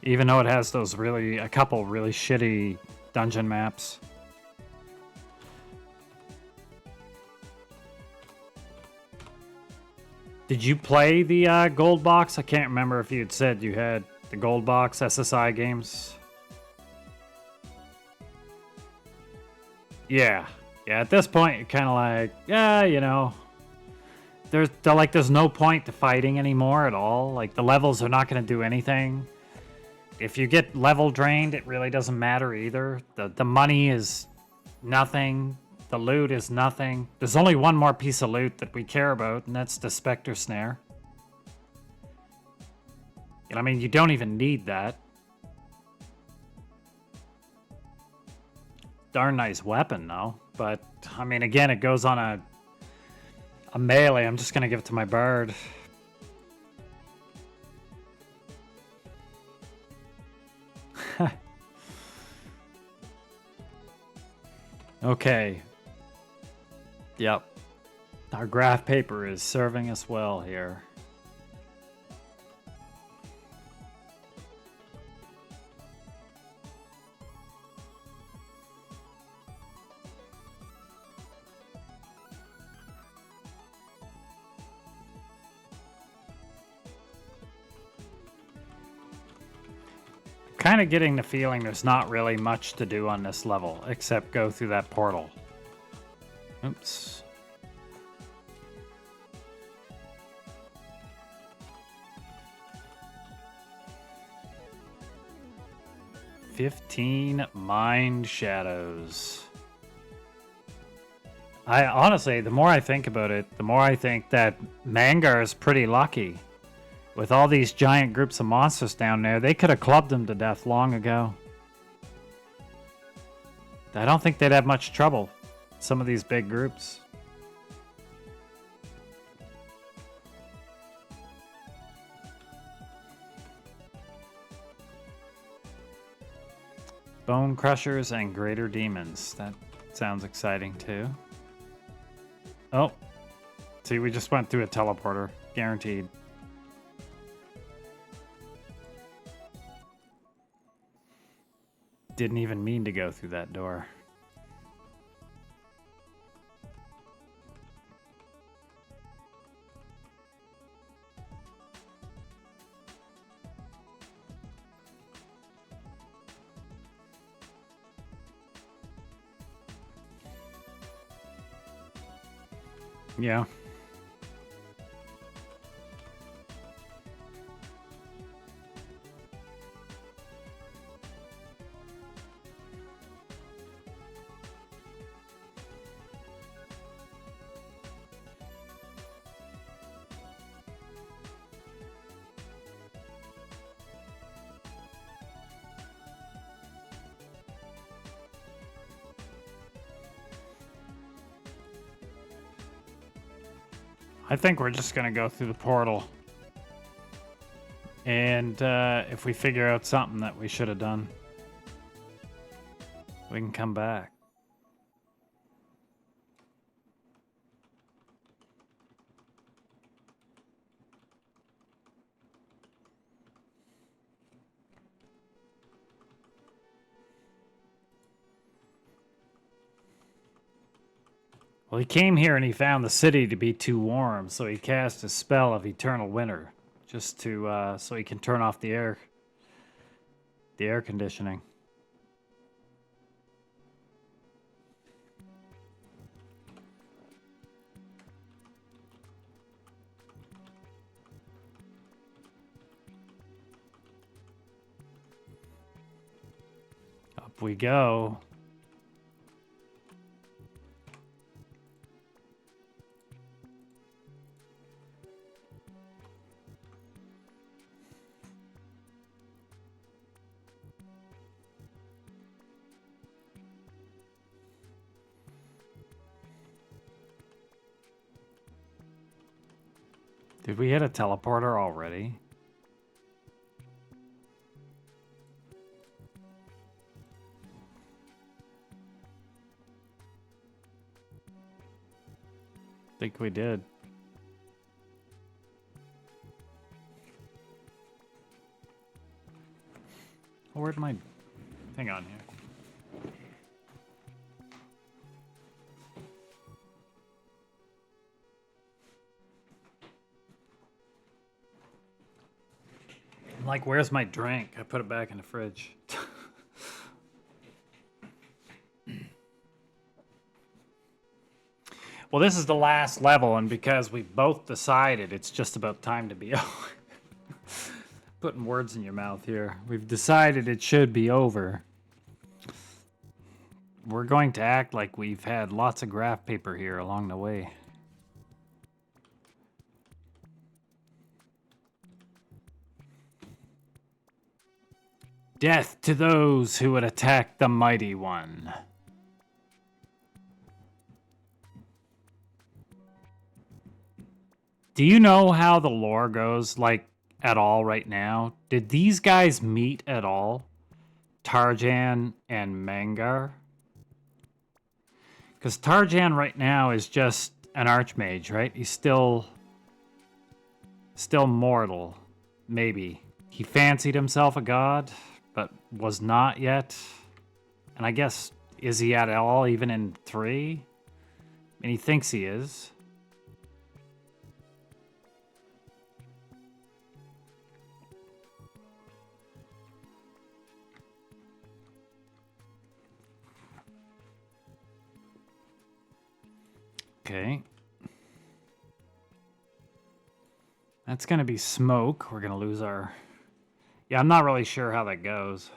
even though it has those a couple really shitty dungeon maps. Did you play the gold box? I can't remember if you had said you had the gold box SSI games. Yeah, at this point you're kind of like, yeah, you know. There's no point to fighting anymore at all. Like, the levels are not going to do anything. If you get level drained, it really doesn't matter either. The money is nothing. The loot is nothing. There's only one more piece of loot that we care about, and that's the Spectre Snare. And I mean, you don't even need that. Darn nice weapon, though. But, I mean, again, it goes on a melee. I'm just going to give it to my bard. Okay. Yep. Our graph paper is serving us well here. kind of getting the feeling there's not really much to do on this level, except go through that portal. Oops. "15 mind shadows." I honestly, the more I think about it, the more I think that Mangar is pretty lucky. With all these giant groups of monsters down there, they could have clubbed them to death long ago. I don't think they'd have much trouble. Some of these big groups. Bone Crushers and Greater Demons. That sounds exciting too. Oh. See, we just went through a teleporter. Guaranteed. Didn't even mean to go through that door. Yeah. I think we're just going to go through the portal. And if we figure out something that we should have done, we can come back. Well, he came here and he found the city to be too warm, so he cast a spell of eternal winter, just to so he can turn off the air conditioning. Up we go. Did we hit a teleporter already? I think we did. Oh, where'd my... Hang on here. I'm like, where's my drink? I put it back in the fridge. Well, this is the last level, and because we both decided it's just about time to be over. Putting words in your mouth here. We've decided it should be over. We're going to act like we've had lots of graph paper here along the way. Death to those who would attack the Mighty One. Do you know how the lore goes, like, at all right now? Did these guys meet at all? Tarjan and Mangar? Because Tarjan right now is just an archmage, right? He's still mortal, maybe. He fancied himself a god, but was not yet. And I guess, is he at all even in 3? I mean, he thinks he is. Okay. That's gonna be smoke. We're gonna lose our... Yeah, I'm not really sure how that goes.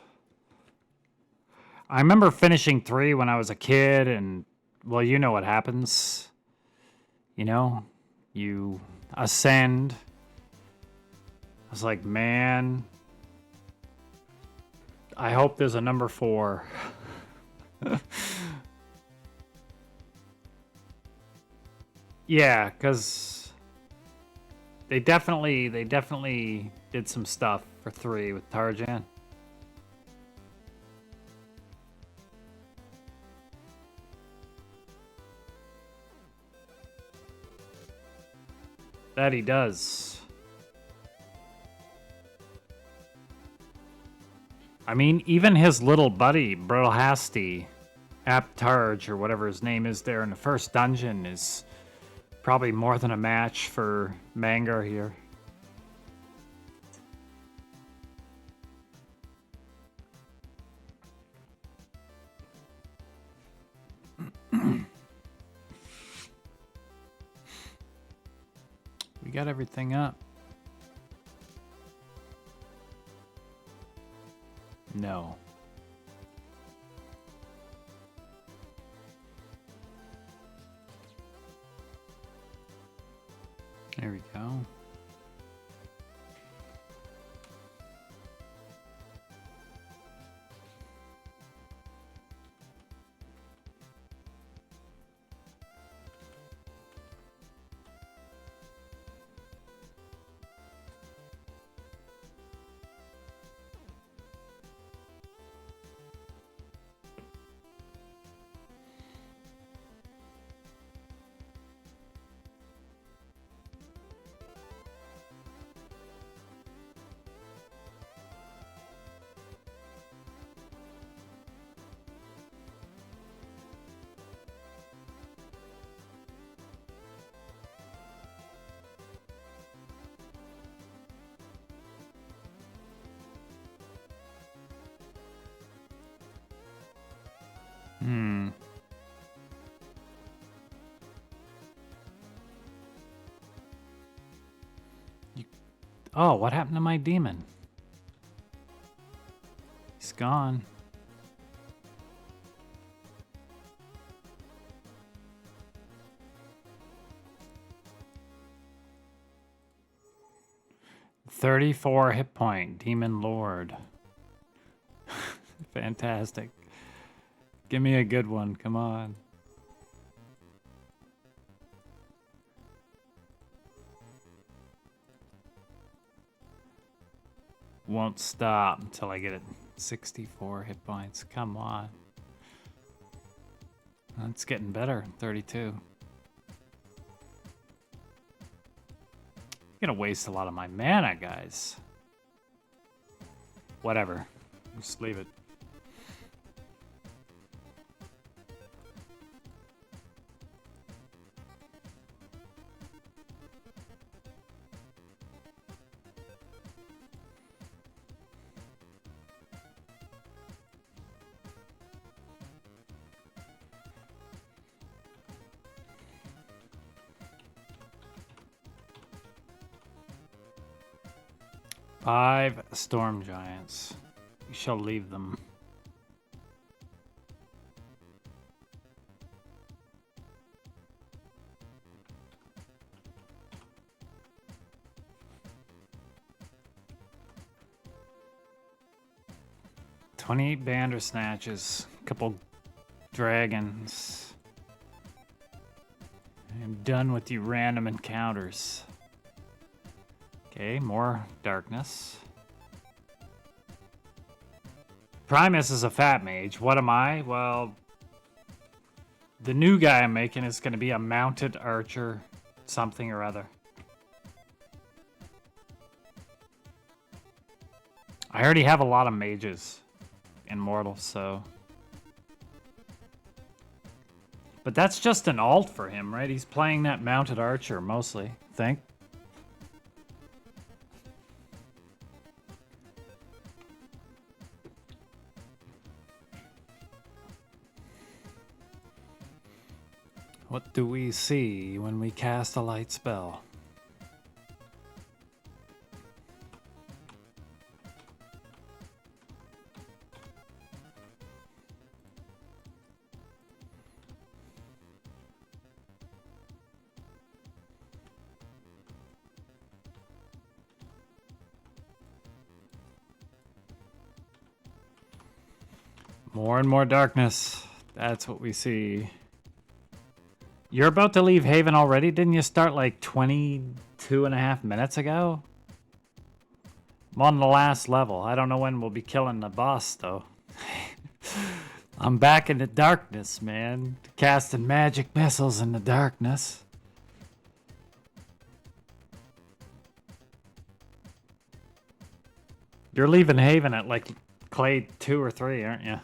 I remember finishing 3 when I was a kid, and, well, you know what happens. You know? You ascend. I was like, man, I hope there's a number 4. Yeah, because they definitely did some stuff for 3 with Tarjan. That he does. I mean, even his little buddy, Brohasti, Aptarge, or whatever his name is there in the first dungeon, is probably more than a match for Mangar here. We got everything up. No. There we go. Hmm. Oh, what happened to my demon? He's gone. $34 hit point, Demon Lord. Fantastic. Give me a good one, come on. Won't stop until I get it. 64 hit points, come on. It's getting better, 32. I'm gonna waste a lot of my mana, guys. Whatever, just leave it. Five storm giants. We shall leave them. $28 Bandersnatches, couple dragons. I'm done with you random encounters. Okay, more darkness. Primus is a fat mage. What am I? Well, the new guy I'm making is going to be a mounted archer, something or other. I already have a lot of mages in Mortal, so... But that's just an alt for him, right? He's playing that mounted archer mostly, I think. What do we see when we cast a light spell? More and more darkness. That's what we see. You're about to leave Haven already? Didn't you start like 22 and a half minutes ago? I'm on the last level. I don't know when we'll be killing the boss, though. I'm back in the darkness, man. Casting magic missiles in the darkness. You're leaving Haven at like Clay 2 or 3, aren't you?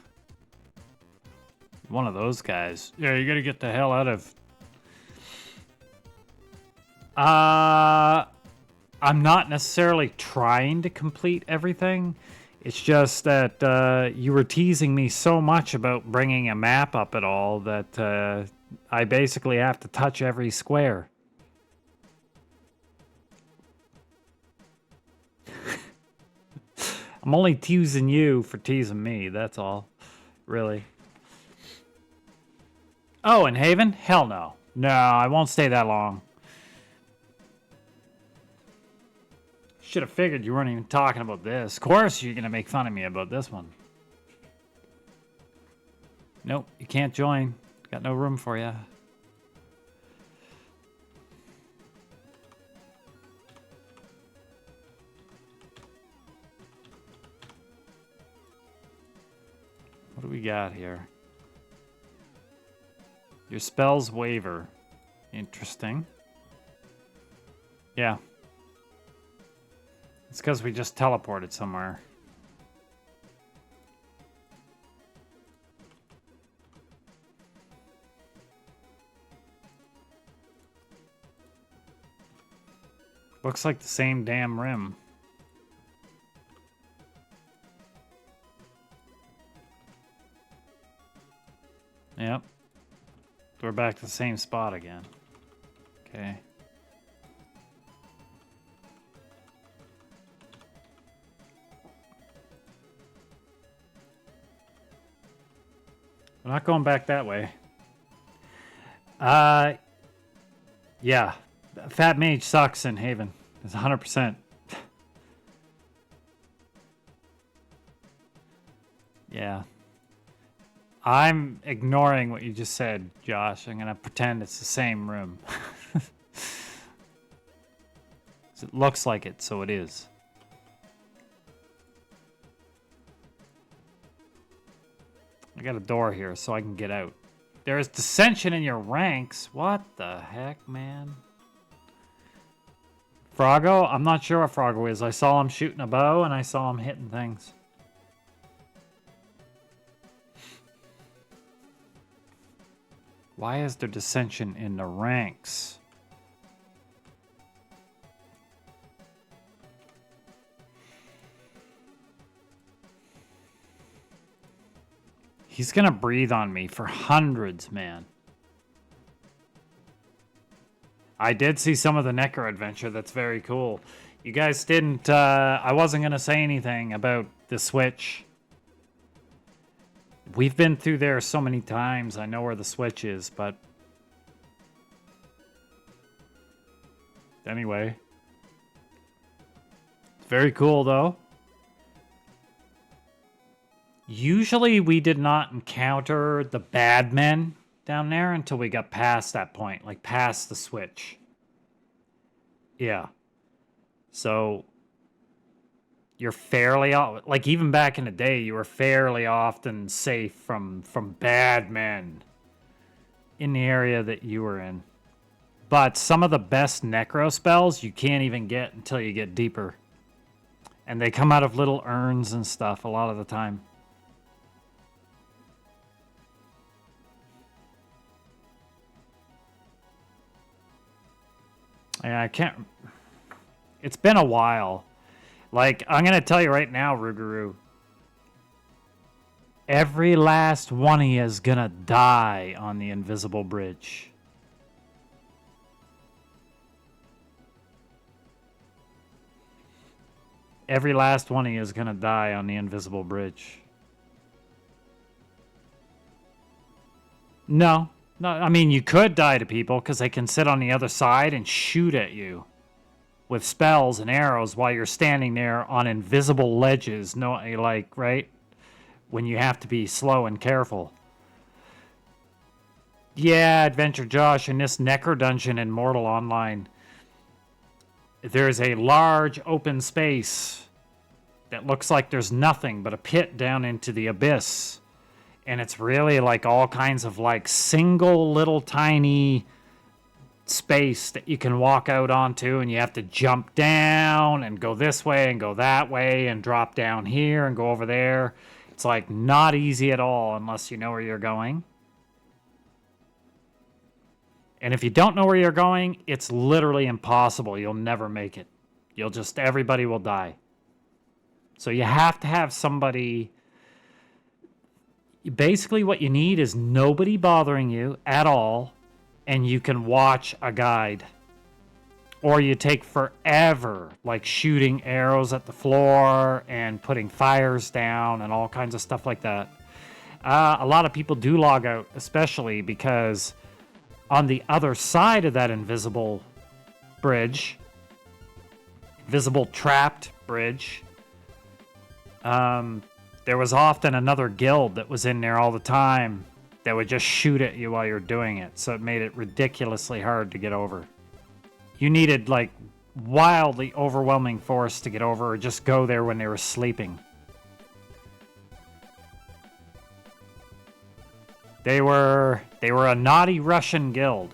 One of those guys. Yeah, you gotta get the hell out of... I'm not necessarily trying to complete everything. It's just that you were teasing me so much about bringing a map up at all that I basically have to touch every square. I'm only teasing you for teasing me, that's all. Really. Oh, in Haven? Hell no. No, I won't stay that long. Should have figured you weren't even talking about this. Of course you're going to make fun of me about this one. Nope, you can't join. Got no room for you. What do we got here? Your spells waver. Interesting. Yeah. It's because we just teleported somewhere. Looks like the same damn rim. Yep. We're back to the same spot again. Okay. We're not going back that way. Yeah. Fat Mage sucks in Haven. It's 100%. Yeah. I'm ignoring what you just said, Josh. I'm going to pretend it's the same room. It looks like it, so it is. I got a door here so I can get out. There is dissension in your ranks. What the heck, man? Froggo? I'm not sure what Froggo is. I saw him shooting a bow and I saw him hitting things. Why is there dissension in the ranks? He's gonna breathe on me for hundreds, man. I did see some of the Necro adventure. That's very cool. You guys didn't... I wasn't gonna say anything about the Switch. We've been through there so many times. I know where the Switch is, but... Anyway. It's very cool, though. Usually we did not encounter the bad men down there until we got past that point. Like, past the Switch. Yeah. So... You're fairly... Like, even back in the day, you were fairly often safe from bad men in the area that you were in. But some of the best Necro spells you can't even get until you get deeper. And they come out of little urns and stuff a lot of the time. Yeah, I can't... It's been a while. Like, I'm going to tell you right now, Rougarou. Every last one of you is going to die on the invisible bridge. Every last one of you is going to die on the invisible bridge. No. No, I mean, you could die to people because they can sit on the other side and shoot at you with spells and arrows while you're standing there on invisible ledges. No, like, right? When you have to be slow and careful. Yeah, Adventure Josh, in this Necro Dungeon in Mortal Online, there's a large open space that looks like there's nothing but a pit down into the abyss. And it's really like all kinds of like single little tiny space that you can walk out onto, and you have to jump down and go this way and go that way and drop down here and go over there. It's like not easy at all unless you know where you're going. And if you don't know where you're going, it's literally impossible. You'll never make it. Everybody will die. So you have to have somebody. Basically what you need is nobody bothering you at all, and you can watch a guide. Or you take forever, like shooting arrows at the floor and putting fires down and all kinds of stuff like that. A lot of people do log out, especially because on the other side of that invisible bridge, invisible trapped bridge, there was often another guild that was in there all the time that would just shoot at you while you're doing it. So it made it ridiculously hard to get over. You needed like wildly overwhelming force to get over, or just go there when they were sleeping. They were a naughty Russian guild.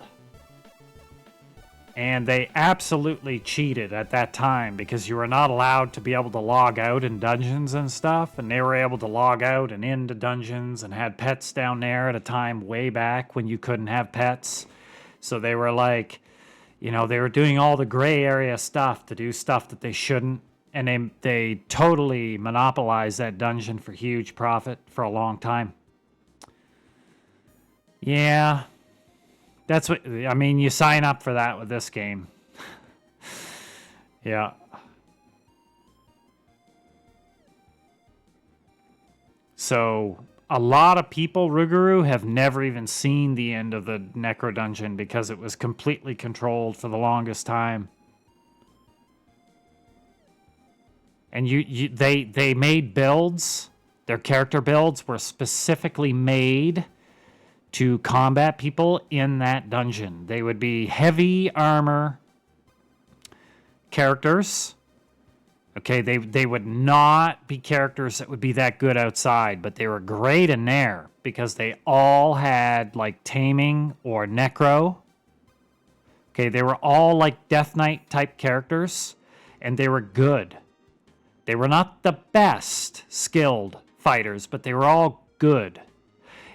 And they absolutely cheated at that time because you were not allowed to be able to log out in dungeons and stuff. And they were able to log out and into dungeons and had pets down there at a time way back when you couldn't have pets. So they were like, you know, they were doing all the gray area stuff to do stuff that they shouldn't. And they totally monopolized that dungeon for huge profit for a long time. Yeah. That's what, I mean, you sign up for that with this game. Yeah. So, a lot of people, Rougarou, have never even seen the end of the Necro Dungeon because it was completely controlled for the longest time. And they made builds, their character builds were specifically made to combat people in that dungeon. They would be heavy armor characters. Okay, they would not be characters that would be that good outside, but they were great in there because they all had like taming or necro. Okay, they were all like Death Knight type characters, and they were good. They were not the best skilled fighters, but they were all good.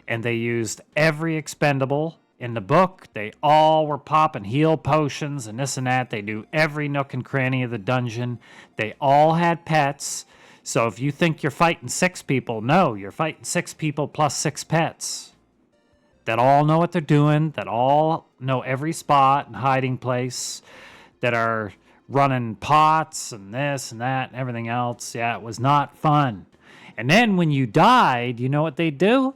And they used every expendable in the book. They all were popping heal potions and this and that. They knew every nook and cranny of the dungeon. They all had pets. So if you think you're fighting 6 people, no, you're fighting 6 people plus 6 pets that all know what they're doing, that all know every spot and hiding place, that are running pots and this and that and everything else. Yeah, it was not fun. And then when you died, you know what they'd do?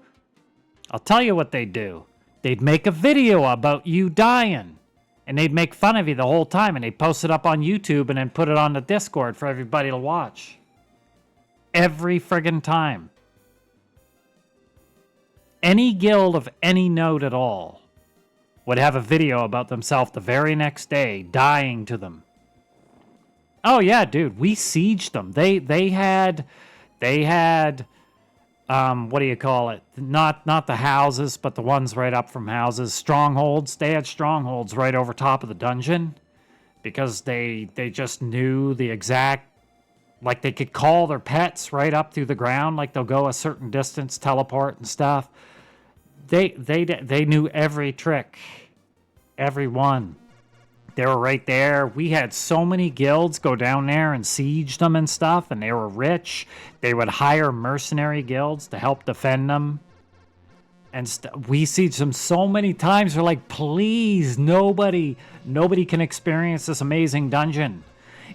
I'll tell you what they'd do. They'd make a video about you dying. And they'd make fun of you the whole time. And they'd post it up on YouTube and then put it on the Discord for everybody to watch. Every friggin' time. Any guild of any note at all would have a video about themselves the very next day, dying to them. Oh yeah, dude, we sieged them. They had what do you call it? Not the houses, but the ones right up from houses. Strongholds. They had strongholds right over top of the dungeon because they just knew the exact, like they could call their pets right up through the ground. Like they'll go a certain distance, teleport and stuff. They knew every trick, every one. They were right there. We had so many guilds go down there and siege them and stuff, and they were rich. They would hire mercenary guilds to help defend them. And we sieged them so many times. They're like, please, nobody can experience this amazing dungeon.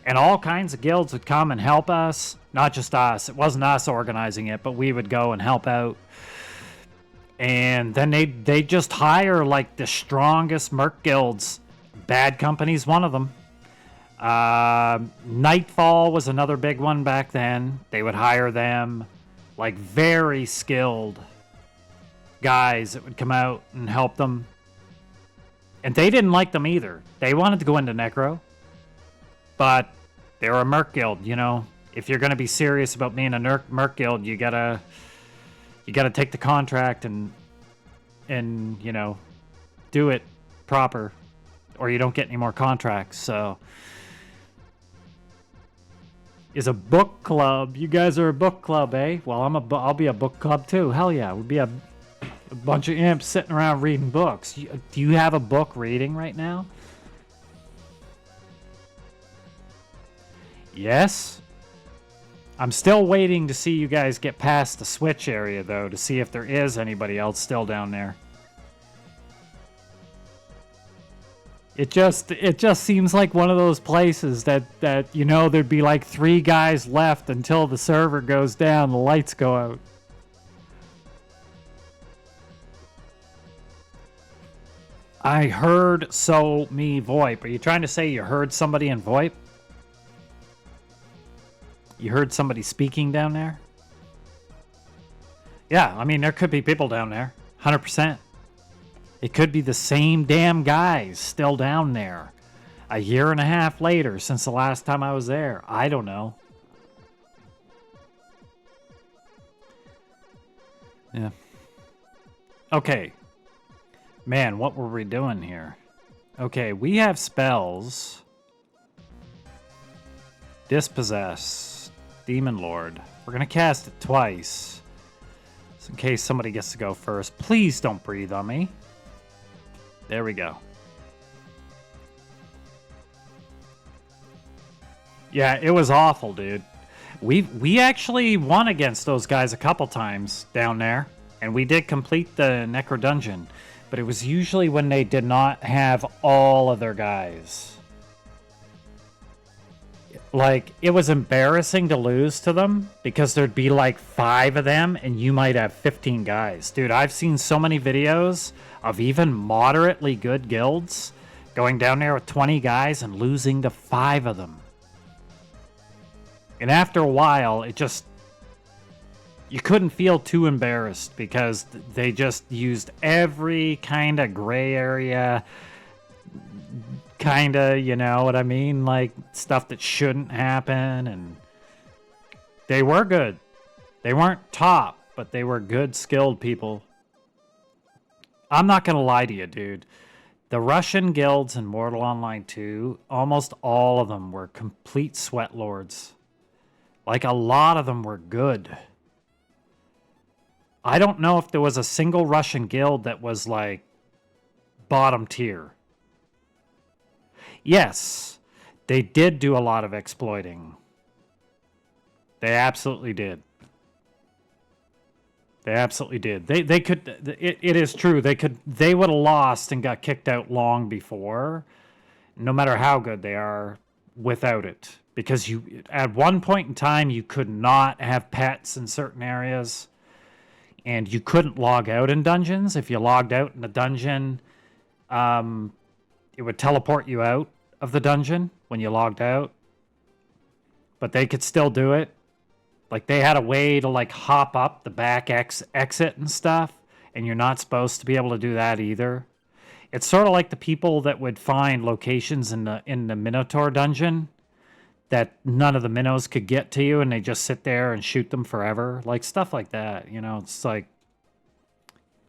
And all kinds of guilds would come and help us. Not just us. It wasn't us organizing it, but we would go and help out. And then they just hire like the strongest merc guilds. Bad Company's one of them. Nightfall was another big one back then. They would hire them, like very skilled guys that would come out and help them. And they didn't like them either. They wanted to go into Necro, but they were a merc guild. You know, if you're going to be serious about being a merc guild, you gotta take the contract and you know, do it proper, or you don't get any more contracts. So, is a book club. You guys are a book club, eh? Well, I'll be a book club too. Hell yeah, we'll be a bunch of imps sitting around reading books. Do you have a book reading right now? Yes. I'm still waiting to see you guys get past the switch area, though, to see if there is anybody else still down there. It just seems like one of those places that you know, there'd be like 3 guys left until the server goes down, the lights go out. I heard me VoIP. Are you trying to say you heard somebody in VoIP? You heard somebody speaking down there? Yeah, I mean, there could be people down there. 100%. It could be the same damn guys still down there. A year and a half later since the last time I was there. I don't know. Yeah. Okay. Man, what were we doing here? Okay, we have spells. Dispossess. Demon Lord. We're going to cast it twice. Just in case somebody gets to go first. Please don't breathe on me. There we go. Yeah, it was awful, dude. We actually won against those guys a couple times down there. And we did complete the Necro Dungeon. But it was usually when they did not have all of their guys. Like, it was embarrassing to lose to them because there'd be like 5 of them and you might have 15 guys. Dude, I've seen so many videos of even moderately good guilds going down there with 20 guys and losing to 5 of them. And after a while, it just... you couldn't feel too embarrassed because they just used every kind of gray area, kind of, you know what I mean? Like, stuff that shouldn't happen, and they were good. They weren't top, but they were good, skilled people. I'm not going to lie to you, dude. The Russian guilds in Mortal Online 2, almost all of them were complete sweat lords. Like, a lot of them were good. I don't know if there was a single Russian guild that was, like, bottom tier. Yes, they did do a lot of exploiting. They absolutely did. They absolutely did. They could... It is true. They would have lost and got kicked out long before, no matter how good they are, without it. Because you, at one point in time, you could not have pets in certain areas. And you couldn't log out in dungeons. If you logged out in a dungeon, it would teleport you out of the dungeon when you logged out. But they could still do it. Like, they had a way to, like, hop up the back exit and stuff. And you're not supposed to be able to do that either. It's sort of like the people that would find locations in the Minotaur dungeon that none of the minnows could get to you, and they just sit there and shoot them forever. Like, stuff like that, you know? It's like,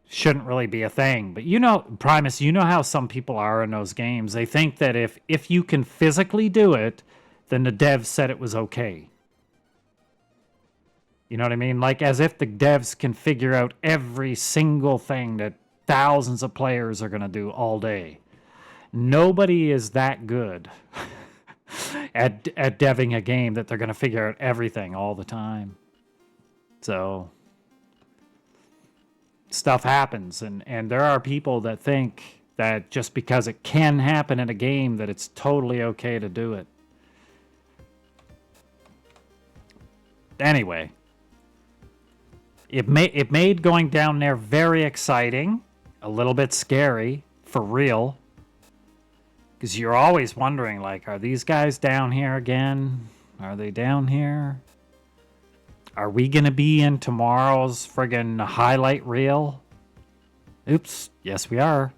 shouldn't really be a thing. But you know, Primus, you know how some people are in those games. They think that if you can physically do it, then the devs said it was okay. You know what I mean? Like, as if the devs can figure out every single thing that thousands of players are going to do all day. Nobody is that good at deving a game that they're going to figure out everything all the time. So, stuff happens, and there are people that think that just because it can happen in a game that it's totally okay to do it. Anyway, it made going down there very exciting, a little bit scary, for real. Because you're always wondering, like, are these guys down here again? Are they down here? Are we going to be in tomorrow's friggin' highlight reel? Oops. Yes, we are.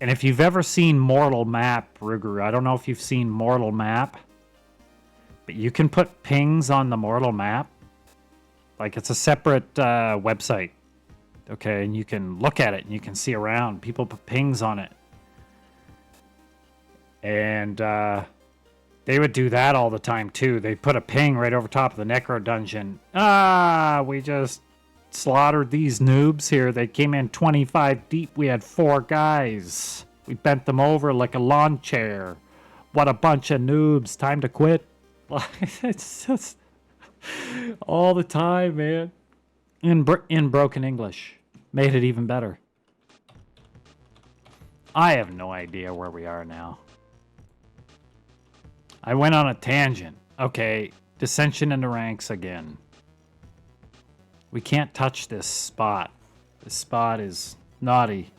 And if you've ever seen Mortal Map, Ruguru, I don't know if you've seen Mortal Map, but you can put pings on the Mortal Map. Like, it's a separate website. Okay, and you can look at it and you can see around. People put pings on it. And they would do that all the time, too. They'd put a ping right over top of the Necro dungeon. We just slaughtered these noobs here. They came in 25 deep. We had 4 guys. We bent them over like a lawn chair. What a bunch of noobs. Time to quit. It's just all the time, man. In broken English. Made it even better. I have no idea where we are now. I went on a tangent. Okay, dissension in the ranks again. We can't touch this spot. This spot is naughty.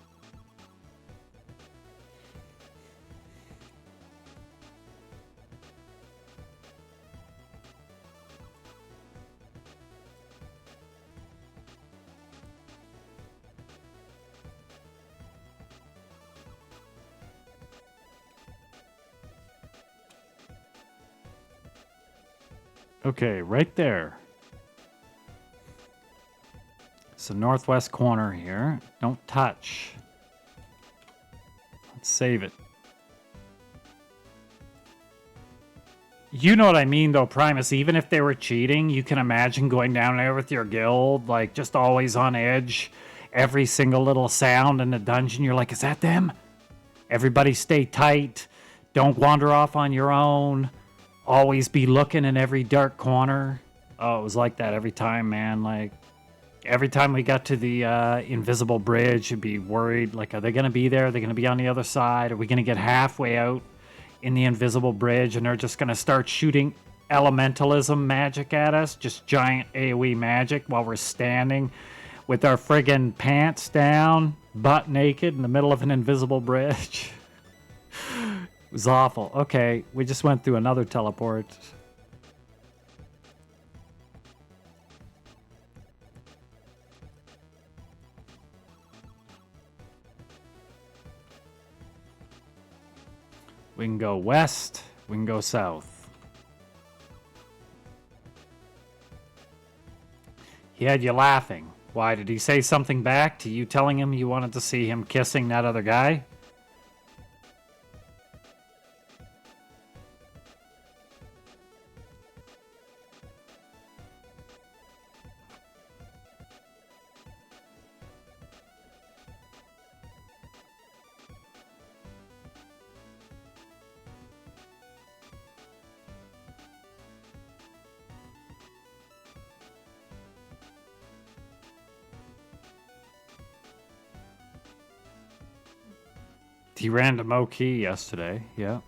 Okay, right there. It's the northwest corner here. Don't touch. Let's save it. You know what I mean, though, Primus. Even if they were cheating, you can imagine going down there with your guild, like, just always on edge. Every single little sound in the dungeon, you're like, is that them? Everybody stay tight. Don't wander off on your own. Always be looking in every dark corner. Oh, it was like that every time, man. Like, every time we got to the invisible bridge, you'd be worried, like, are they going to be there? Are they going to be on the other side? Are we going to get halfway out in the invisible bridge and they're just going to start shooting elementalism magic at us? Just giant AoE magic while we're standing with our friggin' pants down, butt naked in the middle of an invisible bridge. It was awful. Okay, we just went through another teleport. We can go west. We can go south. He had you laughing. Why, did he say something back to you telling him you wanted to see him kissing that other guy? He ran to Moki yesterday, yeah.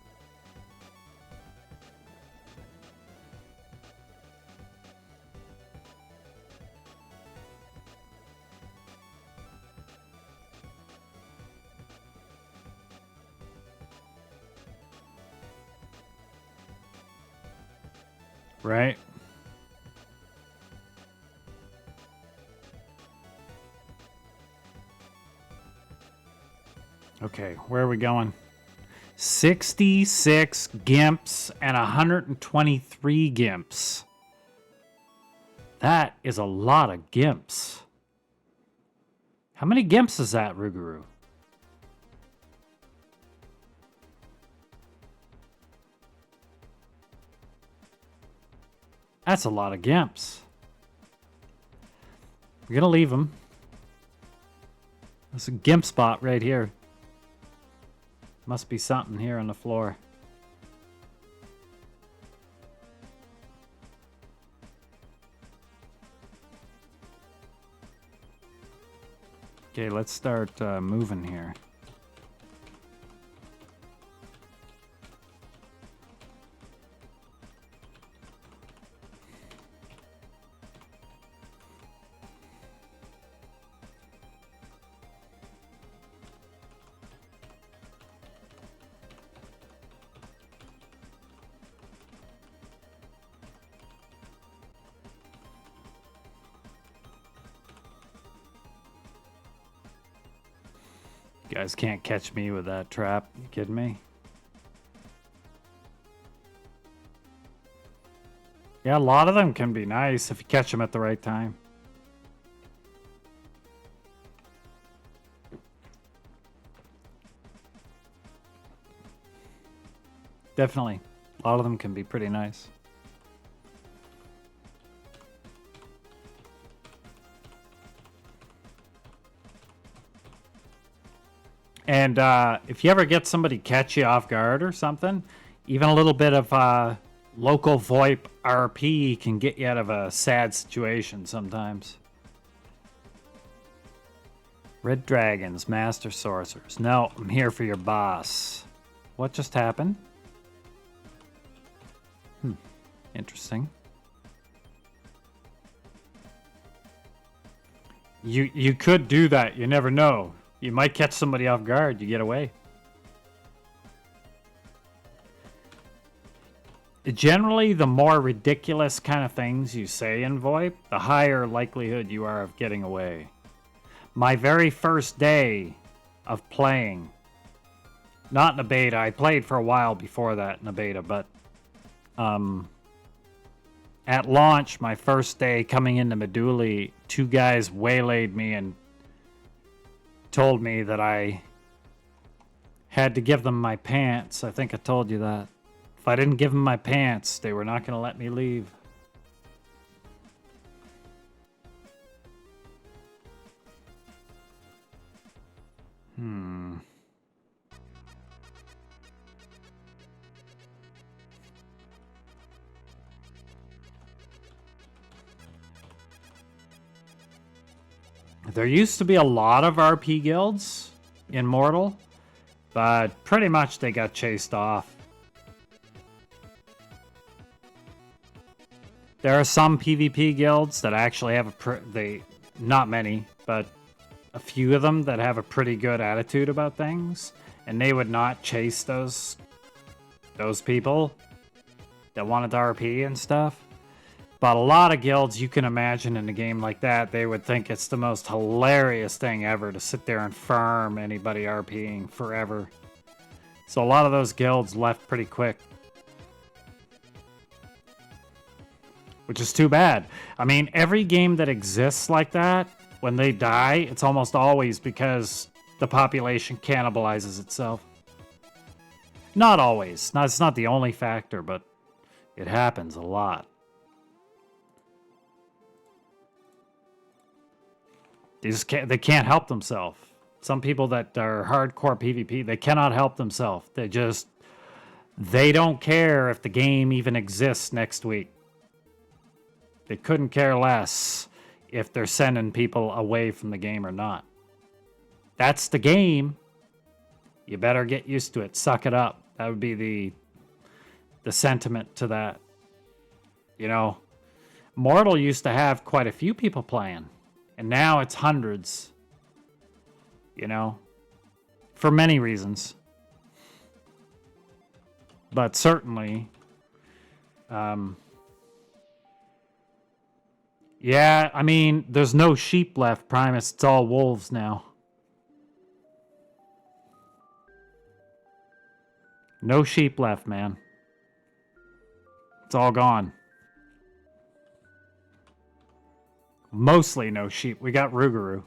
Right? Okay, where are we going? 66 gimps and 123 gimps. That is a lot of gimps. How many gimps is that, Ruguru? That's a lot of gimps. We're gonna leave them. There's a gimp spot right here. Must be something here on the floor. Okay, let's start moving here. Guys can't catch me with that trap. You kidding me? Yeah, a lot of them can be nice if you catch them at the right time. Definitely. A lot of them can be pretty nice. And if you ever get somebody catch you off guard or something, even a little bit of local VoIP RP can get you out of a sad situation sometimes. Red Dragons, Master Sorcerers. No, I'm here for your boss. What just happened? Interesting. You could do that. You never know. You might catch somebody off guard. You get away. Generally, the more ridiculous kind of things you say in VoIP, the higher likelihood you are of getting away. My very first day of playing, not in a beta, I played for a while before that in a beta, but at launch, my first day coming into Meduli, 2 guys waylaid me and told me that I had to give them my pants. I think I told you that. If I didn't give them my pants, they were not going to let me leave. There used to be a lot of RP guilds in Mortal, but pretty much they got chased off. There are some PvP guilds that actually have not many, but a few of them that have a pretty good attitude about things, and they would not chase those people that wanted to RP and stuff. But a lot of guilds you can imagine in a game like that, they would think it's the most hilarious thing ever to sit there and farm anybody RPing forever. So a lot of those guilds left pretty quick. Which is too bad. I mean, every game that exists like that, when they die, it's almost always because the population cannibalizes itself. Not always. It's not the only factor, but it happens a lot. They can't help themselves. Some people that are hardcore PvP, they cannot help themselves. They don't care if the game even exists next week. They couldn't care less if they're sending people away from the game or not. That's the game. You better get used to it. Suck it up. That would be the sentiment to that. You know, Mortal used to have quite a few people playing. And now it's hundreds, you know, for many reasons. But certainly, yeah, I mean, there's no sheep left, Primus. It's all wolves now. No sheep left, man. It's all gone. Mostly no sheep. We got Rougarou.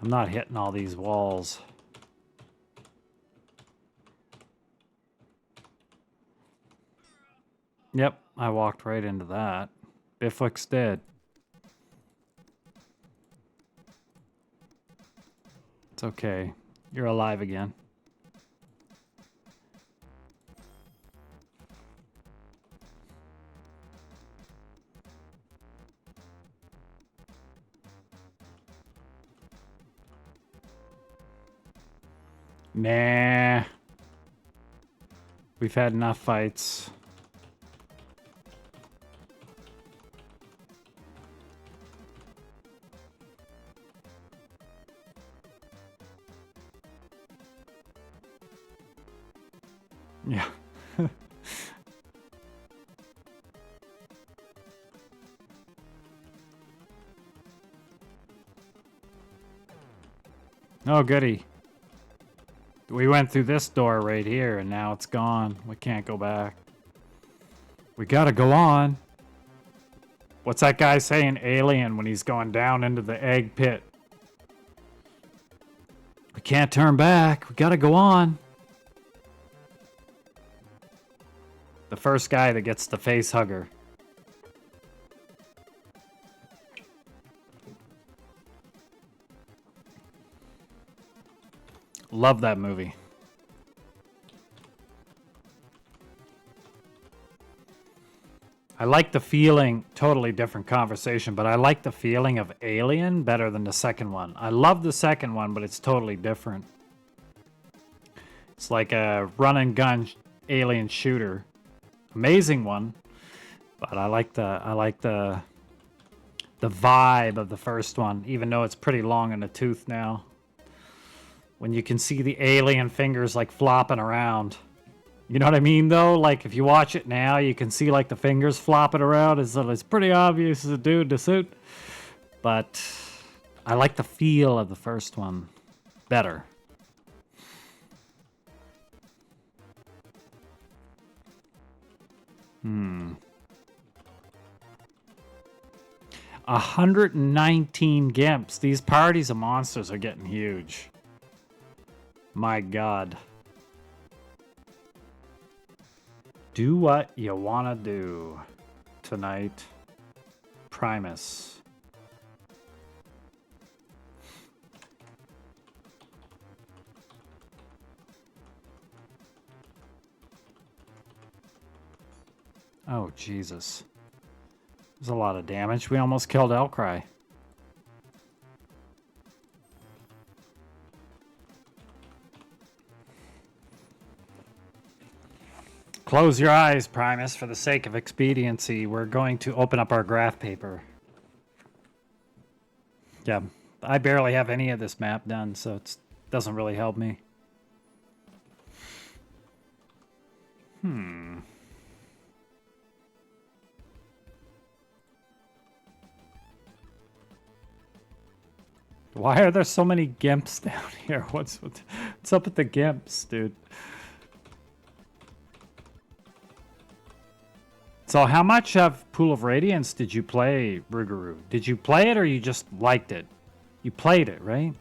I'm not hitting all these walls. Yep, I walked right into that. Bifwick's dead. It's okay. You're alive again. Nah. We've had enough fights. Yeah. Oh, goody. We went through this door right here, and now it's gone. We can't go back. We gotta go on. What's that guy saying, alien, when he's going down into the egg pit? We can't turn back. We gotta go on. The first guy that gets the face hugger. Love that movie. I like the feeling, totally different conversation, but I like the feeling of Alien better than the second one. I love the second one, but it's totally different. It's like a run and gun alien shooter. Amazing one, but I like the vibe of the first one, even though it's pretty long in the tooth now. When you can see the alien fingers like flopping around. You know what I mean, though? Like, if you watch it now, you can see, like, the fingers flopping around. It's pretty obvious it's a dude in a suit. But I like the feel of the first one better. Hmm. 119 gimps. These parties of monsters are getting huge. My God. Do what you want to do tonight, Primus. Oh, Jesus. There's a lot of damage. We almost killed Elcry. Close your eyes, Primus, for the sake of expediency. We're going to open up our graph paper. Yeah, I barely have any of this map done, so it doesn't really help me. Why are there so many gimps down here? What's up with the gimps, dude? So how much of Pool of Radiance did you play, Rougarou? Did you play it or you just liked it? You played it, right?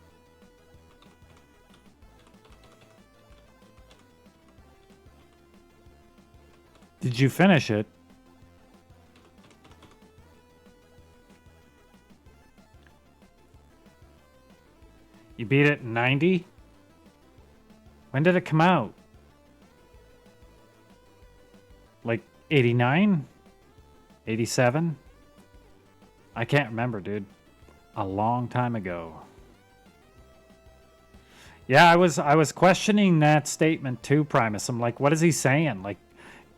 Did you finish it? You beat it in 90? When did it come out? Like 89? 87? I can't remember, dude. A long time ago. Yeah, I was questioning that statement too, Primus. I'm like, what is he saying? Like,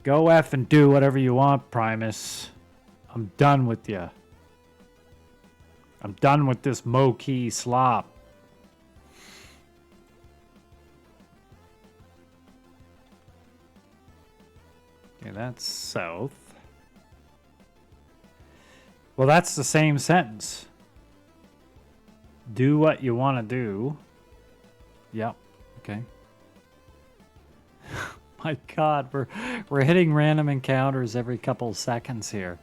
go F and do whatever you want, Primus. I'm done with you. I'm done with this Mo-Key slop. Okay, that's south. Well, that's the same sentence. Do what you want to do. Yep. Okay. My God, we're hitting random encounters every couple seconds here.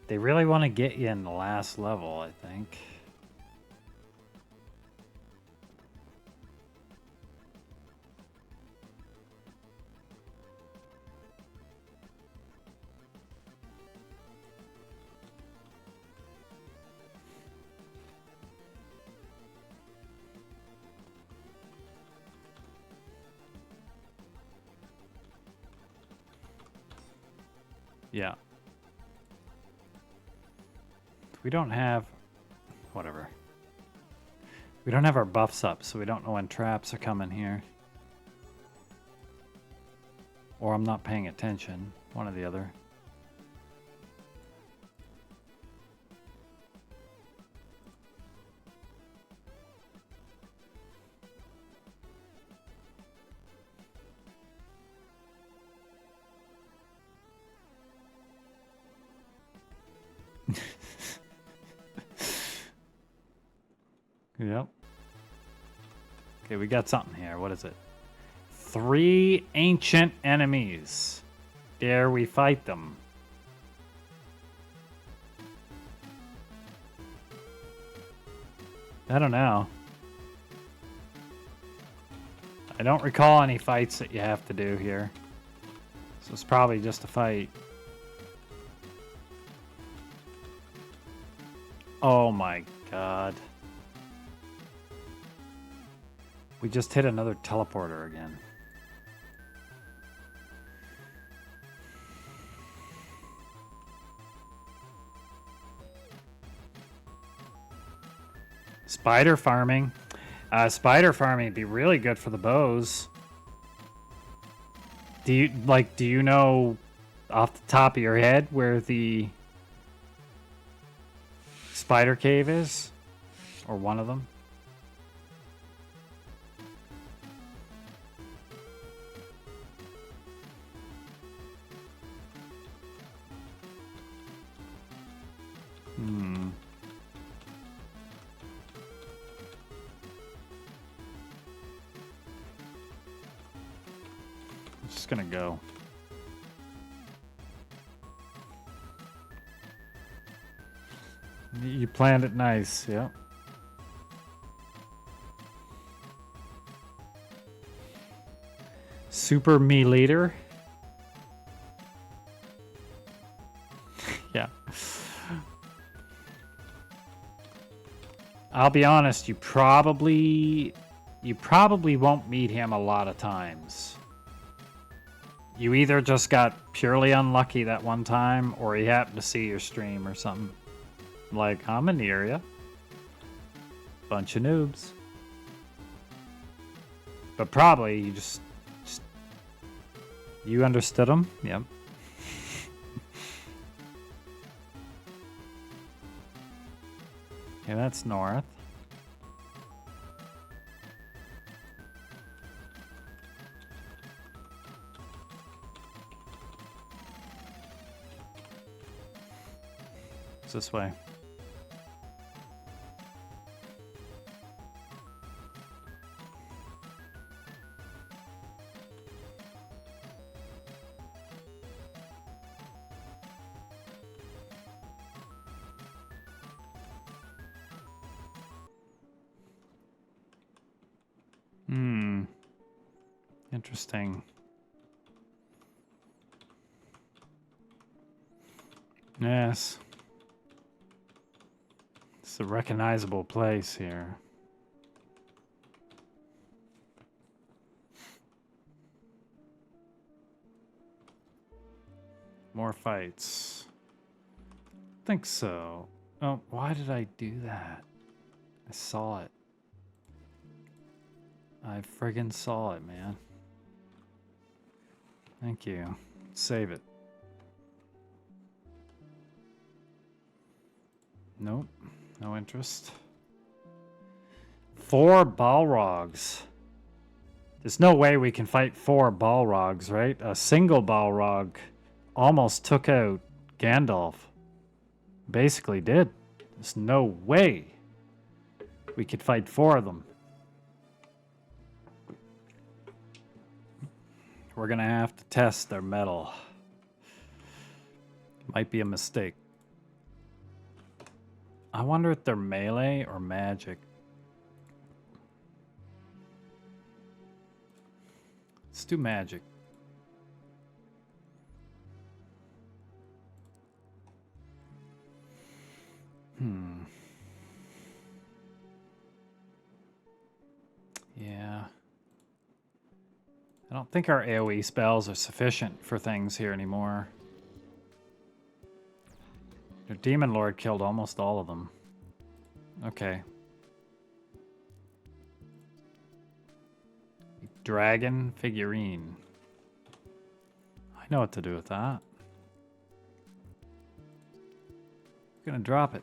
They really want to get you in the last level, I think. Yeah. We don't have... Whatever. We don't have our buffs up, so we don't know when traps are coming here. Or I'm not paying attention. One or the other. Yep. Okay, we got something here. What is it? 3 ancient enemies. Dare we fight them? I don't know. I don't recall any fights that you have to do here. So it's probably just a fight. Oh my god. We just hit another teleporter again. Spider farming. Spider farming would be really good for the bows. Do you know off the top of your head where the spider cave is? Or one of them? I'm just gonna go. You planned it nice, yeah. Super me leader. Yeah. I'll be honest, you probably won't meet him a lot of times. You either just got purely unlucky that one time, or he happened to see your stream or something. Like, I'm in the area. Bunch of noobs. But probably you just you understood him? Yep. Okay, that's north. It's this way. Interesting. Yes. It's a recognizable place here. More fights. Think so. Oh, why did I do that? I saw it. I friggin' saw it, man. Thank you. Save it. Nope. No interest. 4 Balrogs. There's no way we can fight 4 Balrogs, right? A single Balrog almost took out Gandalf. Basically did. There's no way we could fight 4 of them. We're gonna have to test their metal. Might be a mistake. I wonder if they're melee or magic. Let's do magic. Yeah. I don't think our AoE spells are sufficient for things here anymore. Your Demon Lord killed almost all of them. Okay. Dragon figurine. I know what to do with that. I'm gonna drop it.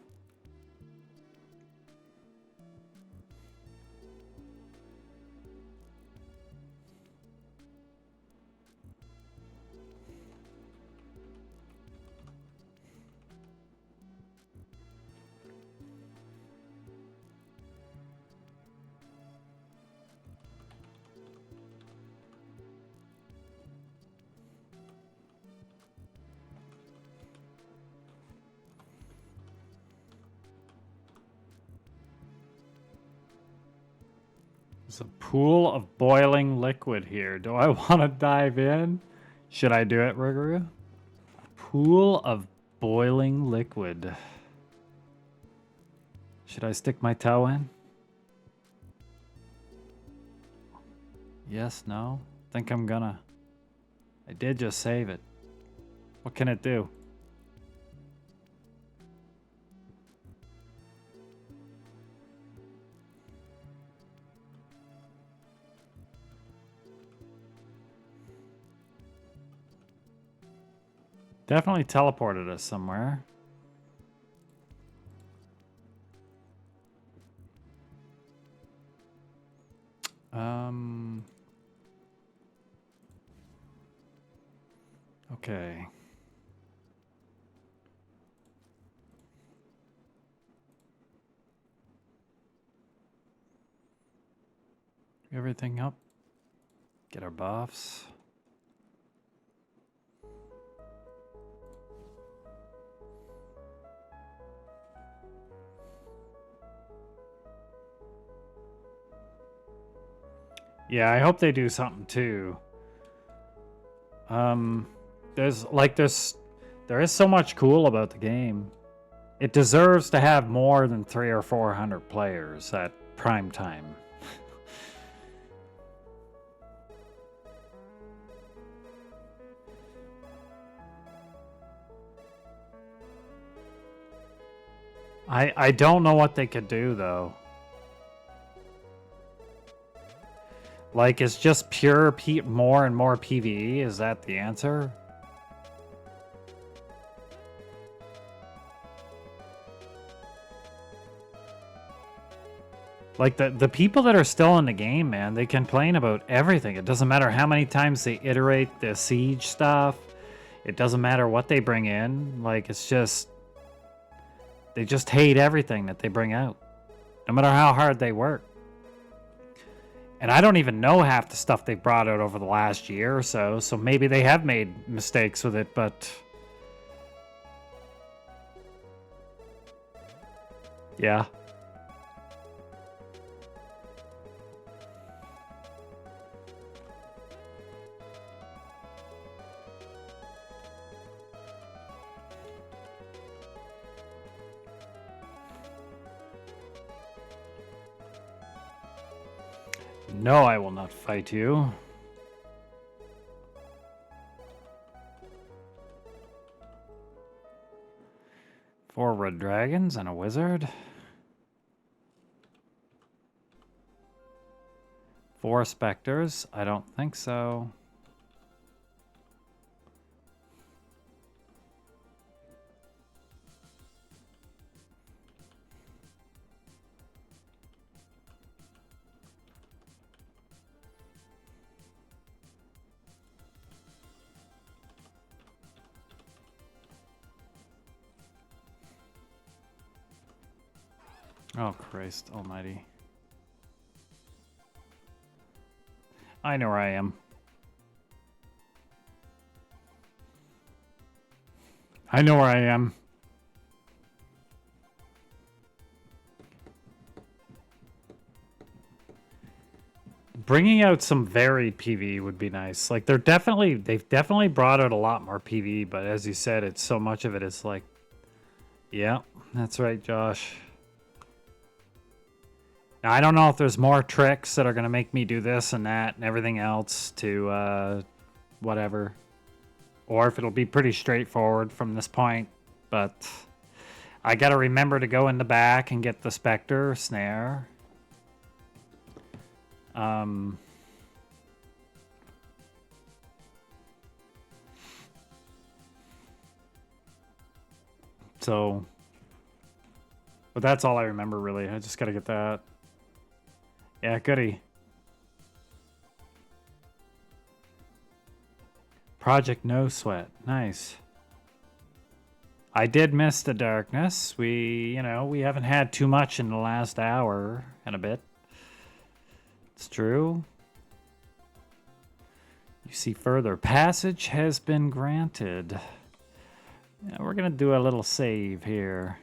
There's a pool of boiling liquid here. Do I want to dive in? Should I do it, Rougarou? Pool of boiling liquid. Should I stick my toe in? Yes, no? Think I'm gonna. I did just save it. What can it do? Definitely teleported us somewhere. Okay. Everything up. Get our buffs. Yeah, I hope they do something too. There is so much cool about the game. It deserves to have more than 300 or 400 players at prime time. I don't know what they could do though. Like, it's just pure more and more PvE? Is that the answer? Like, the people that are still in the game, man, they complain about everything. It doesn't matter how many times they iterate the siege stuff. It doesn't matter what they bring in. Like, it's just... They just hate everything that they bring out. No matter how hard they work. And I don't even know half the stuff they brought out over the last year or so, so maybe they have made mistakes with it, but... Yeah. No, I will not fight you. Four red dragons and a wizard. 4 specters? I don't think so. Oh, Christ almighty. I know where I am. I know where I am. Bringing out some varied PvE would be nice. Like, they've definitely brought out a lot more PvE, but as you said, it's so much of it is like, yeah, that's right, Josh. Now, I don't know if there's more tricks that are going to make me do this and that and everything else to whatever. Or if it'll be pretty straightforward from this point. But I got to remember to go in the back and get the Spectre snare. So, but that's all I remember really. I just got to get that. Yeah, goody. Project No Sweat. Nice. I did miss the darkness. We haven't had too much in the last hour and a bit. It's true. You see further. Passage has been granted. Yeah, we're going to do a little save here.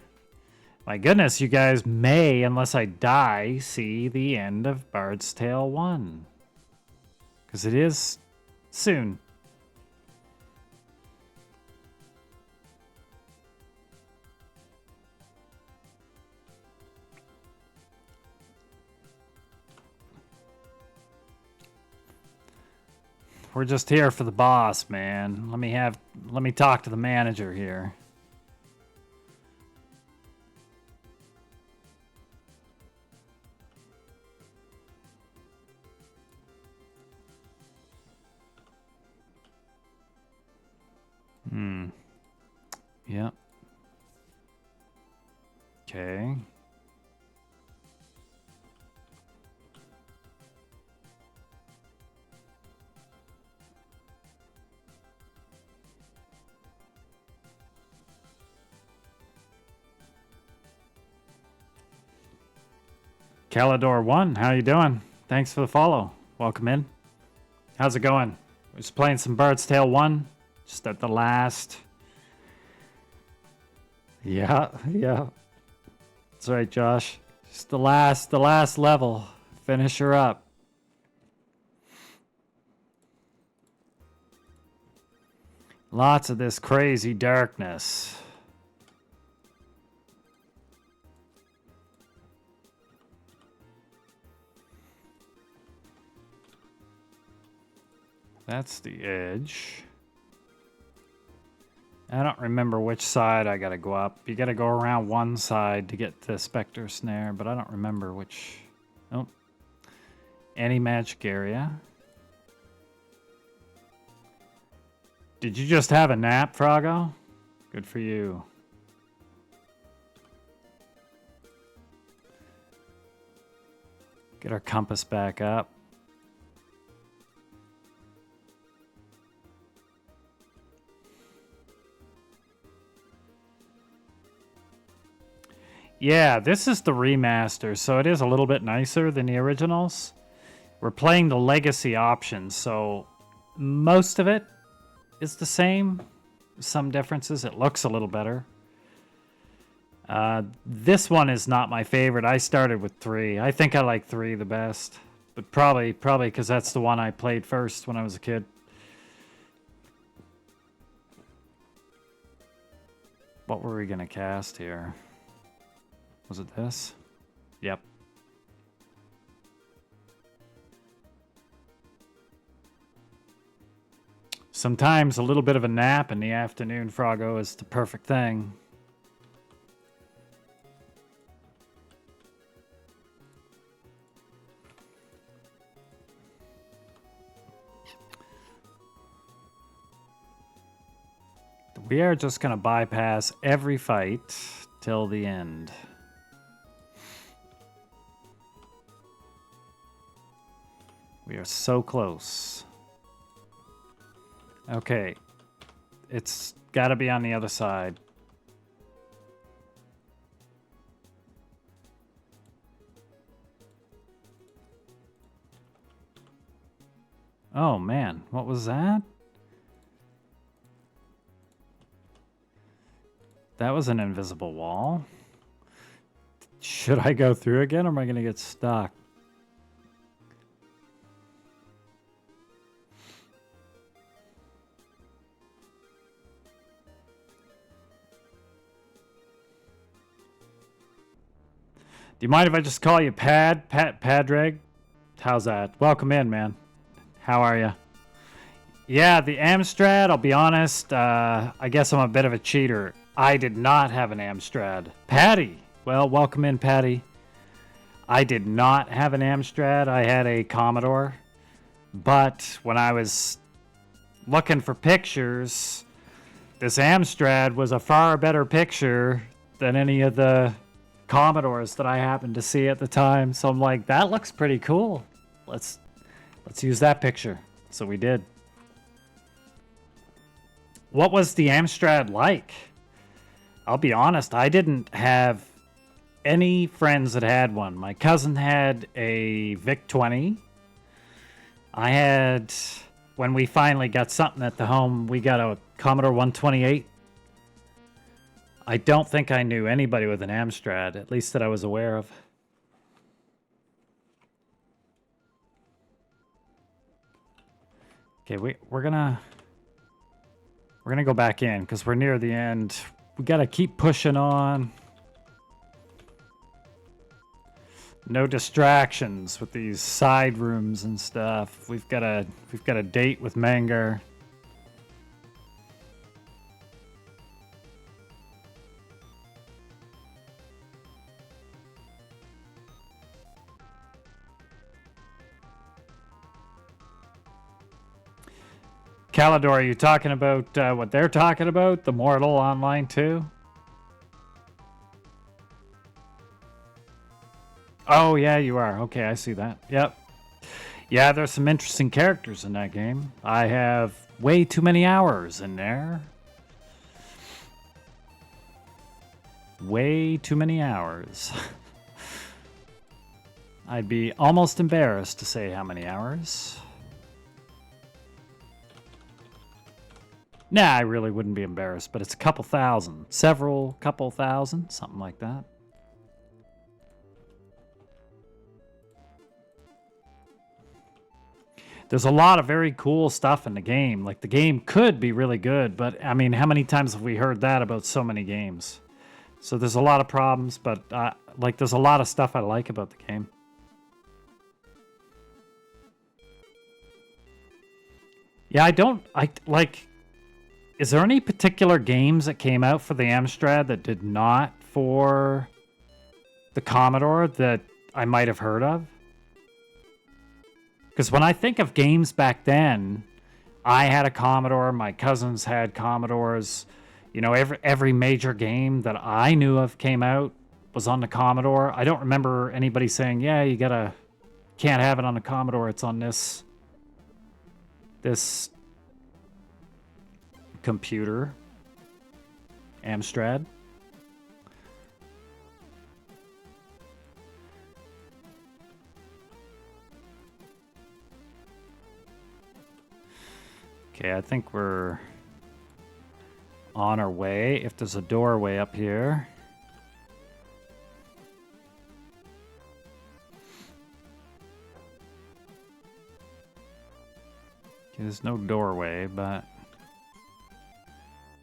My goodness, you guys may, unless I die, see the end of Bard's Tale 1. Because it is soon. We're just here for the boss, man. Let me talk to the manager here. Yep. Okay. Calidor 1, how you doing? Thanks for the follow. Welcome in. How's it going? We're just playing some Bard's Tale 1. Just at the last. Yeah. That's right, Josh. Just the last level. Finish her up. Lots of this crazy darkness. That's the edge. I don't remember which side I gotta go up. You gotta go around one side to get the Spectre Snare, but I don't remember which. Oh. Anti-magic area. Did you just have a nap, Froggo? Good for you. Get our compass back up. Yeah, this is the remaster, so it is a little bit nicer than the originals. We're playing the legacy options, so most of it is the same. Some differences. It looks a little better. This one is not my favorite. I started with 3. I think I like 3 the best, but probably because that's the one I played first when I was a kid. What were we gonna cast here? Was it this? Yep. Sometimes a little bit of a nap in the afternoon, Froggo, is the perfect thing. We are just going to bypass every fight till the end. We are so close. Okay. It's got to be on the other side. Oh, man. What was that? That was an invisible wall. Should I go through again, or am I going to get stuck? Do you mind if I just call you Padraig? How's that? Welcome in, man. How are you? Yeah, the Amstrad, I'll be honest, I guess I'm a bit of a cheater. I did not have an Amstrad. Patty! Well, welcome in, Patty. I did not have an Amstrad. I had a Commodore. But when I was looking for pictures, this Amstrad was a far better picture than any of the Commodores that I happened to see at the time. So I'm like, that looks pretty cool. Let's use that picture. So we did. What was the Amstrad like? I'll be honest, I didn't have any friends that had one. My cousin had a VIC-20. I had, when we finally got something at the home, we got a Commodore 128. I don't think I knew anybody with an Amstrad, at least that I was aware of. Okay, we're gonna go back in because we're near the end. We gotta keep pushing on. No distractions with these side rooms and stuff. We've got a date with Mangar. Calidor, are you talking about what they're talking about? The Mortal Online 2? Oh, yeah, you are. Okay, I see that. Yep. Yeah, there's some interesting characters in that game. I have way too many hours in there. Way too many hours. I'd be almost embarrassed to say how many hours. Nah, I really wouldn't be embarrassed, but it's a couple thousand. Couple thousand, something like that. There's a lot of very cool stuff in the game. Like, the game could be really good, but, I mean, how many times have we heard that about so many games? So there's a lot of problems, but, like, there's a lot of stuff I like about the game. Yeah, is there any particular games that came out for the Amstrad that did not for the Commodore that I might have heard of? Because when I think of games back then, I had a Commodore, my cousins had Commodores. You know, every major game that I knew of came out was on the Commodore. I don't remember anybody saying, yeah, can't have it on the Commodore, it's on this computer, Amstrad. Okay, I think we're on our way. If there's a doorway up here. Okay, there's no doorway, but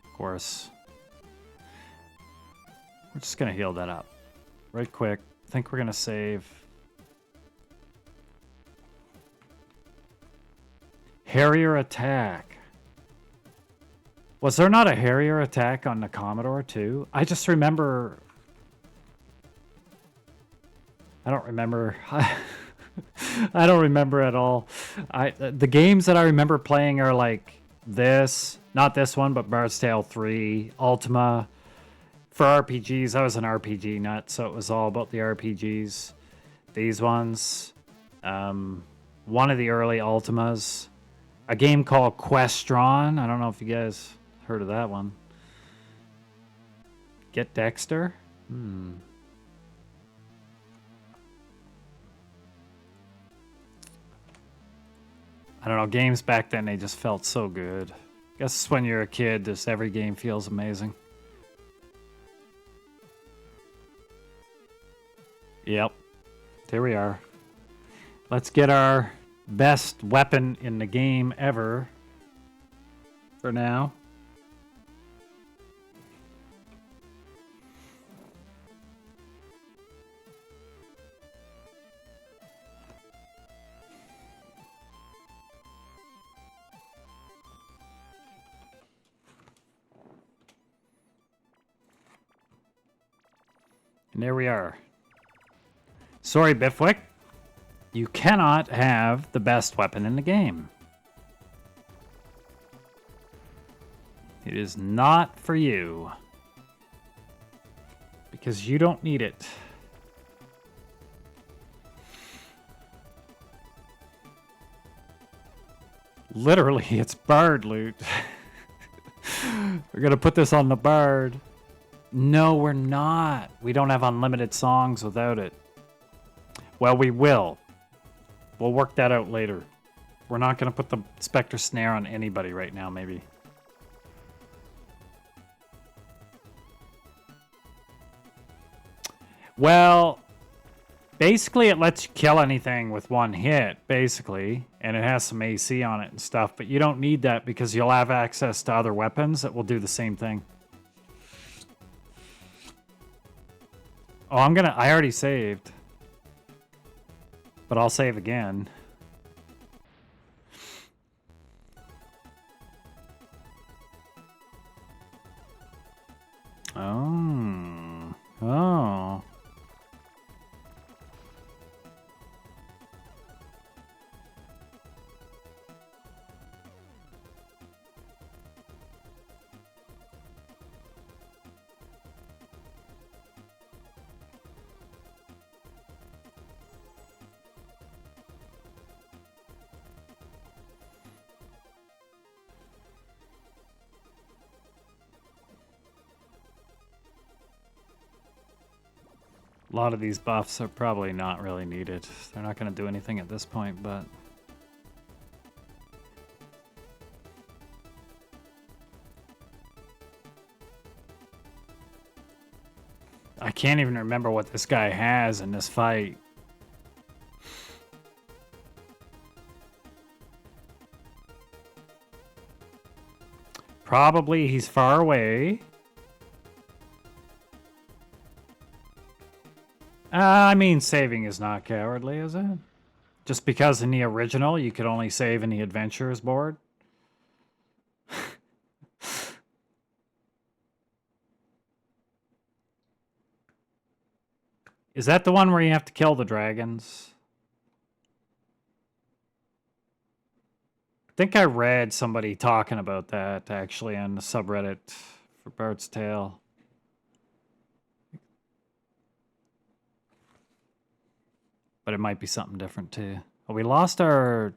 of course, we're just gonna heal that up right quick. I think we're gonna save. Harrier attack. Was there not a Harrier attack on the Commodore too? I just remember. I don't remember. I don't remember at all. The games that I remember playing are like this, not this one, but Bard's Tale 3, Ultima. For RPGs, I was an RPG nut, so it was all about the RPGs. These ones, one of the early Ultimas, a game called Questron. I don't know if you guys heard of that one. Get Dexter? I don't know, games back then, they just felt so good. I guess when you're a kid, just every game feels amazing. Yep. There we are. Let's get our best weapon in the game ever for now. And there we are. Sorry, Biffwick. You cannot have the best weapon in the game. It is not for you. Because you don't need it. Literally, it's Bard loot. We're gonna put this on the Bard. No, we're not. We don't have unlimited songs without it. Well, we will. We'll work that out later. We're not going to put the Spectre Snare on anybody right now, maybe. Well, basically it lets you kill anything with one hit, basically. And it has some AC on it and stuff. But you don't need that because you'll have access to other weapons that will do the same thing. Oh, I already saved. But I'll save again. Oh. Oh. A lot of these buffs are probably not really needed. They're not going to do anything at this point, but... I can't even remember what this guy has in this fight. Probably he's far away. I mean, saving is not cowardly, is it? Just because in the original you could only save in the adventurers board? Is that the one where you have to kill the dragons? I think I read somebody talking about that, actually, on the subreddit for Bart's Tale. But it might be something different, too. Oh, we lost our...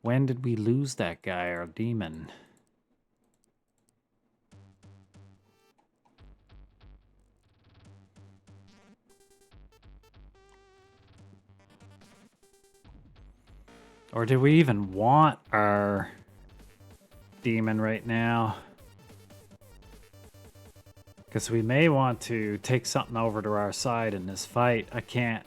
When did we lose that guy, our demon? Or do we even want our demon right now? Because we may want to take something over to our side in this fight. I can't.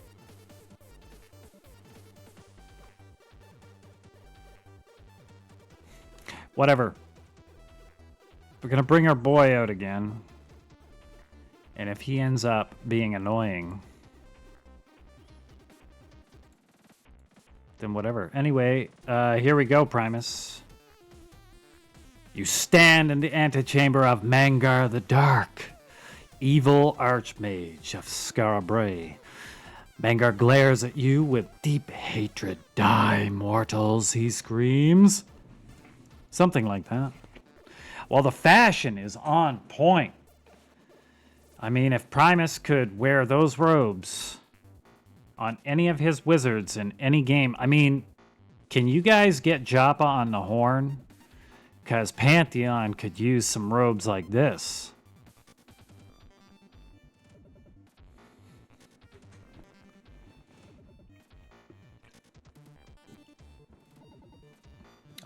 Whatever. We're going to bring our boy out again. And if he ends up being annoying... then whatever. Anyway, here we go, Primus. You stand in the antechamber of Mangar the Dark, evil archmage of Scarabray. Mangar glares at you with deep hatred. Die, mortals, he screams. Something like that. Well, the fashion is on point. I mean, if Primus could wear those robes... on any of his wizards in any game. I mean, can you guys get Joppa on the horn? Because Pantheon could use some robes like this.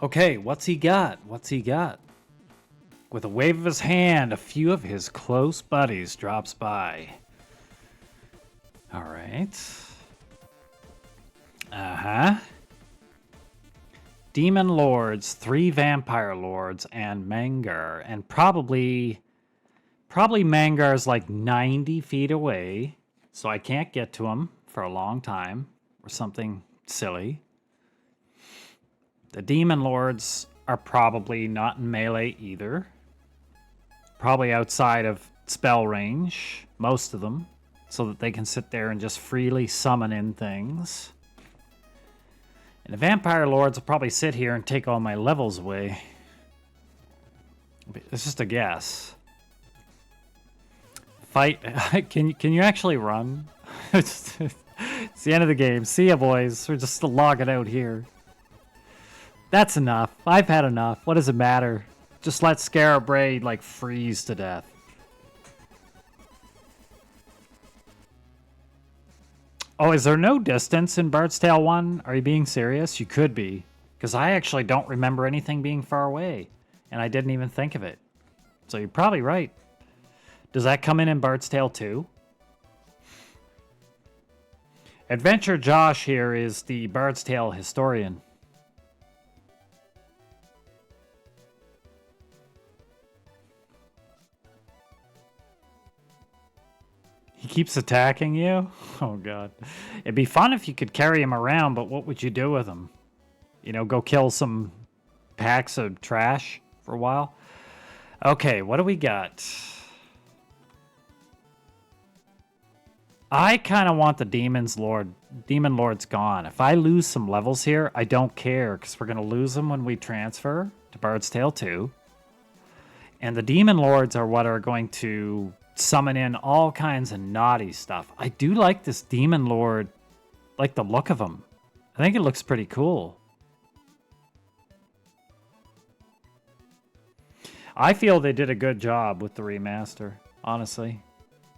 Okay, what's he got? What's he got? With a wave of his hand, a few of his close buddies drops by. All right. Uh-huh. Demon Lords, 3 Vampire Lords, and Mangar. And probably Mangar's like 90 feet away, so I can't get to him for a long time, or something silly. The Demon Lords are probably not in melee either. Probably outside of spell range, most of them, so that they can sit there and just freely summon in things. And the Vampire Lords will probably sit here and take all my levels away. It's just a guess. Fight. Can you actually run? It's the end of the game. See ya, boys. We're just logging out here. That's enough. I've had enough. What does it matter? Just let Scarabray, like, freeze to death. Oh, is there no distance in Bart's Tale 1? Are you being serious? You could be. Because I actually don't remember anything being far away. And I didn't even think of it. So you're probably right. Does that come in Bart's Tale 2? Adventure Josh here is the Bard's Tale historian. He keeps attacking you? Oh, God. It'd be fun if you could carry him around, but what would you do with him? You know, go kill some packs of trash for a while? Okay, what do we got? I kind of want the Demon Lord's gone. If I lose some levels here, I don't care, because we're going to lose them when we transfer to Bard's Tale 2. And the Demon Lords are what are going to summon in all kinds of naughty stuff. I do like this Demon Lord, like the look of him. I think it looks pretty cool. I feel they did a good job with the remaster, honestly.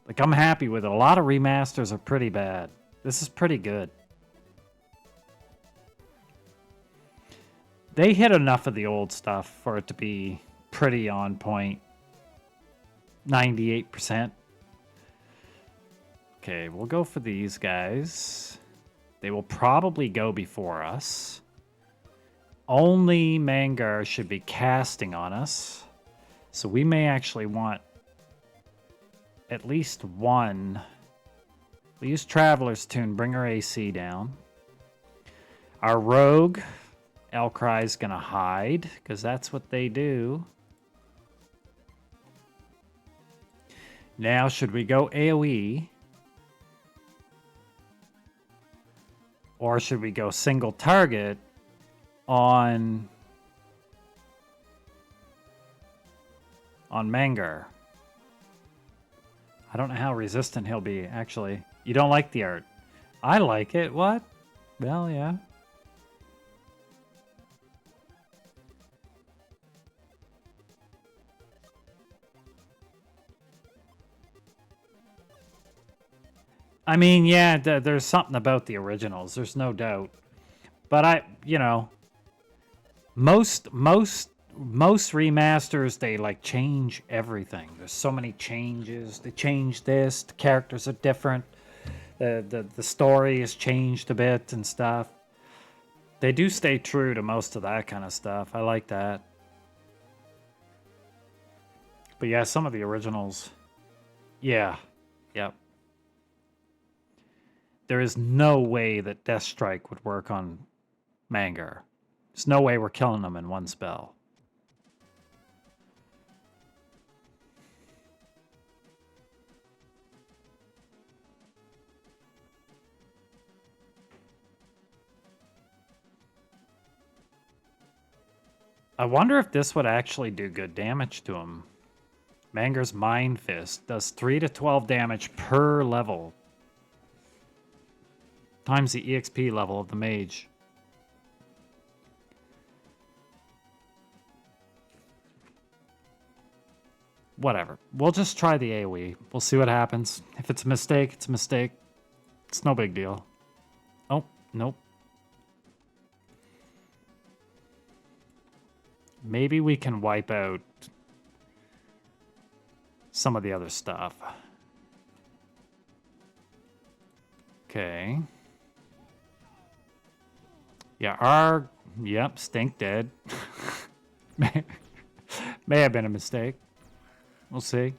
Like, I'm happy with it. A lot of remasters are pretty bad. This is pretty good. They hit enough of the old stuff for it to be pretty on point. 98%. Okay, we'll go for these guys. They will probably go before us. Only Mangar should be casting on us. So we may actually want at least one. We'll use Traveler's Tune, bring our AC down. Our Rogue, Elcry's gonna hide, because that's what they do. Now, should we go AoE? Or should we go single target on Mangar? I don't know how resistant he'll be, actually. You don't like the art. I like it. What? Well, yeah. I mean, yeah, there's something about the originals. There's no doubt. But most remasters, they like change everything. There's so many changes. They change this. The characters are different. The story has changed a bit and stuff. They do stay true to most of that kind of stuff. I like that. But yeah, some of the originals. Yeah. Yep. There is no way that Death Strike would work on Mangar. There's no way we're killing them in one spell. I wonder if this would actually do good damage to him. Mangar's Mind Fist does 3 to 12 damage per level. Times the EXP level of the mage. Whatever. We'll just try the AoE. We'll see what happens. If it's a mistake, it's a mistake. It's no big deal. Oh, nope. Maybe we can wipe out some of the other stuff. Okay. Yeah, yep, Stink dead. May have been a mistake. We'll see.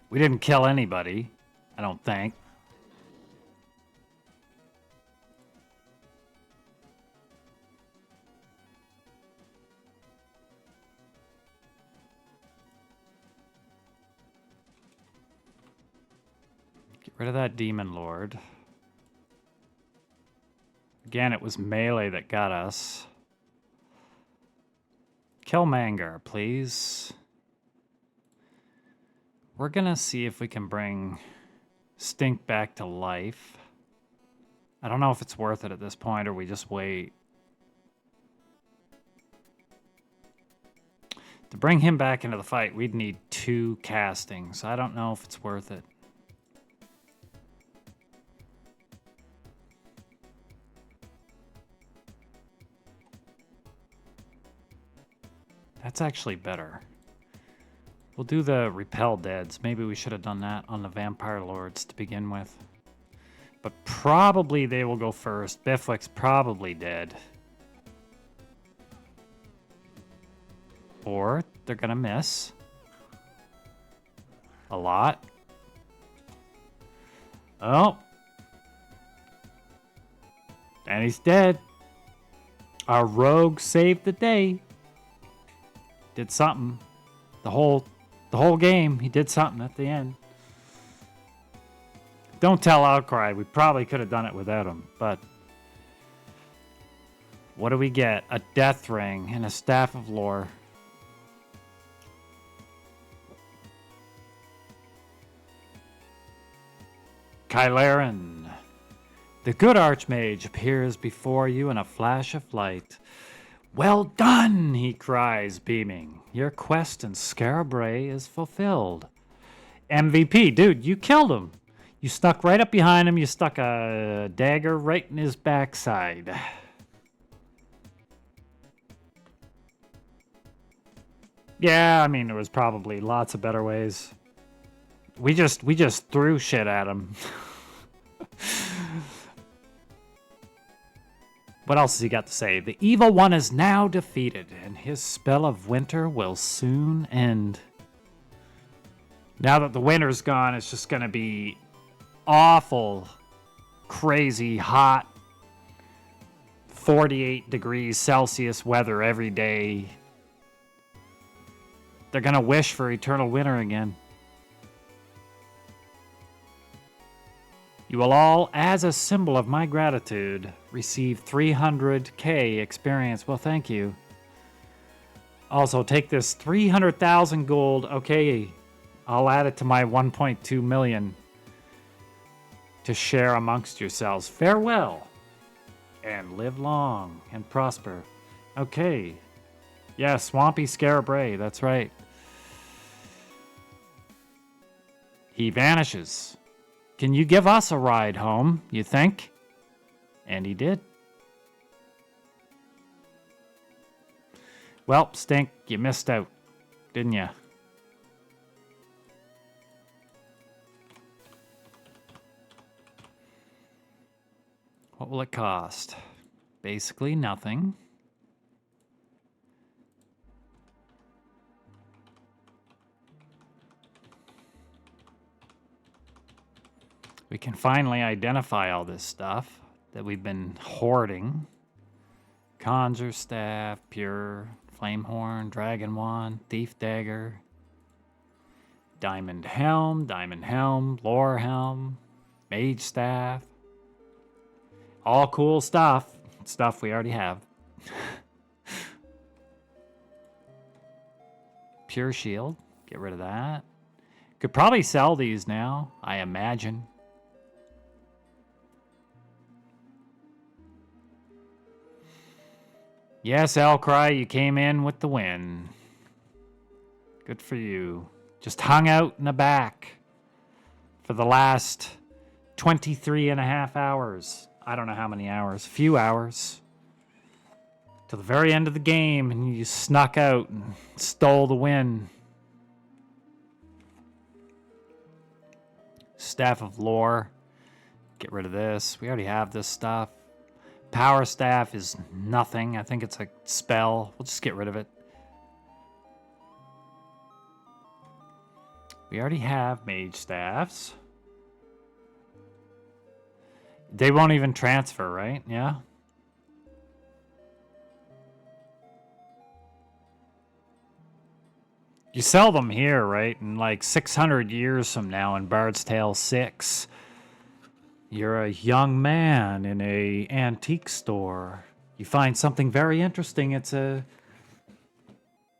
We didn't kill anybody, I don't think. Get rid of that Demon Lord. Again, it was melee that got us. Kill Mangar, please. We're gonna see if we can bring Stink back to life. I don't know if it's worth it at this point or we just wait. To bring him back into the fight, we'd need 2 castings. I don't know if it's worth it. That's actually better. We'll do the repel deads. Maybe we should have done that on the vampire lords to begin with. But probably they will go first. Biflick's probably dead. Or they're gonna miss. A lot. Oh. And he's dead. Our rogue saved the day. Did something. The whole game, he did something at the end. Don't tell Outcry. We probably could have done it without him, but what do we get? A death ring and a staff of lore. Kylarin. The good archmage appears before you in a flash of light. Well done, he cries, beaming. Your quest in Scarabray is fulfilled. MVP, dude, you killed him. You stuck right up behind him. You stuck a dagger right in his backside. Yeah, I mean, there was probably lots of better ways. We just threw shit at him. What else has he got to say? The evil one is now defeated, and his spell of winter will soon end. Now that the winter's gone, it's just going to be awful, crazy, hot, 48 degrees Celsius weather every day. They're going to wish for eternal winter again. You will all, as a symbol of my gratitude, receive 300k experience. Well, thank you. Also, take this 300,000 gold. Okay, I'll add it to my 1.2 million to share amongst yourselves. Farewell, and live long and prosper. Okay. Yeah, Swampy Scarabray, that's right. He vanishes. Can you give us a ride home, you think? And he did. Well, Stink, you missed out, didn't you? What will it cost? Basically nothing. We can finally identify all this stuff that we've been hoarding. Conjure Staff, Pure, Flamehorn, Dragon Wand, Thief Dagger, Diamond Helm, Lore Helm, Mage Staff. All cool stuff. Stuff we already have. Pure Shield, get rid of that. Could probably sell these now, I imagine. Yes, Outcry, you came in with the win. Good for you. Just hung out in the back for the last 23 and a half hours. I don't know how many hours. A few hours. To the very end of the game, and you snuck out and stole the win. Staff of Lore. Get rid of this. We already have this stuff. Power Staff is nothing. I think it's a spell. We'll just get rid of it. We already have Mage Staffs. They won't even transfer, right? Yeah? You sell them here, right? In like 600 years from now in Bard's Tale 6. You're a young man in a antique store. You find something very interesting. It's a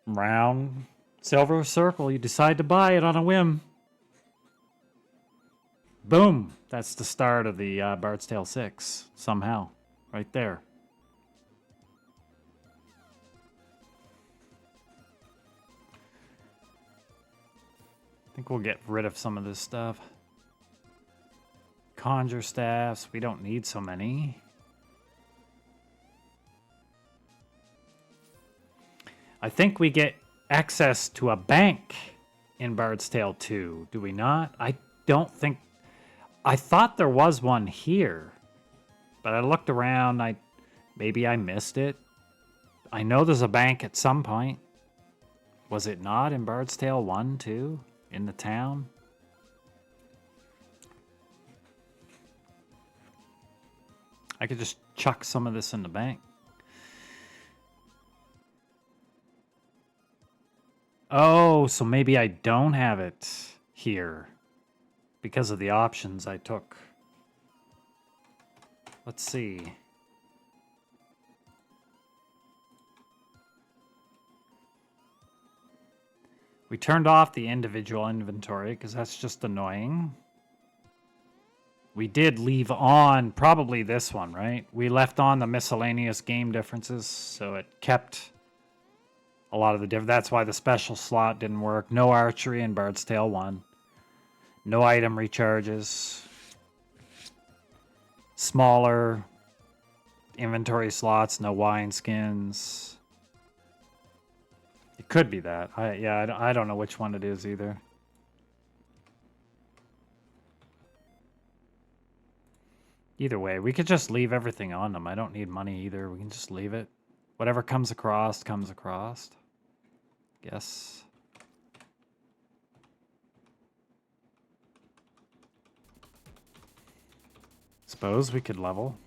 round silver circle. You decide to buy it on a whim. Boom. That's the start of the Bard's Tale 6. Somehow. Right there. I think we'll get rid of some of this stuff. Conjure Staffs, we don't need so many. I think we get access to a bank in Bard's Tale 2, do we not? I don't think... I thought there was one here, but I looked around. Maybe I missed it. I know there's a bank at some point. Was it not in Bard's Tale 1, too? In the town? I could just chuck some of this in the bank. Oh, so maybe I don't have it here because of the options I took. Let's see. We turned off the individual inventory because that's just annoying. We did leave on probably this one, right? We left on the miscellaneous game differences, so it kept a lot of the difference. That's why the special slot didn't work. No archery in Bard's Tale 1. No item recharges. Smaller inventory slots, no wine skins. It could be that. I don't know which one it is either. Either way, we could just leave everything on them. I don't need money either. We can just leave it. Whatever comes across, comes across. Guess. Suppose we could level.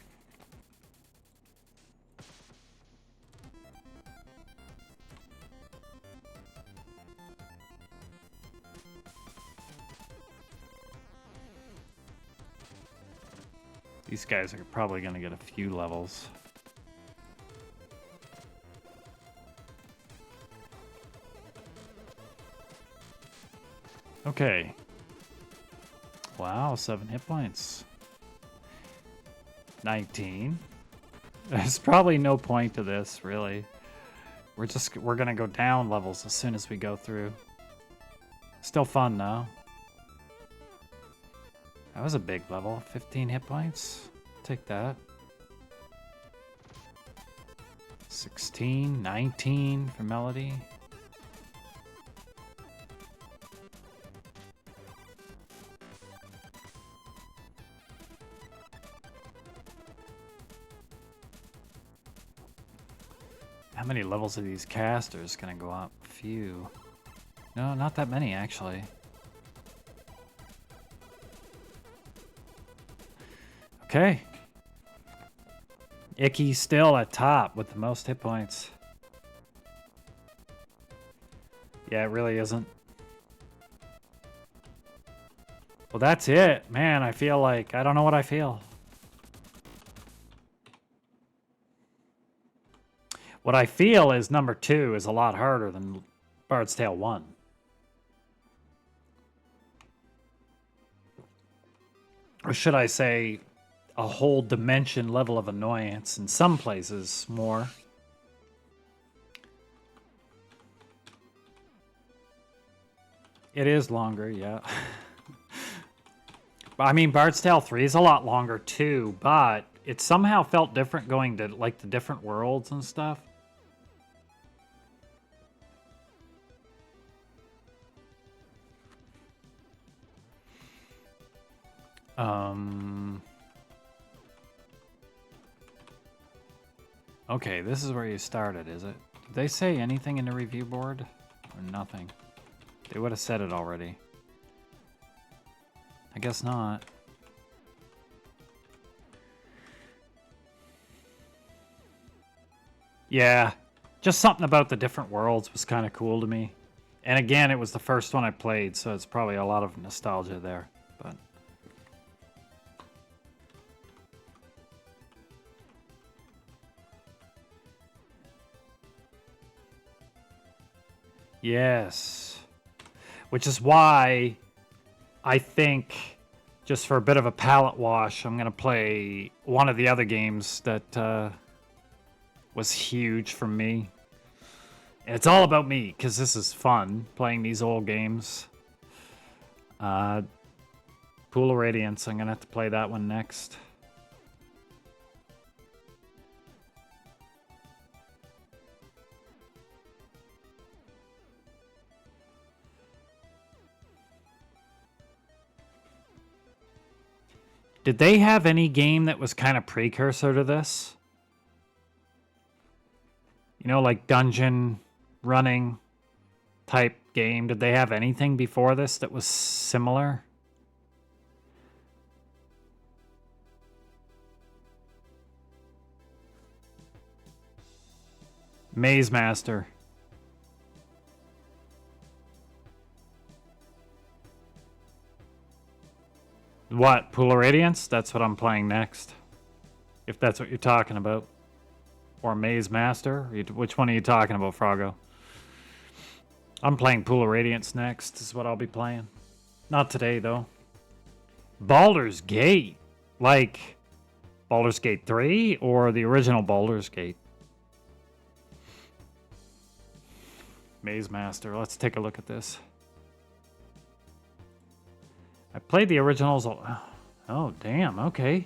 These guys are probably going to get a few levels. Okay. Wow, 7 hit points. 19. There's probably no point to this, really. We're going to go down levels as soon as we go through. Still fun, though. That was a big level. 15 hit points. Take that. 16, 19 for Melody. How many levels are these casters gonna go up? Few. No, not that many, actually. Okay. Icky's still at top with the most hit points. Yeah, it really isn't. Well, that's it. Man, I feel like... I don't know what I feel. What I feel is number 2 is a lot harder than Bard's Tale 1. Or should I say... a whole dimension level of annoyance, in some places more. It is longer, yeah. I mean, Bard's Tale 3 is a lot longer too, but it somehow felt different going to like the different worlds and stuff. Okay, this is where you started, is it? Did they say anything in the review board? Or nothing? They would have said it already. I guess not. Yeah, just something about the different worlds was kind of cool to me. And again, it was the first one I played, so it's probably a lot of nostalgia there. But yes. Which is why I think, just for a bit of a palate wash, I'm going to play one of the other games that was huge for me. And it's all about me, because this is fun, playing these old games. Pool of Radiance, I'm going to have to play that one next. Did they have any game that was kind of precursor to this? You know, like dungeon running type game. Did they have anything before this that was similar? Maze Master. What? Pool of Radiance? That's what I'm playing next. If that's what you're talking about. Or Maze Master? Which one are you talking about, Froggo? I'm playing Pool of Radiance next, is what I'll be playing. Not today, though. Baldur's Gate? Like Baldur's Gate 3 or the original Baldur's Gate? Maze Master. Let's take a look at this. I played the originals. Oh, damn. Okay.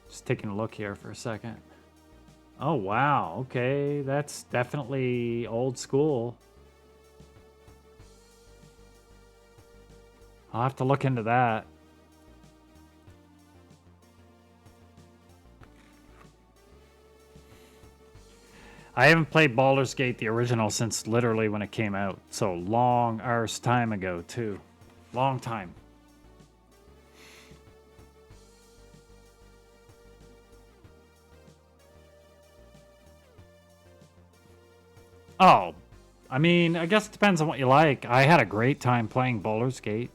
Just taking a look here for a second. Oh, wow. Okay. That's definitely old school. I'll have to look into that. I haven't played Baldur's Gate, the original, since literally when it came out. So long arse time ago, too. Long time. Oh, I mean, I guess it depends on what you like. I had a great time playing Baldur's Gate.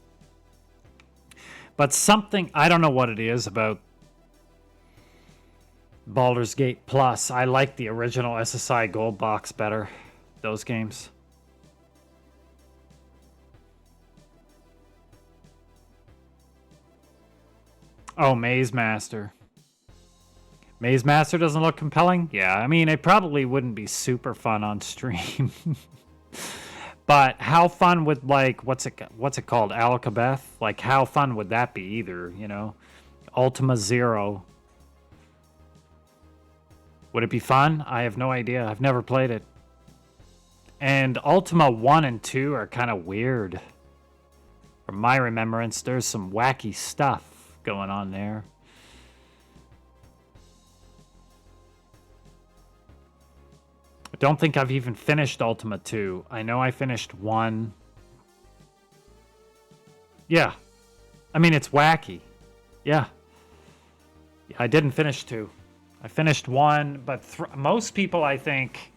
But something, I don't know what it is about Baldur's Gate Plus. I like the original SSI Gold Box better. Those games. Oh, Maze Master. Maze Master doesn't look compelling? Yeah, I mean, it probably wouldn't be super fun on stream. But how fun would, like, what's it called? Alcabeth? Like, how fun would that be either, you know? Ultima Zero. Would it be fun? I have no idea. I've never played it. And Ultima 1 and 2 are kind of weird. From my remembrance, there's some wacky stuff going on there. I don't think I've even finished Ultima 2. I know I finished 1. Yeah. I mean, it's wacky. Yeah. I didn't finish 2. I finished 1, but most people, I think,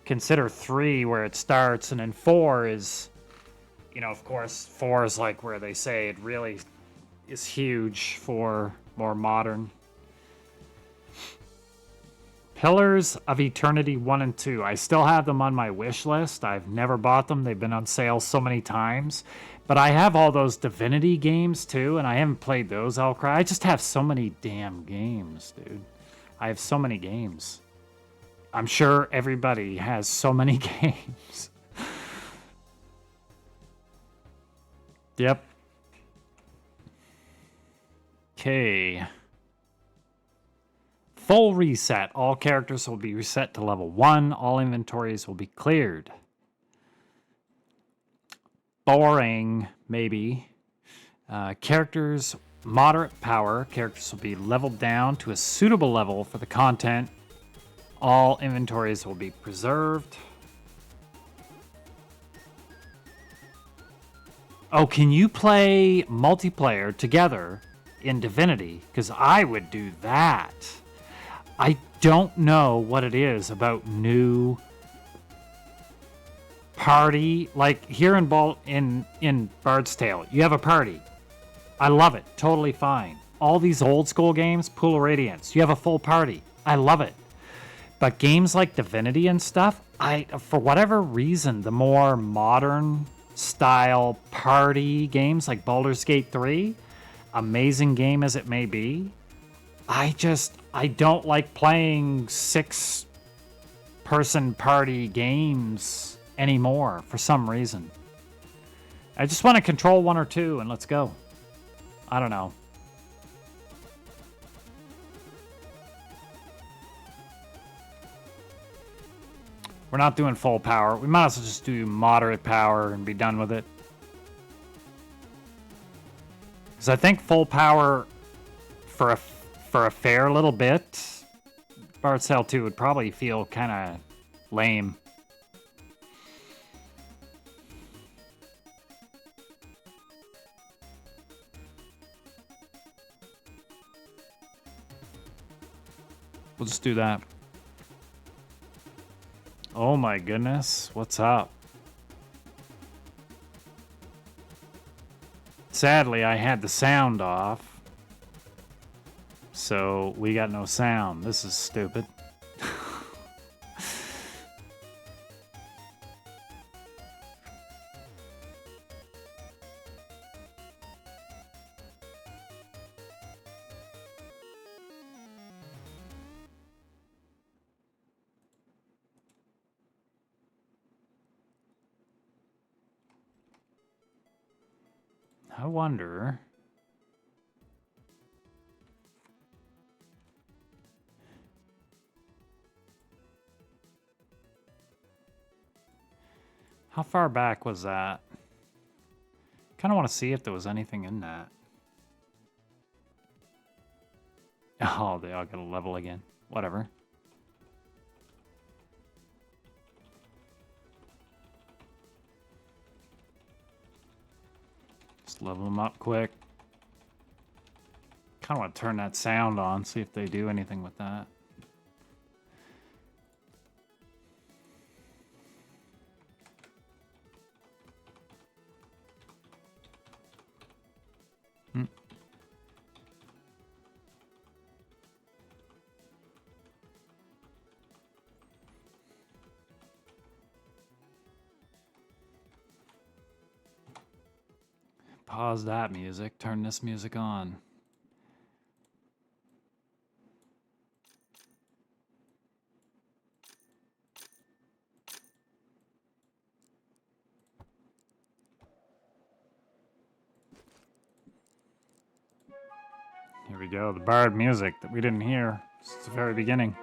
consider 3 where it starts, and then 4 is, you know, of course, 4 is like where they say it really is huge for more modern. Pillars of Eternity 1 and 2. I still have them on my wish list. I've never bought them. They've been on sale so many times. But I have all those Divinity games, too, and I haven't played those, I'll cry. I just have so many damn games, dude. I have so many games. I'm sure everybody has so many games. Yep. Okay. Full reset. All characters will be reset to level 1. All inventories will be cleared. Boring, maybe. Characters, moderate power. Characters will be leveled down to a suitable level for the content. All inventories will be preserved. Oh, can you play multiplayer together in Divinity? Because I would do that. I don't know what it is about new party. Like here in Bard's Tale, you have a party. I love it. Totally fine. All these old school games, Pool of Radiance, you have a full party. I love it. But games like Divinity and stuff, for whatever reason, the more modern style party games like Baldur's Gate 3, amazing game as it may be, I don't like playing 6-person party games anymore for some reason. I just want to control 1 or 2 and let's go. I don't know. We're not doing full power. We might as well just do moderate power and be done with it. Because I think full power for a fair little bit, Bard's Tale 2 would probably feel kind of lame. We'll just do that. Oh my goodness, what's up? Sadly, I had the sound off, so we got no sound. This is stupid. I wonder... how far back was that? Kind of want to see if there was anything in that. Oh, they all got a level again. Whatever. Just level them up quick. Kind of want to turn that sound on, see if they do anything with that. Pause that music, turn this music on. Here we go, the bard music that we didn't hear since the very beginning.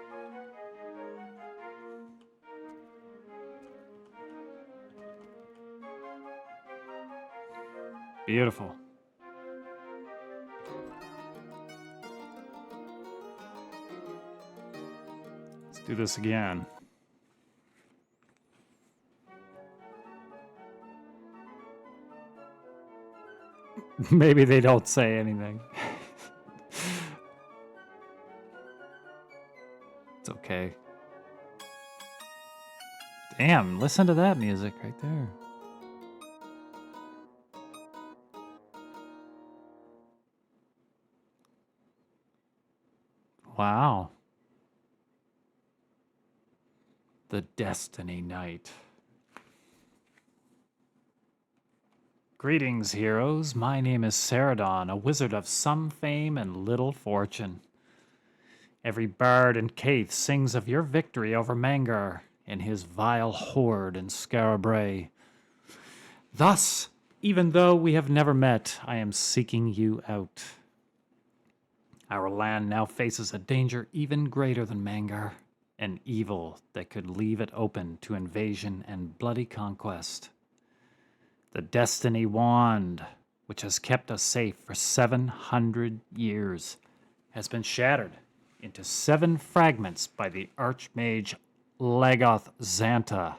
Beautiful. Let's do this again. Maybe they don't say anything. It's okay. Damn, listen to that music right there. Wow. The Destiny Knight. Greetings, heroes. My name is Ceradon, a wizard of some fame and little fortune. Every bard in Caith sings of your victory over Mangar and his vile horde in Scarabray. Thus, even though we have never met, I am seeking you out. Our land now faces a danger even greater than Mangar, an evil that could leave it open to invasion and bloody conquest. The Destiny Wand, which has kept us safe for 700 years, has been shattered into 7 fragments by the Archmage Lagoth Xanta.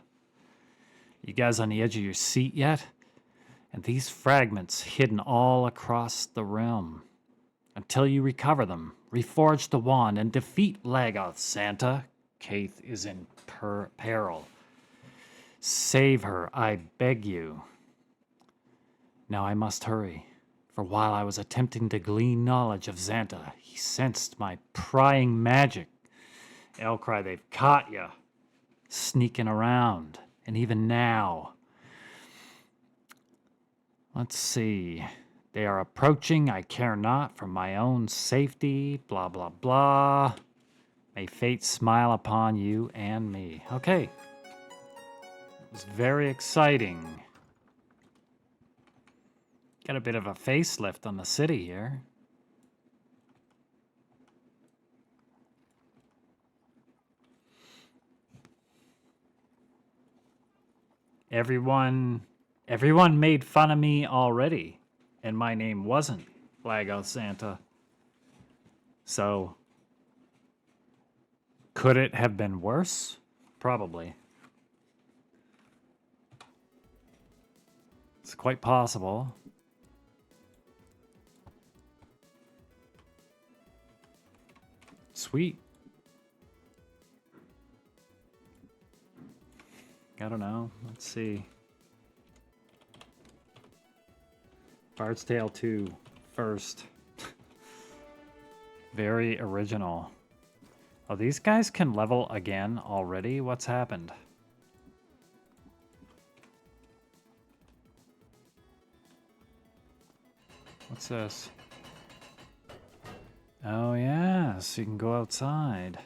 You guys on the edge of your seat yet? And these fragments hidden all across the realm. Until you recover them, reforge the wand, and defeat Lagoth Xanta, Caith is in peril. Save her, I beg you. Now I must hurry, for while I was attempting to glean knowledge of Xanta, he sensed my prying magic. Elcry, they've caught ya, sneaking around, and even now. Let's see. They are approaching, I care not, for my own safety, blah, blah, blah. May fate smile upon you and me. Okay. It was very exciting. Got a bit of a facelift on the city here. Everyone made fun of me already, and my name wasn't flag on Santa. So, could it have been worse? Probably. It's quite possible. Sweet. I don't know. Let's see. Bard's Tale 2 first. Very original. Oh, these guys can level again already? What's happened? What's this? Oh yeah, so you can go outside.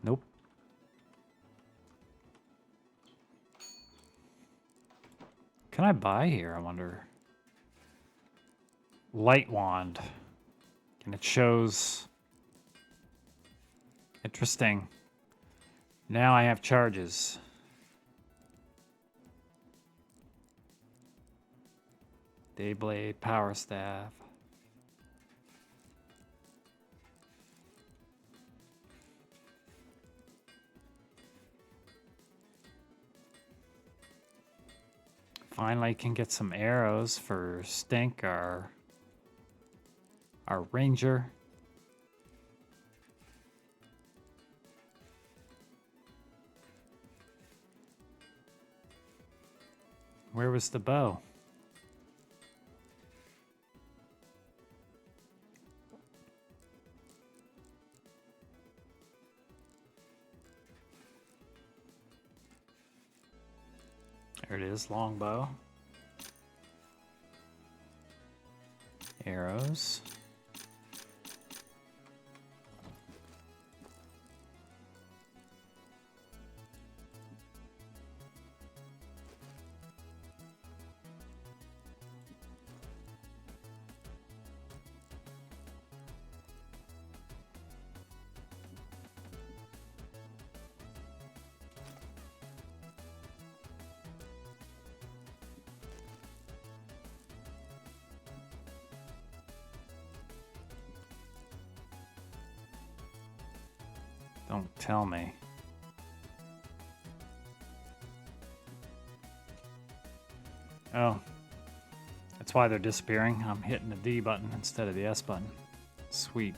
Nope. Can I buy here, I wonder? Light wand. And it shows... Interesting. Now I have charges. Dayblade, power staff. Finally can get some arrows for Stink, our ranger. Where was the bow? There it is, longbow. Arrows. Don't tell me. Oh. That's why they're disappearing. I'm hitting the D button instead of the S button. Sweet.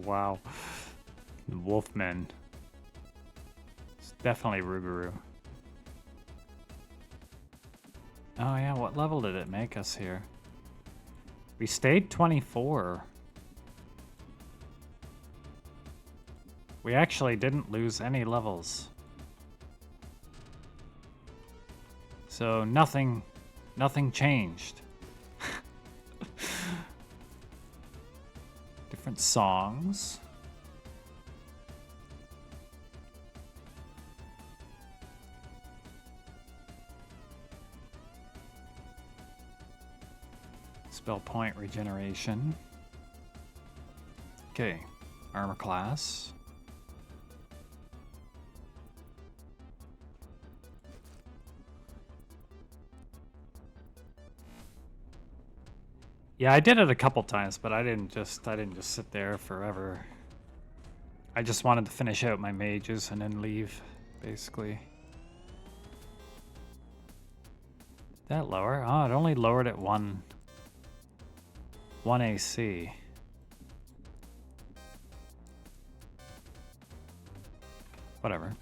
Wow. The Wolfmen. It's definitely Rougarou. Oh yeah, what level did it make us here? We stayed 24. We actually didn't lose any levels. So nothing changed. Different songs. Spell point regeneration. Okay, armor class. Yeah, I did it a couple times, but I didn't just sit there forever. I just wanted to finish out my mages and then leave, basically. That lower? Oh, it only lowered it one AC. Whatever.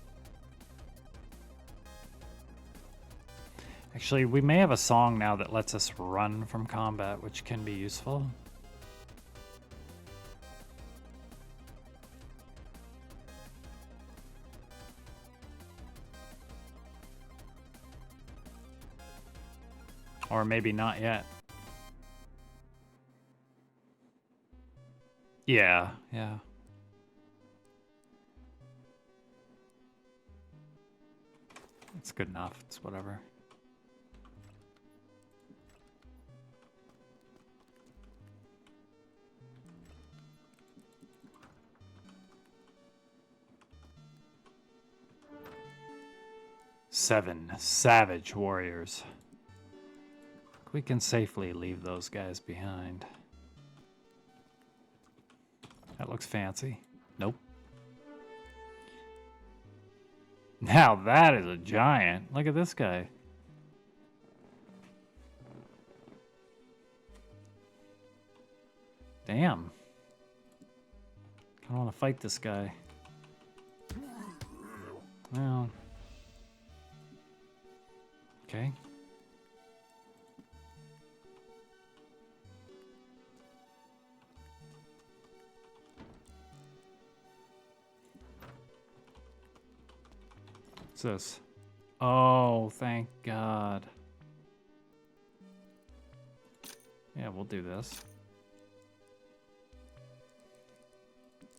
Actually, we may have a song now that lets us run from combat, which can be useful. Or maybe not yet. Yeah, yeah. It's good enough. It's whatever. Seven savage warriors. We can safely leave those guys behind. That looks fancy. Nope. Now that is a giant. Look at this guy. Damn. I don't want to fight this guy. Well. Okay. What's this? Oh, thank God. Yeah, we'll do this.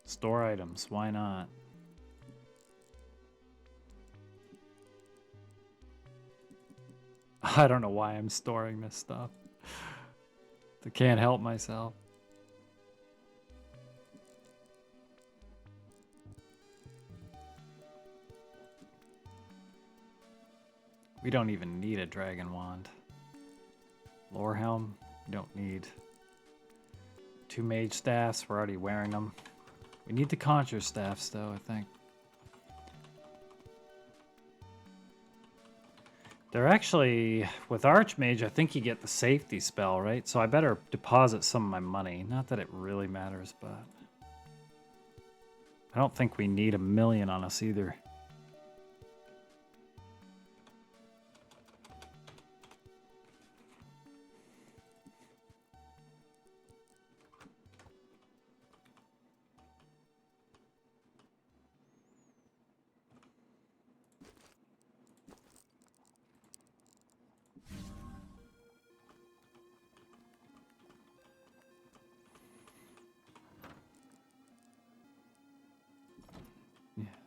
Store items, why not? I don't know why I'm storing this stuff. I can't help myself. We don't even need a dragon wand. Lore helm, we don't need. 2 mage staffs, we're already wearing them. We need the conjure staffs though, I think. They're actually, with Archmage, I think you get the safety spell, right? So I better deposit some of my money. Not that it really matters, but I don't think we need 1,000,000 on us either.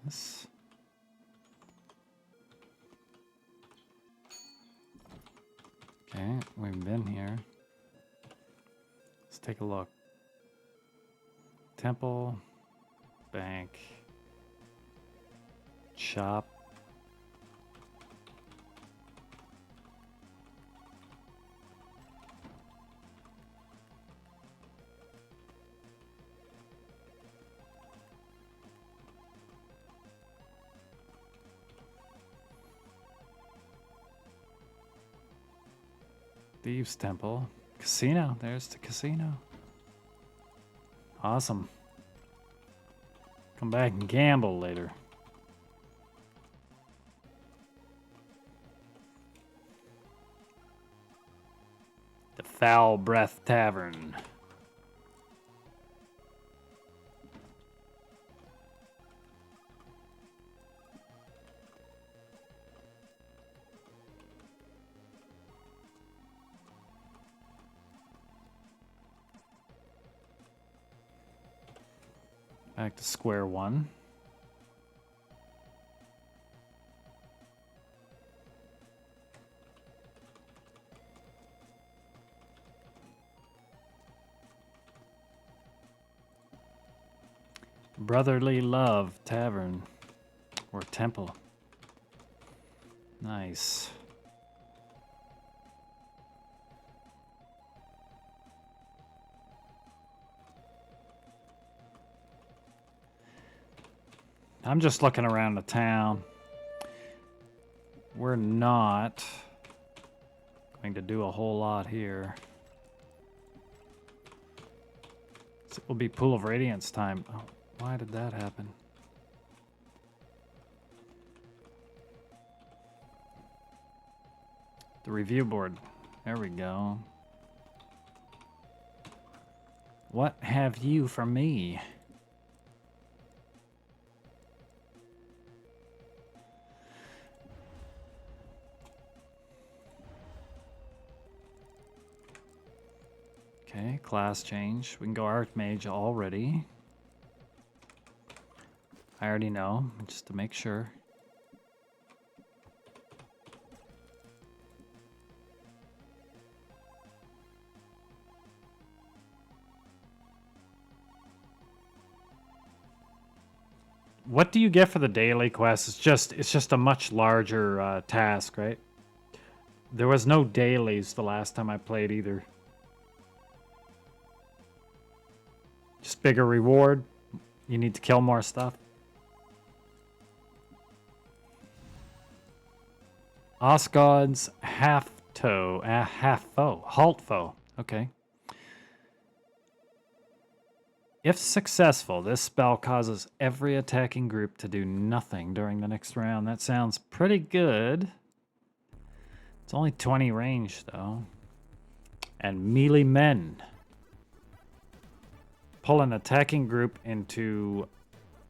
Yes. Okay, we've been here. Let's take a look. Temple, bank, shop. Thieves Temple. Casino. There's the casino. Awesome. Come back and gamble later. The Foul Breath Tavern. Back to square one. Brotherly Love Tavern. Or Temple. Nice. I'm just looking around the town. We're not going to do a whole lot here. It will be Pool of Radiance time. Oh, why did that happen? The review board. There we go. What have you for me? Okay, class change. We can go Archmage already. I already know, just to make sure. What do you get for the daily quest? It's just a much larger task, right? There was no dailies the last time I played either. Just bigger reward. You need to kill more stuff. Osgod's half foe. Halt foe. Okay. If successful, this spell causes every attacking group to do nothing during the next round. That sounds pretty good. It's only 20 range, though. And melee men. Pull an attacking group into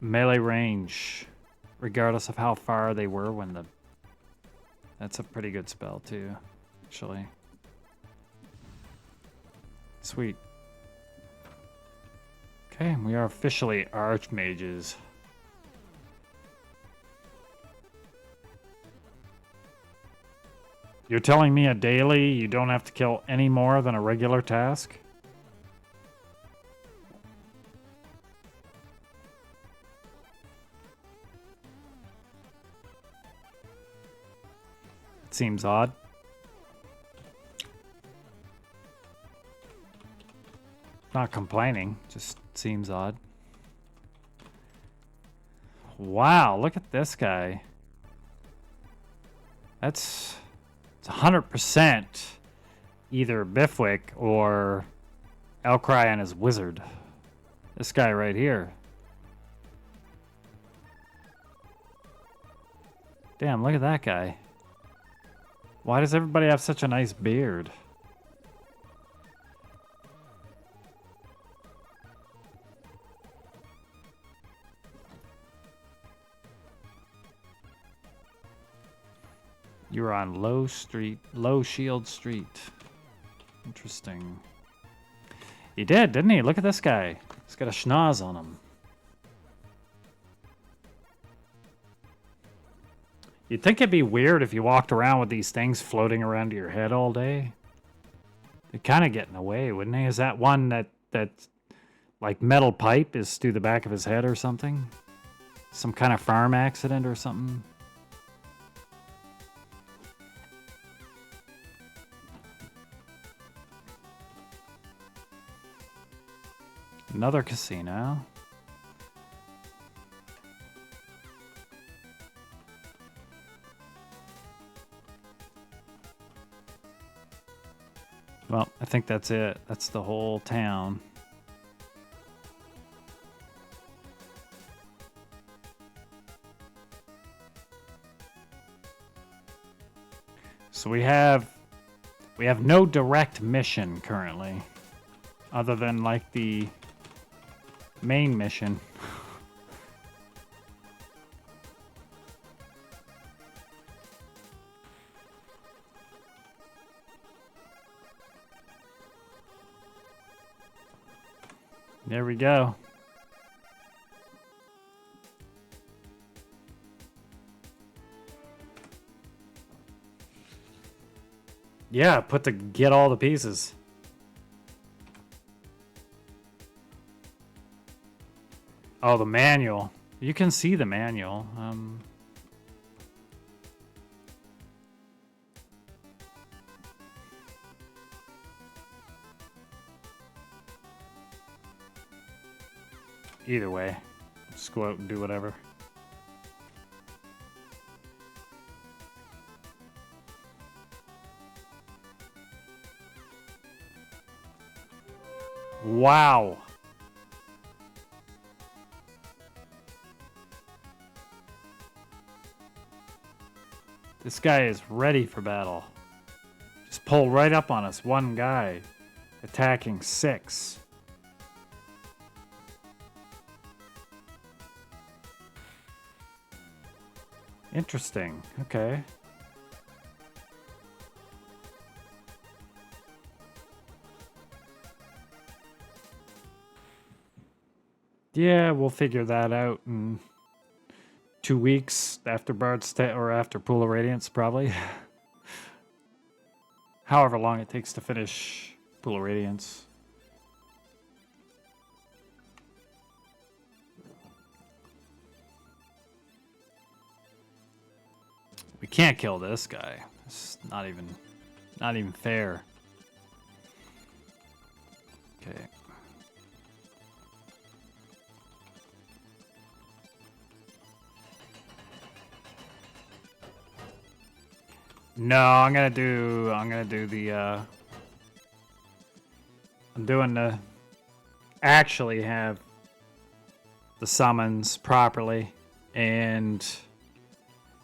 melee range, regardless of how far they were when the... That's a pretty good spell, too, actually. Sweet. Okay, we are officially Archmages. You're telling me a daily you don't have to kill any more than a regular task? It seems odd. Not complaining, just seems odd. Wow, look at this guy. It's 100% either Bifwick or Elcry and his wizard. This guy right here. Damn, look at that guy. Why does everybody have such a nice beard? You're on Low Shield Street. Interesting. He did, didn't he? Look at this guy. He's got a schnoz on him. You'd think it'd be weird if you walked around with these things floating around your head all day. They'd kind of get in the way, wouldn't they? Is that one that like metal pipe is through the back of his head or something? Some kind of farm accident or something? Another casino. Well, I think that's it. That's the whole town. So we have no direct mission currently, other than like the main mission. There we go. Yeah, get all the pieces. Oh, the manual. You can see the manual. Either way, just go out and do whatever. Wow. This guy is ready for battle. Just pull right up on us. One guy attacking 6. Interesting. Okay. Yeah, we'll figure that out in 2 weeks after Bard's Tale, or after Pool of Radiance, probably. However long it takes to finish Pool of Radiance. We can't kill this guy. It's not even fair. Okay. No, I'm gonna do the I'm doing the actually have the summons properly, and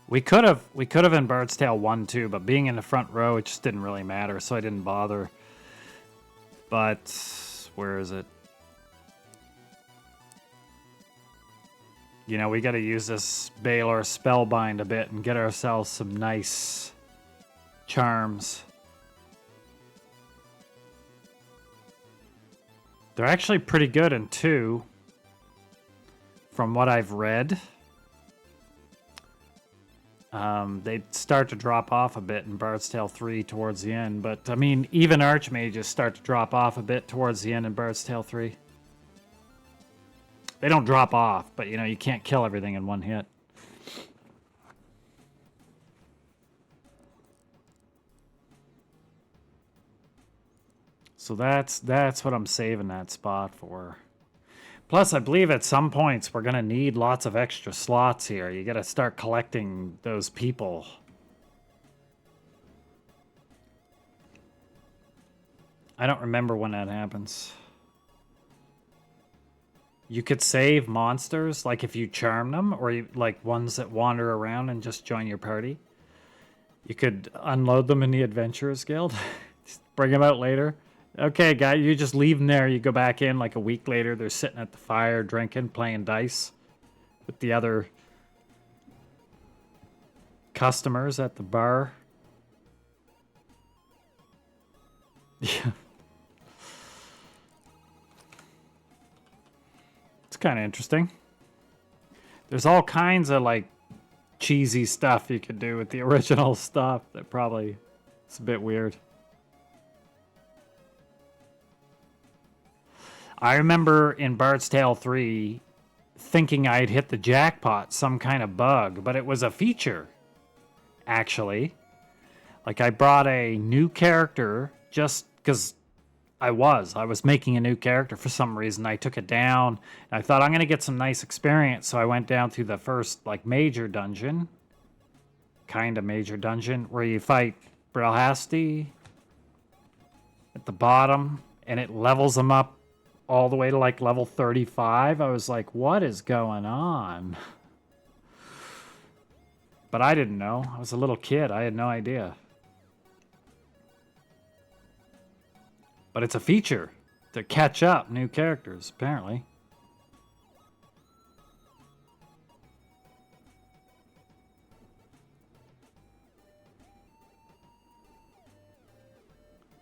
we could have in Bird's Tale 1 too, but being in the front row, it just didn't really matter, so I didn't bother. But where is it? You know, we got to use this Baylor Spellbind a bit and get ourselves some nice charms. They're actually pretty good in 2, from what I've read. They start to drop off a bit in Bard's Tale 3 towards the end, but I mean, even Archmages start to drop off a bit towards the end in Bard's Tale 3. They don't drop off, but you know, you can't kill everything in one hit. So that's what I'm saving that spot for. Plus, I believe at some points we're going to need lots of extra slots here. You got to start collecting those people. I don't remember when that happens. You could save monsters, like if you charm them, or you, like ones that wander around and just join your party. You could unload them in the Adventurers Guild. Just bring them out later. Okay, guy, you just leave them there. You go back in like a week later. They're sitting at the fire, drinking, playing dice with the other customers at the bar. Yeah. It's kind of interesting. There's all kinds of like cheesy stuff you could do with the original stuff that probably is a bit weird. I remember in Bard's Tale 3 thinking I'd hit the jackpot, some kind of bug, but it was a feature, actually. Like, I brought a new character just because I was making a new character for some reason. I took it down, and I thought I'm going to get some nice experience, so I went down through the first, like, major dungeon, kind of major dungeon, where you fight Brilhasti at the bottom, and it levels them up all the way to like level 35. I was like, what is going on? But I didn't know. I was a little kid. I had no idea. But it's a feature to catch up new characters, apparently.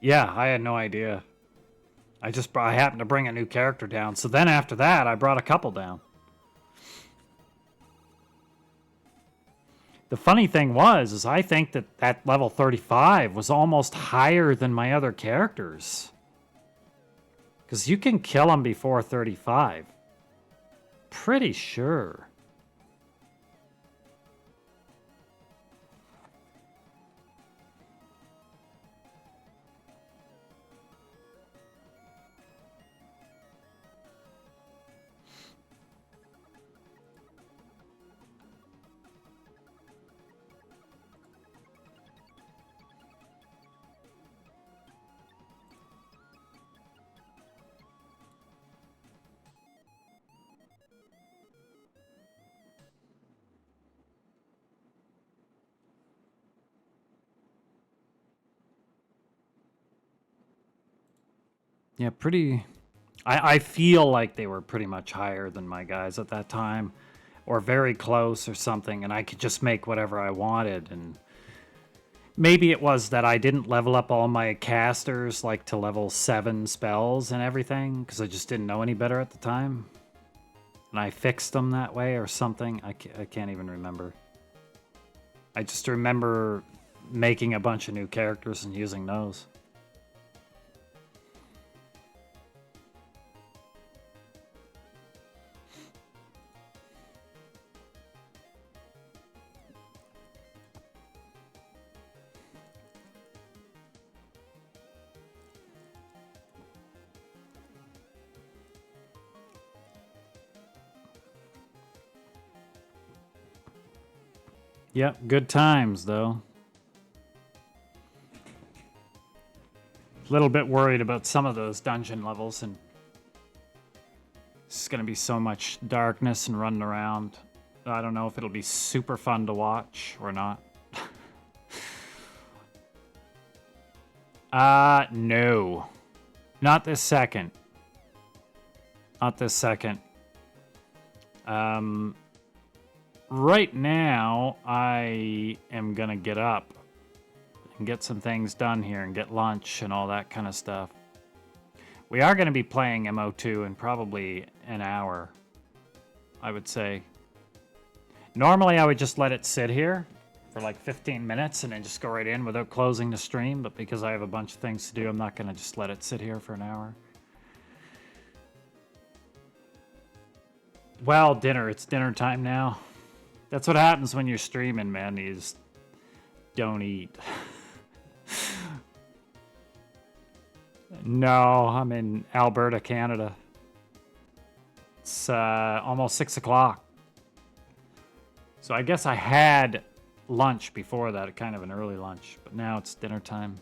Yeah, I had no idea. I happened to bring a new character down. So then after that, I brought a couple down. The funny thing is I think that level 35 was almost higher than my other characters. Because you can kill them before 35. Pretty sure. Yeah, pretty... I feel like they were pretty much higher than my guys at that time. Or very close or something, and I could just make whatever I wanted. And maybe it was that I didn't level up all my casters like to level 7 spells and everything, because I just didn't know any better at the time. And I fixed them that way or something. I can't even remember. I just remember making a bunch of new characters and using those. Yep, good times though. A little bit worried about some of those dungeon levels, and it's gonna be so much darkness and running around. I don't know if it'll be super fun to watch or not. No. Not this second. Not this second. Right now, I am gonna get up and get some things done here and get lunch and all that kind of stuff. We are gonna be playing MO2 in probably an hour, I would say. Normally, I would just let it sit here for like 15 minutes and then just go right in without closing the stream, but because I have a bunch of things to do, I'm not gonna just let it sit here for an hour. Well, dinner. It's dinner time now. That's what happens when you're streaming, man. You just don't eat. No, I'm in Alberta, Canada. It's almost 6 o'clock. So I guess I had lunch before that, kind of an early lunch, but now it's dinner time.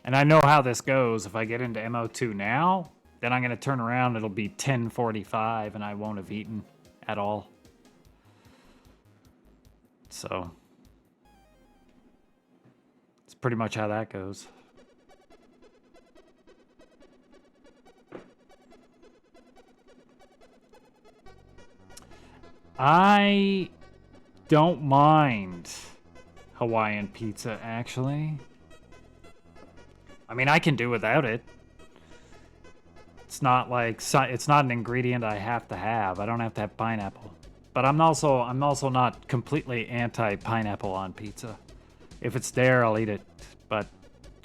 And I know how this goes. If I get into MO2 now, then I'm going to turn around. It'll be 10:45 and I won't have eaten at all. So it's pretty much how that goes. I don't mind Hawaiian pizza, actually. I mean, I can do without it. It's not like it's not an ingredient I have to have. I don't have to have pineapple. But I'm also not completely anti-pineapple on pizza. If it's there, I'll eat it, but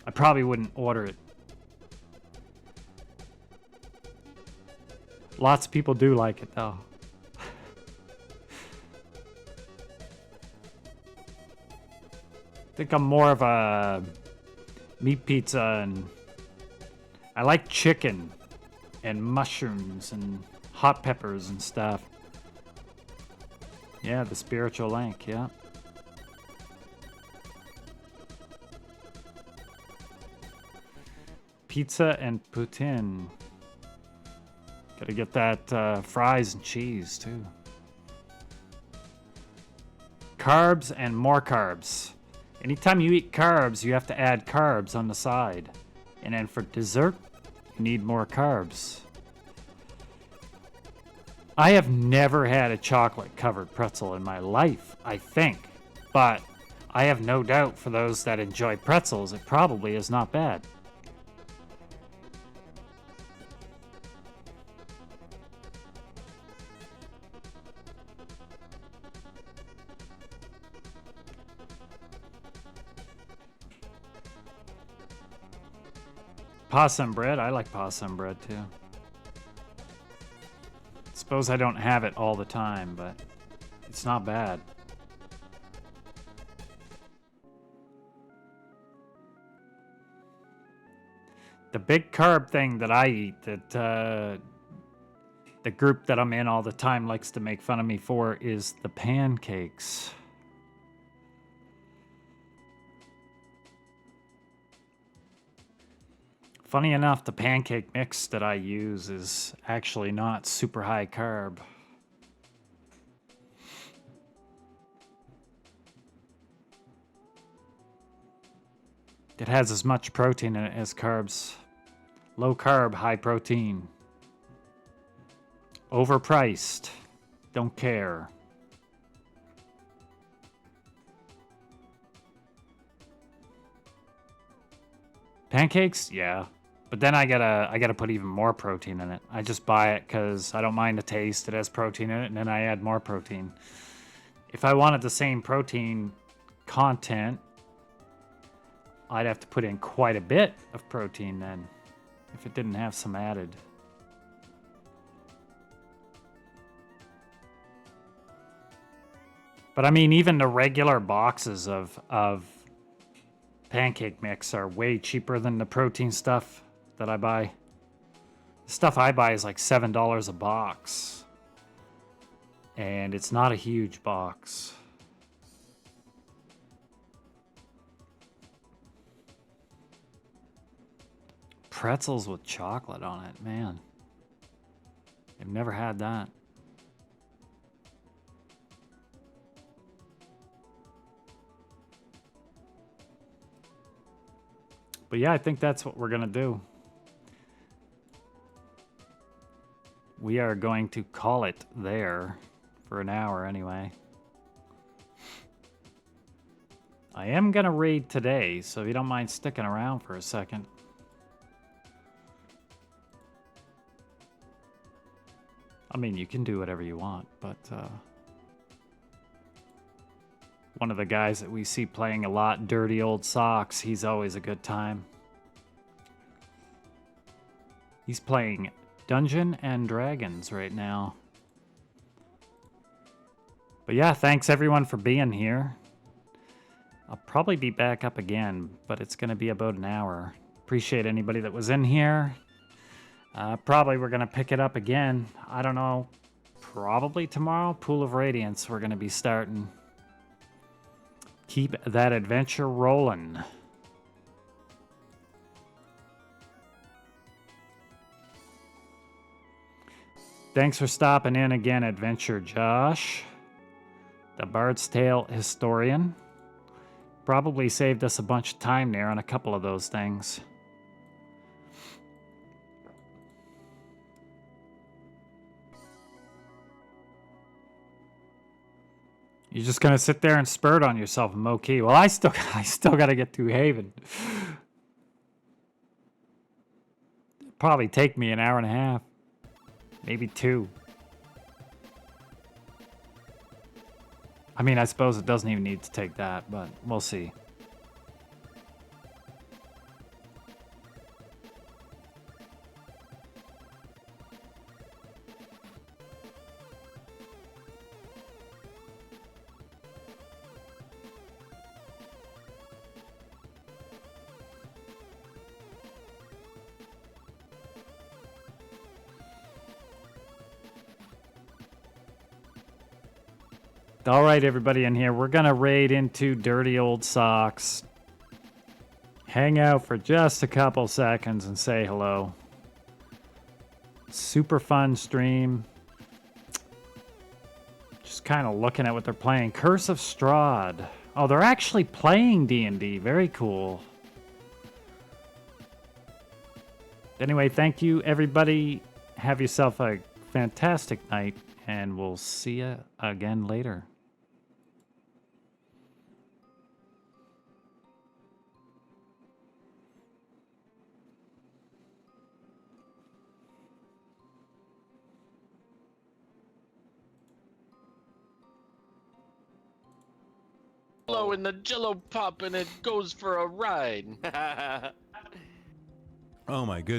I probably wouldn't order it. Lots of people do like it though. I think I'm more of a meat pizza, and I like chicken and mushrooms and hot peppers and stuff. Yeah, the spiritual link, yeah. Pizza and poutine. Gotta get that fries and cheese too. Carbs and more carbs. Anytime you eat carbs, you have to add carbs on the side. And then for dessert, you need more carbs. I have never had a chocolate-covered pretzel in my life, I think. But I have no doubt for those that enjoy pretzels, it probably is not bad. Possum bread, I like possum bread too. Suppose I don't have it all the time, but it's not bad. The big carb thing that I eat that the group that I'm in all the time likes to make fun of me for is the pancakes. Funny enough, the pancake mix that I use is actually not super high carb. It has as much protein in it as carbs. Low carb, high protein. Overpriced. Don't care. Pancakes? Yeah. But then I gotta put even more protein in it. I just buy it because I don't mind the taste. It has protein in it, and then I add more protein. If I wanted the same protein content, I'd have to put in quite a bit of protein then, if it didn't have some added. But I mean, even the regular boxes of pancake mix are way cheaper than the protein stuff that I buy. The stuff I buy is like $7 a box. And it's not a huge box. Pretzels with chocolate on it, man. I've never had that. But yeah, I think that's what we're gonna do. We are going to call it there for an hour anyway. I am gonna raid today, so if you don't mind sticking around for a second. I mean, you can do whatever you want, but one of the guys that we see playing a lot, Dirty Old Socks, he's always a good time. He's playing Dungeon and Dragons right now. But yeah, thanks everyone for being here. I'll probably be back up again, but it's going to be about an hour. Appreciate anybody that was in here. Probably we're going to pick it up again. I don't know. Probably tomorrow. Pool of Radiance we're going to be starting. Keep that adventure rolling. Thanks for stopping in again, Adventure Josh. The Bard's Tale historian. Probably saved us a bunch of time there on a couple of those things. You're just gonna sit there and spurt on yourself in Moki. Well, I still gotta get to Haven. Probably take me an hour and a half, maybe 2. I mean, I suppose it doesn't even need to take that, but we'll see. All right, everybody in here, we're gonna raid into Dirty Old Socks. Hang out for just a couple seconds and say hello. Super fun stream. Just kind of looking at what they're playing. Curse of Strahd. Oh, they're actually playing D&D. Very cool. Anyway, thank you, everybody. Have yourself a fantastic night, and we'll see you again later. And the jello pop and it goes for a ride. Oh my goodness.